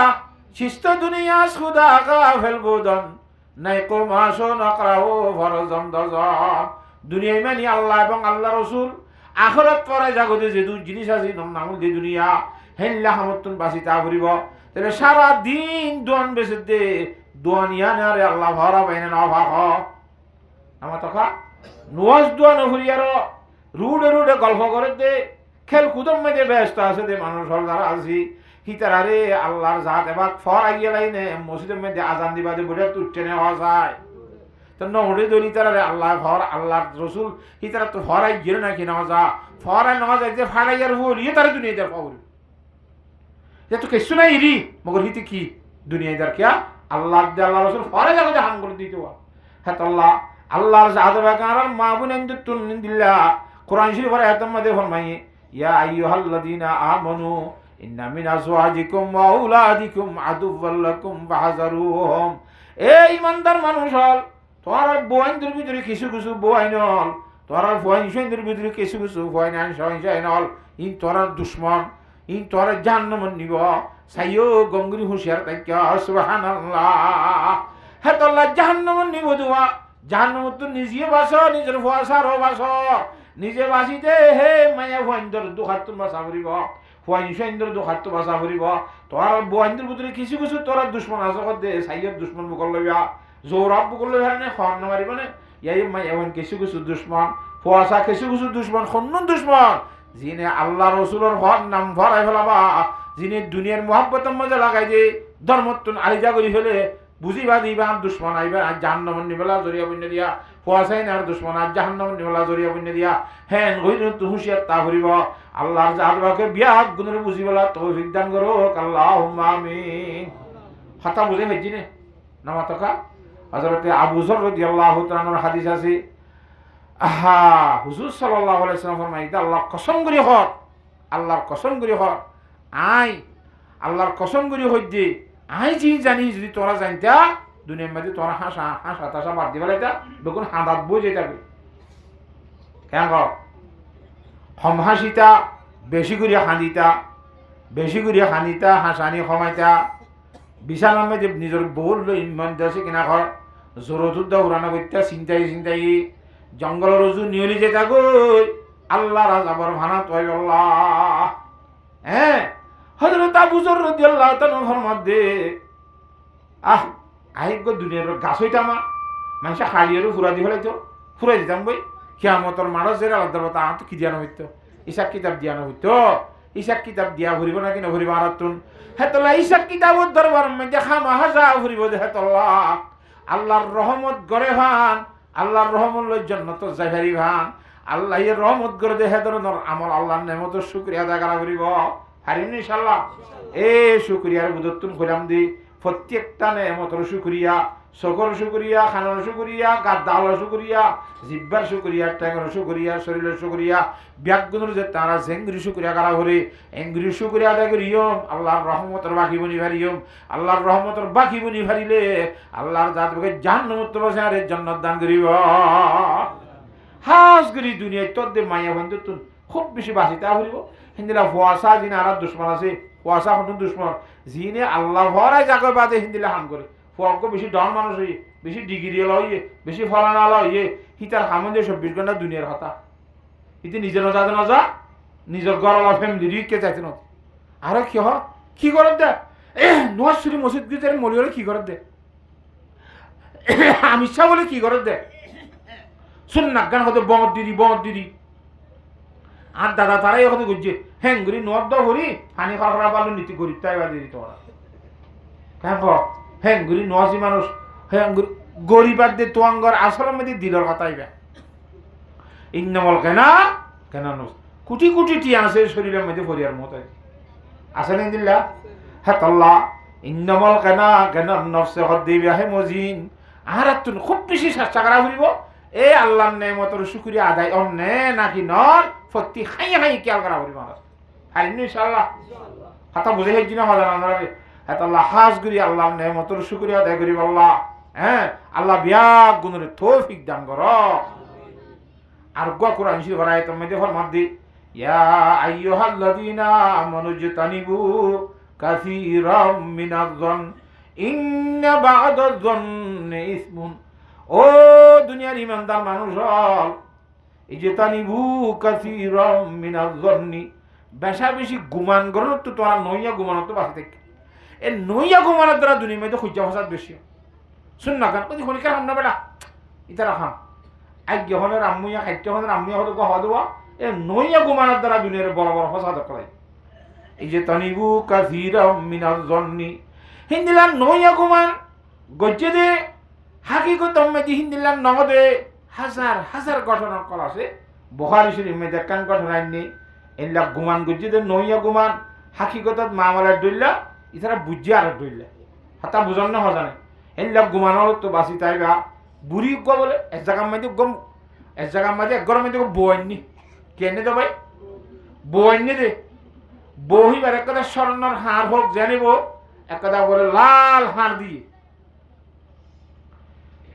শিষ্ট দুনিয়া সুদা গা ফেলবুদন নাই কো মাসো নকরাও ফরজন দজন দুনিয়ায় মানে আল্লাহ এবং আল্লাহ রসুল আখরাত পরে জাগতে যে দু জিনিস আছে নামুল যে দুনিয়া হেল্লা হামতুন বাসি তা ফুরিব তাহলে সারা দিন দোয়ান বেসে দে দোয়ানিয়া নারে আল্লাহ ভরা বাইনে না ভাগ আমার তখন নোয়াজ দোয়া নভরিয়ার রুডে রুডে গল্প করে দে খেল কুদম মেয়েদের ব্যস্ত আছে দে মানুষ যারা আছি হিতারারে আল্লাহর জাত এবার ফর আইয়া লাইনে মসজিদের মধ্যে আজান দিবা দিয়ে বলে তুটে নেওয়া যায় তো নড়ে দলি তারা আল্লাহ ফর আল্লাহর রসুল হিতারা তো ফর আই গিয়ে নাকি নেওয়া যা ফর আই নেওয়া যায় যে ফাড়াইয়ার হল ইয়ে তারা দুনিয়াদার খবর যে তো কিছু নাই রি মগর হিতে কি দুনিয়াদার কিয়া আল্লাহ আল্লাহ রসুল ফরে যাবে হাম করে দিতে হ্যাঁ তো আল্লাহর জাত বাকার মা বুনেন তুন দিল্লা কোরআন শরীফের আয়াতের মধ্যে ফরমাইয়ে ইয়া আইয়ুহাল্লাযীনা আমানু ইন্না মিন আজওয়াজিকুম ওয়া আওলাদিকুম আদুওয়াল লাকুম ফাহযারুহুম এই ইমানদার মানুষ হল তোমার বইনদের ভিতরে কিছু কিছু বইন হল তোমার বইনদের ভিতরে কিছু কিছু বইন আইন হল ই তোরার দুশমন ই তোরা জাহান্নামে নিব সাইয়ো গঙ্গুরি হুঁশিয়ার তাইকা সুবহানাল্লাহ হে তো আল্লাহ জাহান্নামে নিব দুয়া জাহান্নাম তো নিজে বাসো নিজের ভয়াসারও বাসো নিজে বাসিতে হে মায়া বইনদের দুখাত বাসা করিব বইনদের দুখাত বাসা করিব তোর বইনদের ভিতরে কিছু কিছু তোরা দুশমন আছে দে সাইয়র দুশমন বকল লইয়া জোরাব বকল লইয়া নে খন মারিব না ইয়াই মায়া বইন কিছু কিছু দুশমন ফোয়াসা কিছু কিছু দুশমন খন্নন দুশমন যিনি আল্লাহ রসুলের হর নাম ভরাই ফেলাবা যিনি দুনিয়ার মোহাব্বতের মধ্যে লাগাই যে ধর্মত্তন আলিজা করি ফেলে বুঝিবা দিবা আর দুশ্মন আইবা আর জাহান্নামের নিবেলা জরিয়া বন্য দিয়া ফোয়াসাই না আর দুশ্মন আর জাহান্নামের নিবেলা জরিয়া বন্য দিয়া হ্যাঁ হইল তো হুঁশিয়ার তা করিব আল্লাহর জাহাজবাকে বিয়া গুণের বুঝিবেলা তৌফিক দান করো আল্লাহুম্মা আমিন হাতা বুঝে ফেলছি নে নামা তকা হযরত আবু যর রাদিয়াল্লাহু তাআলার হাদিস আছে আহা হুজুর সাল্লাল্লাহু আলাইহি ওয়াসাল্লাম ফরমাইতা আল্লাহ কসম করি হর আল্লাহর কসম করি হর আই আল্লাহর কসম করি হইতে আই জি জানি যদি তোরা জানতা দুনিয়ার মধ্যে তোরা হাসা হাসা তাসা বাদ দিবা লাইতা বেগুন হাঁদাত বই যেতাবে কেন কর হম হাসিতা বেশি করিয়া হানিতা হাসানি খমাইতা বিশালার মধ্যে নিজের বউর ইমান দেশে কিনা ঘর জোরতুদ্দা উড়ানা করতে চিন্তাই জঙ্গলের রজু নিয়লি যে থাকুই আল্লাহ রাজাবর ভানা তয় আল্লাহ হ্যাঁ হযরত আবু যর রাদিয়াল্লাহু তাআলা ফরমাদে আইগ দুনিয়ার গাছ হইতামা মানুষ খালিয়ারও ফুরা দি ফেলাইতো ফুরাই দিতাম বই কিয়ামতর মারস যে আল্লাহ দেবতা তো কি দিয়ানো হইতো ইসাক কিতাব দিয়ানো হইতো ইসাক কিতাব দিয়া ভরিব না কিনা ভরিব আরাতুন হেতলা ইসাক কিতাবর দরবার মধ্যে খামা হাজা ভরিব দে হেতলা আল্লাহর রহমত গরে ভান আল্লাহর রহমত লই জান্নাত যাইহারি ভান আল্লাহ এর রহমত করে দে হে ধরনের আমল আল্লাহর নেমতের শুকরিয়া আদায় করা করিব হারিম ইনশাআল্লাহ এই শুকরিয়ার বুদতুন কইলাম দি প্রত্যেকটা নেমতের শুকরিয়া সকল শুকরিয়া খানার শুকরিয়া গাদার শুকরিয়া জিব্বার শুকরিয়া ট্যাঙ্গর শুকরিয়া শরীরের শুকরিয়া ব্যাগুনের যে তারা জেঙ্গরি শুকরিয়া করা করে এঙ্গরি শুকরিয়া আদায় করিয়ম আল্লাহর রহমতের বাকি বনি ভারিয়ম আল্লাহর রহমতের বাকি বনি ভারিলে আল্লাহর জাতকে জান্নাত বসে আর জান্নাত দান করিব হাস করি দুনিয়ায় তোর দে মায়া বন্ধু তুন খুব বেশি বাসিতা হইব হিন্দিলা ফোয়াসা যিনি আর দুশ্মন আছে ফোয়াসা হন দুশ্মন যিনি আল্লাহ ভরাই জাগর বাদে হিন্দিলা হাম করে ফোয়াকে বেশি ডন মানুষ হইয়ে বেশি ডিগ্রি হইয়ে বেশি ফলানা হইয়ে হিতার হামন যে 24 ঘন্টা দুনিয়ার কথা ইতি নিজে নজা নিজের গরলা ফ্যামিলি রিকে চাইতে না আর কি করে দে নোয়াজুরি মসজিদ গিয়ে মলিওরে কি করে দে আমির শাহ বলে কি করে দে শুন না গান হতে বমত দিদি আর দাদা তারাই হতে গুজছে হ্যাঙ্গুরি নর্দ হরি হানি খাওয়া পারলো নীতি গরিব তাই বাদ দিদি তোমরা কেন হ্যাঙ্গুরি নোয়াজি মানুষ হ্যাঙ্গুরি গরিবার দে তোয়াঙ্গর আসলের মধ্যে দিলর কথাইবে ইন্নমল কেন কোটি কোটি টি আছে শরীরের মধ্যে ফরিয়ার মতো আছে না দিল্লা হ্যাঁ তল্লা ইন্নমল কেন নফসে হদ দিবি হে মজিন আর তুন খুব বেশি চেষ্টা করা ফুরিব এই আল্লাহর নেমতের শুকরিয়া আদায় অন্যে নাকি নর ফতি হাই খেয়াল করা ফুরিব হারিম ইনশাআল্লাহ হাতা বুঝে হেজি না মজা না হ্যাঁ আল্লাহ হাজ করি আল্লাহর নেমতের শুকরিয়া আদায় করিব আল্লাহ হ্যাঁ আল্লাহ বিয়াক গুণের তৌফিক দান কর আর গোয়া কোরআন শরীফ আয়াতের মধ্যে ফরমান দি ইয়া আইয়ুহাল্লাযীনা আমানু জতানিবু কাসীরাম মিনাজ-যন ইন্না বা'দাজ-যন্নি ইসমুন ও দুনিয়ার ইমানদার মানুষ এই যে তানিবু কাসীরাম মিনাজ-যন্নি বেশি গুমান করো তো তোরা নইয়া গুমানো তো বাসে থাকে এই নইয়া গুমানোর দ্বারা দুনিয়ার মধ্যে খুঁজা ফাসাদ বেশি শুন না কেন ওই খনিকার হাম না বেটা ইতারা খাম আজ্ঞা হনের আম্মুইয়া খাদ্য হনের আম্মুইয়া হতো হওয়া দেওয়া এ নইয়া গুমানোর দ্বারা দুনিয়ার বড় বড় ফাসাদ করে এই যে তানিবু কাসীরাম মিনাজ জন্নি হিন্দিলান নইয়া গুমান গজ্জে দে হাকিকতম মেদি হিন্দিলান নগদে হাজার হাজার ঘটনা কল আছে বুখারী শরীফ মে দেখান ঘটনা নি এলা গুমান গজ্জে দে নইয়া গুমান হাকিকতত মামলার দইলা ইতারা বুঝি আর দইলা হাতা বুঝন না হজানে এলা গুমানর তো বাসি তাইবা বুড়ি গো বলে এক জায়গা মধ্যে গম এক জায়গা মধ্যে এক গরম মধ্যে বইনি কেনে তো ভাই বইনি দে বহিবার একটা স্বর্ণর হার হোক জানিব একটা বলে লাল হার দিয়ে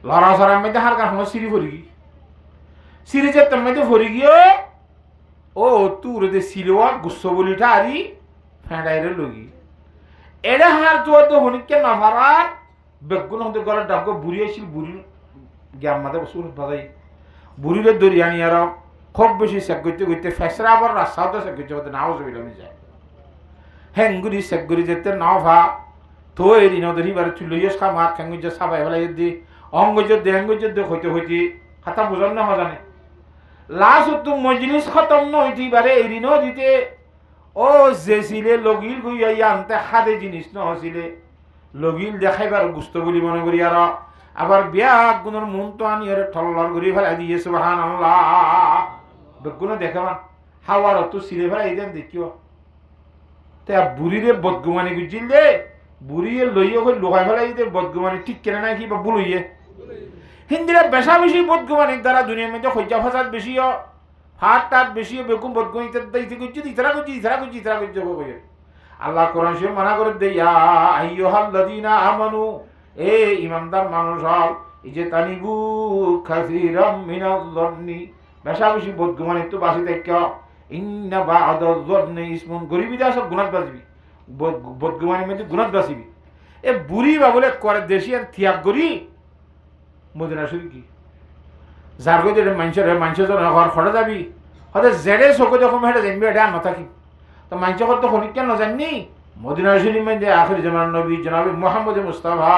লড়া সরার মধ্যে হার কার সময় সিঁড়ি ভরি গিয়ে সিঁড়ি যে তোর মধ্যে ভরি গিয়ে ও তুর দে সিলোয়া গুচ্ছ বলিটা আরি ফেঁড়াইরে লগি এড়ে হার তো হনিকে না ভাড়ার বেগুন হতে গলার ডাক বুড়ি আসছিল বুড়ির গ্যাম মাথা সুর বাজাই বুড়িরে দরিয়ানি আর খুব বেশি চেক করতে করতে ফেসরা আবার রাস্তাও তো চেক করতে নাও জমিলামি যায় হেঙ্গুরি চেকগুরি যেতে নাও ভা তো এরি নদী বারে চুলিয়ে খামা খেঙ্গুজ সাবাই ফেলাই দি অঙ্গজ দে হেঙ্গুজ দে হইতে হইতে খাতা বুঝন না হজানে লাস্ট তো মজলিস খতম নইতে বারে এরি দিতে ও জেসিলে লগিল গুই আনতে খাদে জিনিস ন হসিলে লগিল দেখাইবার গুস্ত বলি মনে করি আর আবার বিয়া গুণর মন তো আনি আর ঠল্লর ঘুরি ফেলাই দিয়ে সুবহানাল্লাহ বেগুন দেখাবা হাওয়ার তো সিলে ফেলাই দেন দেখিও তা বুড়িরে বদগুমানি গুজিল দে বুড়িয়ে লইয়ে হই লোহাই ফেলাই দে বদগুমানি ঠিক কেনা নাই কি বা বুলইয়ে হিন্দিরা বেশা বেশি বদগুমানির দ্বারা দুনিয়ার মধ্যে খৈজা ফাসাদ বেশি হাত টাত বেশি বেকুম বদগুমানি ইতে গুজি ইতারা গুজি কইয়ে আল্লাহ কোরআন শরীফ মানা করে দে ইয়া আইয়ুহাল্লাযীনা আমানু এ ইমানদার মানুষ হল এই যে তানিবু কাসীরাম মিনাজ জন্নি বেশা বেশি বদগুমানি তো বাসি দেখা ইন্না বা'দাজ জন্নি ইসমুন গরিবিদা সব গুনাহ বাসবি বদগুমানি মধ্যে গুনাহ বাসবি এ বুড়ি বা বলে করে দেশি আর ত্যাগ করি মদিনা শরীফ কি যার কই যে মানুষের জন ঘর খড়ে যাবি হয়তো জেডে চকু যখন হেঁটে জানবি এটা না থাকি তো মানুষের তো হনিক কেন জাননি মদিনা শরীফ মধ্যে আখির জামান নবী জনাব মুহাম্মদ মুস্তাফা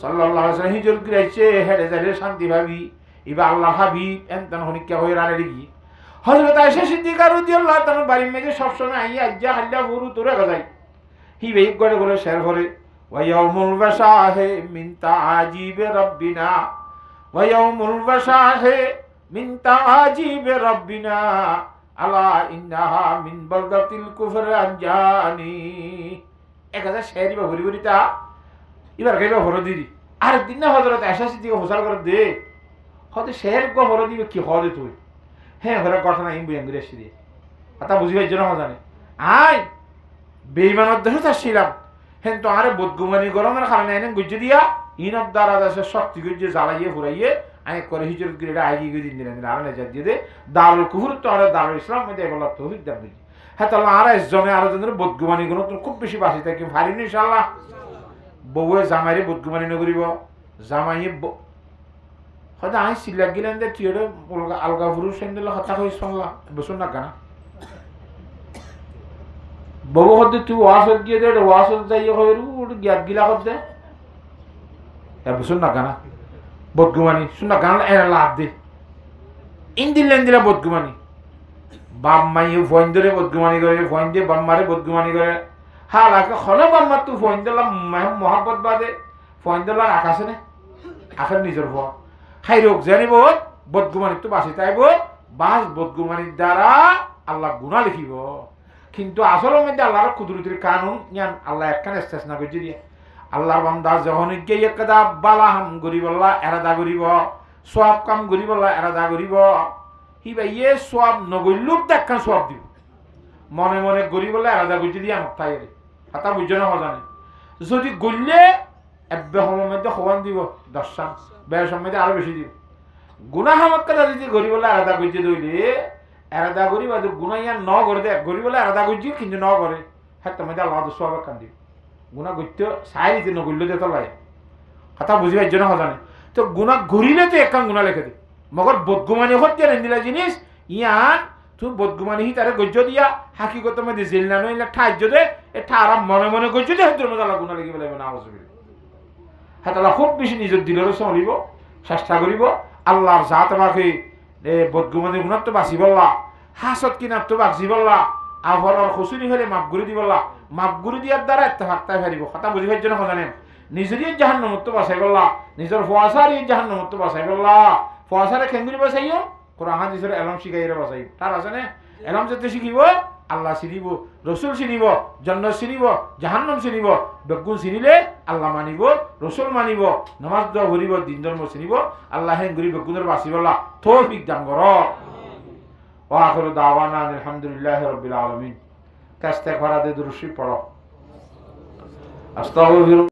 সাল্লাল্লাহু আলাইহি ওয়াসাল্লাম হিজরত করেছে হেঁটে যাইলে শান্তি ভাবি ইবা আল্লাহ হাবিব এনতন হনিক কে হয়ে রাড়ে গি হযরত আয়েশা সিদ্দিকা রাদিয়াল্লাহু তাআলা বাড়ির মধ্যে সব সময় আইয়া আজ্জা হাল্লা ফুরু তোরে গজাই হি বেই করে বলে শের করে ওয়া ইয়াউমুল বাশাহে মিন তাআজিবে রাব্বিনা ওয়া ইয়াউমুল বাশাহে মিন তাআজিবে রাব্বিনা আলা ইন্নাহা মিন বালদাতিল কুফর আনজানি একাদা শেরি বা ভরি ভরিতা এবার গাইবা ভর দিদি আর দিন না হযরত আয়েশা সিদ্দিকা হোসার করে দে হতে শের গো ভর দিবে কি হদে তুই হ্যাঁ ঘরে ঘটনা ইম বুঝাং করে আসছি কথা বুঝিবার জন্য জানে আই বেঈমানত দেশে আসছিলাম হ্যাঁ তো আরে বদগুমানি গরমের কারণে এনে গুজে দিয়া ইনব দ্বারা দেশে শক্তি গুজে জ্বালাইয়ে ফুরাইয়ে আই করে হিজরত করে আগে গিয়ে দিন দিলেন আর নেজাত দিয়ে দে দারুল কুফর তো আর দারুল ইসলাম মধ্যে বলা তৌফিক দান বুঝি হ্যাঁ তাহলে আর জনে আরো জনের বদগুমানি গুণ তো খুব বেশি বাসি থাকে পারিনি ইনশাআল্লাহ বউয়ে জামাইরে বদগুমানি নকরিব জামাইয়ে হয়তো আই সিলাক গেলেন যে তুই আলগা পুরুষ সেন্দিল হত্যা করে শুনলা বসুন না কেনা বউ হতে তুই ওয়াসত গিয়ে দে ওয়াসত যাইয়ে হয়ে জ্ঞাত গিলা হতে বসুন না কেনা বদগুমানি শুননা গান এরা লাভ দে ইন্দিলেন দিলা বদগুমানি বাপ মাইয়ে ফোন ধরে বদগুমানি করে ফোন দিয়ে বাম্মারে বদগুমানি করে হালাকে হলে বাম্মার তুই ফোন দিলাম মহাব্বত বাদে ফোন দিলাম আকাশে নে আখের নিজের ফোন খাই রোগ জানিব বদগুমানির তো বাসি তাইব বাস বদগুমানির দ্বারা আল্লাহ গুণা লিখিব কিন্তু আসলের মধ্যে আল্লাহর কুদরতির কানুন জ্ঞান আল্লাহ একখানে চেষ্টা করছে দিয়ে আল্লাহর বান্দা যখন গিয়ে একদা বালা হাম গরিব আল্লাহ এরাদা করিব সব কাম গরিব আল্লাহ এরাদা করিব হি ভাই ইয়ে সব নগল্যুক দেখখান সব দিব মনে মনে গরিব আল্লাহ এরাদা করছে দিয়ে আমার তাই হাতা বুঝছে না জানে যদি গড়লে এব্বে সময়ের মধ্যে সমান দিব 10 বের সময় আরো বেশি দিব গুণা হামাক কথা যদি গরিব আল্লাহ এরাদা করছে দইলে এরাদা করিব গুণা ইয়ান ন করে দে গরিব আল্লাহ এরাদা করছি কিন্তু ন করে হ্যাঁ তোমাদের আল্লাহ সব কান দিব গুণা গত্য চাই দিতে নগল্য দে তলাই কথা বুঝিবার জন্য হজানে তো গুণা ঘুরিলে তো একান গুণা লেখে দে মগর বদগুমানি হচ্ছে নিলা জিনিস ইয়ান তুই বদগুমানি হি তারে গজ্য দিয়া হাকিগত মধ্যে জেল না নইলে ঠাইজ দে এ ঠারা মনে মনে গজ্য দে হয়তো আল্লাহ গুণা লেগে বলে না অসুবিধা হ্যাঁ তাহলে খুব বেশি নিজের দিলেরও চলিব চেষ্টা করিব আল্লাহর যা তোমাকে বদগুমানি গুণার তো বাঁচি বললা হাসত কিনার তো বাঁচি বললা আফলর খুশুনি হলে মাপগুরি দিবলা মাপগুরি দিয়ার দ্বারা ইত্তেফাক তাই ফেরিব কথা বুঝি ফের জন্য জানেন নিজেরই জাহান্নামত বাঁচাই বললা নিজের ফোয়াশার এই জাহান্নামত বাঁচাই বললা ফোয়াশারে কেঙ্গুরি বাঁচাইও কোরআন হাদিসের এলম শিখাইরে বাঁচাই তার আছে না এলম যেতে শিখিব আল্লাহ চিনিব রসুল চিনিব জান্নাত চিনিব জাহান্নাম চিনিব বেগুন চিনিলে আল্লাহ মানিব রসুল মানিব নামাজ দোয়া ভরিব দিন ধর্ম চিনিব আল্লাহ হেঙ্গুরি বেগুনের বাঁচিবলা তৌফিক দান কর ওয়া আখিরু দাওয়ানা আলহামদুলিল্লাহি রাব্বিল আলামিন কাস্তে খরাদে দুরুশি পড়ো আস্তাগফিরু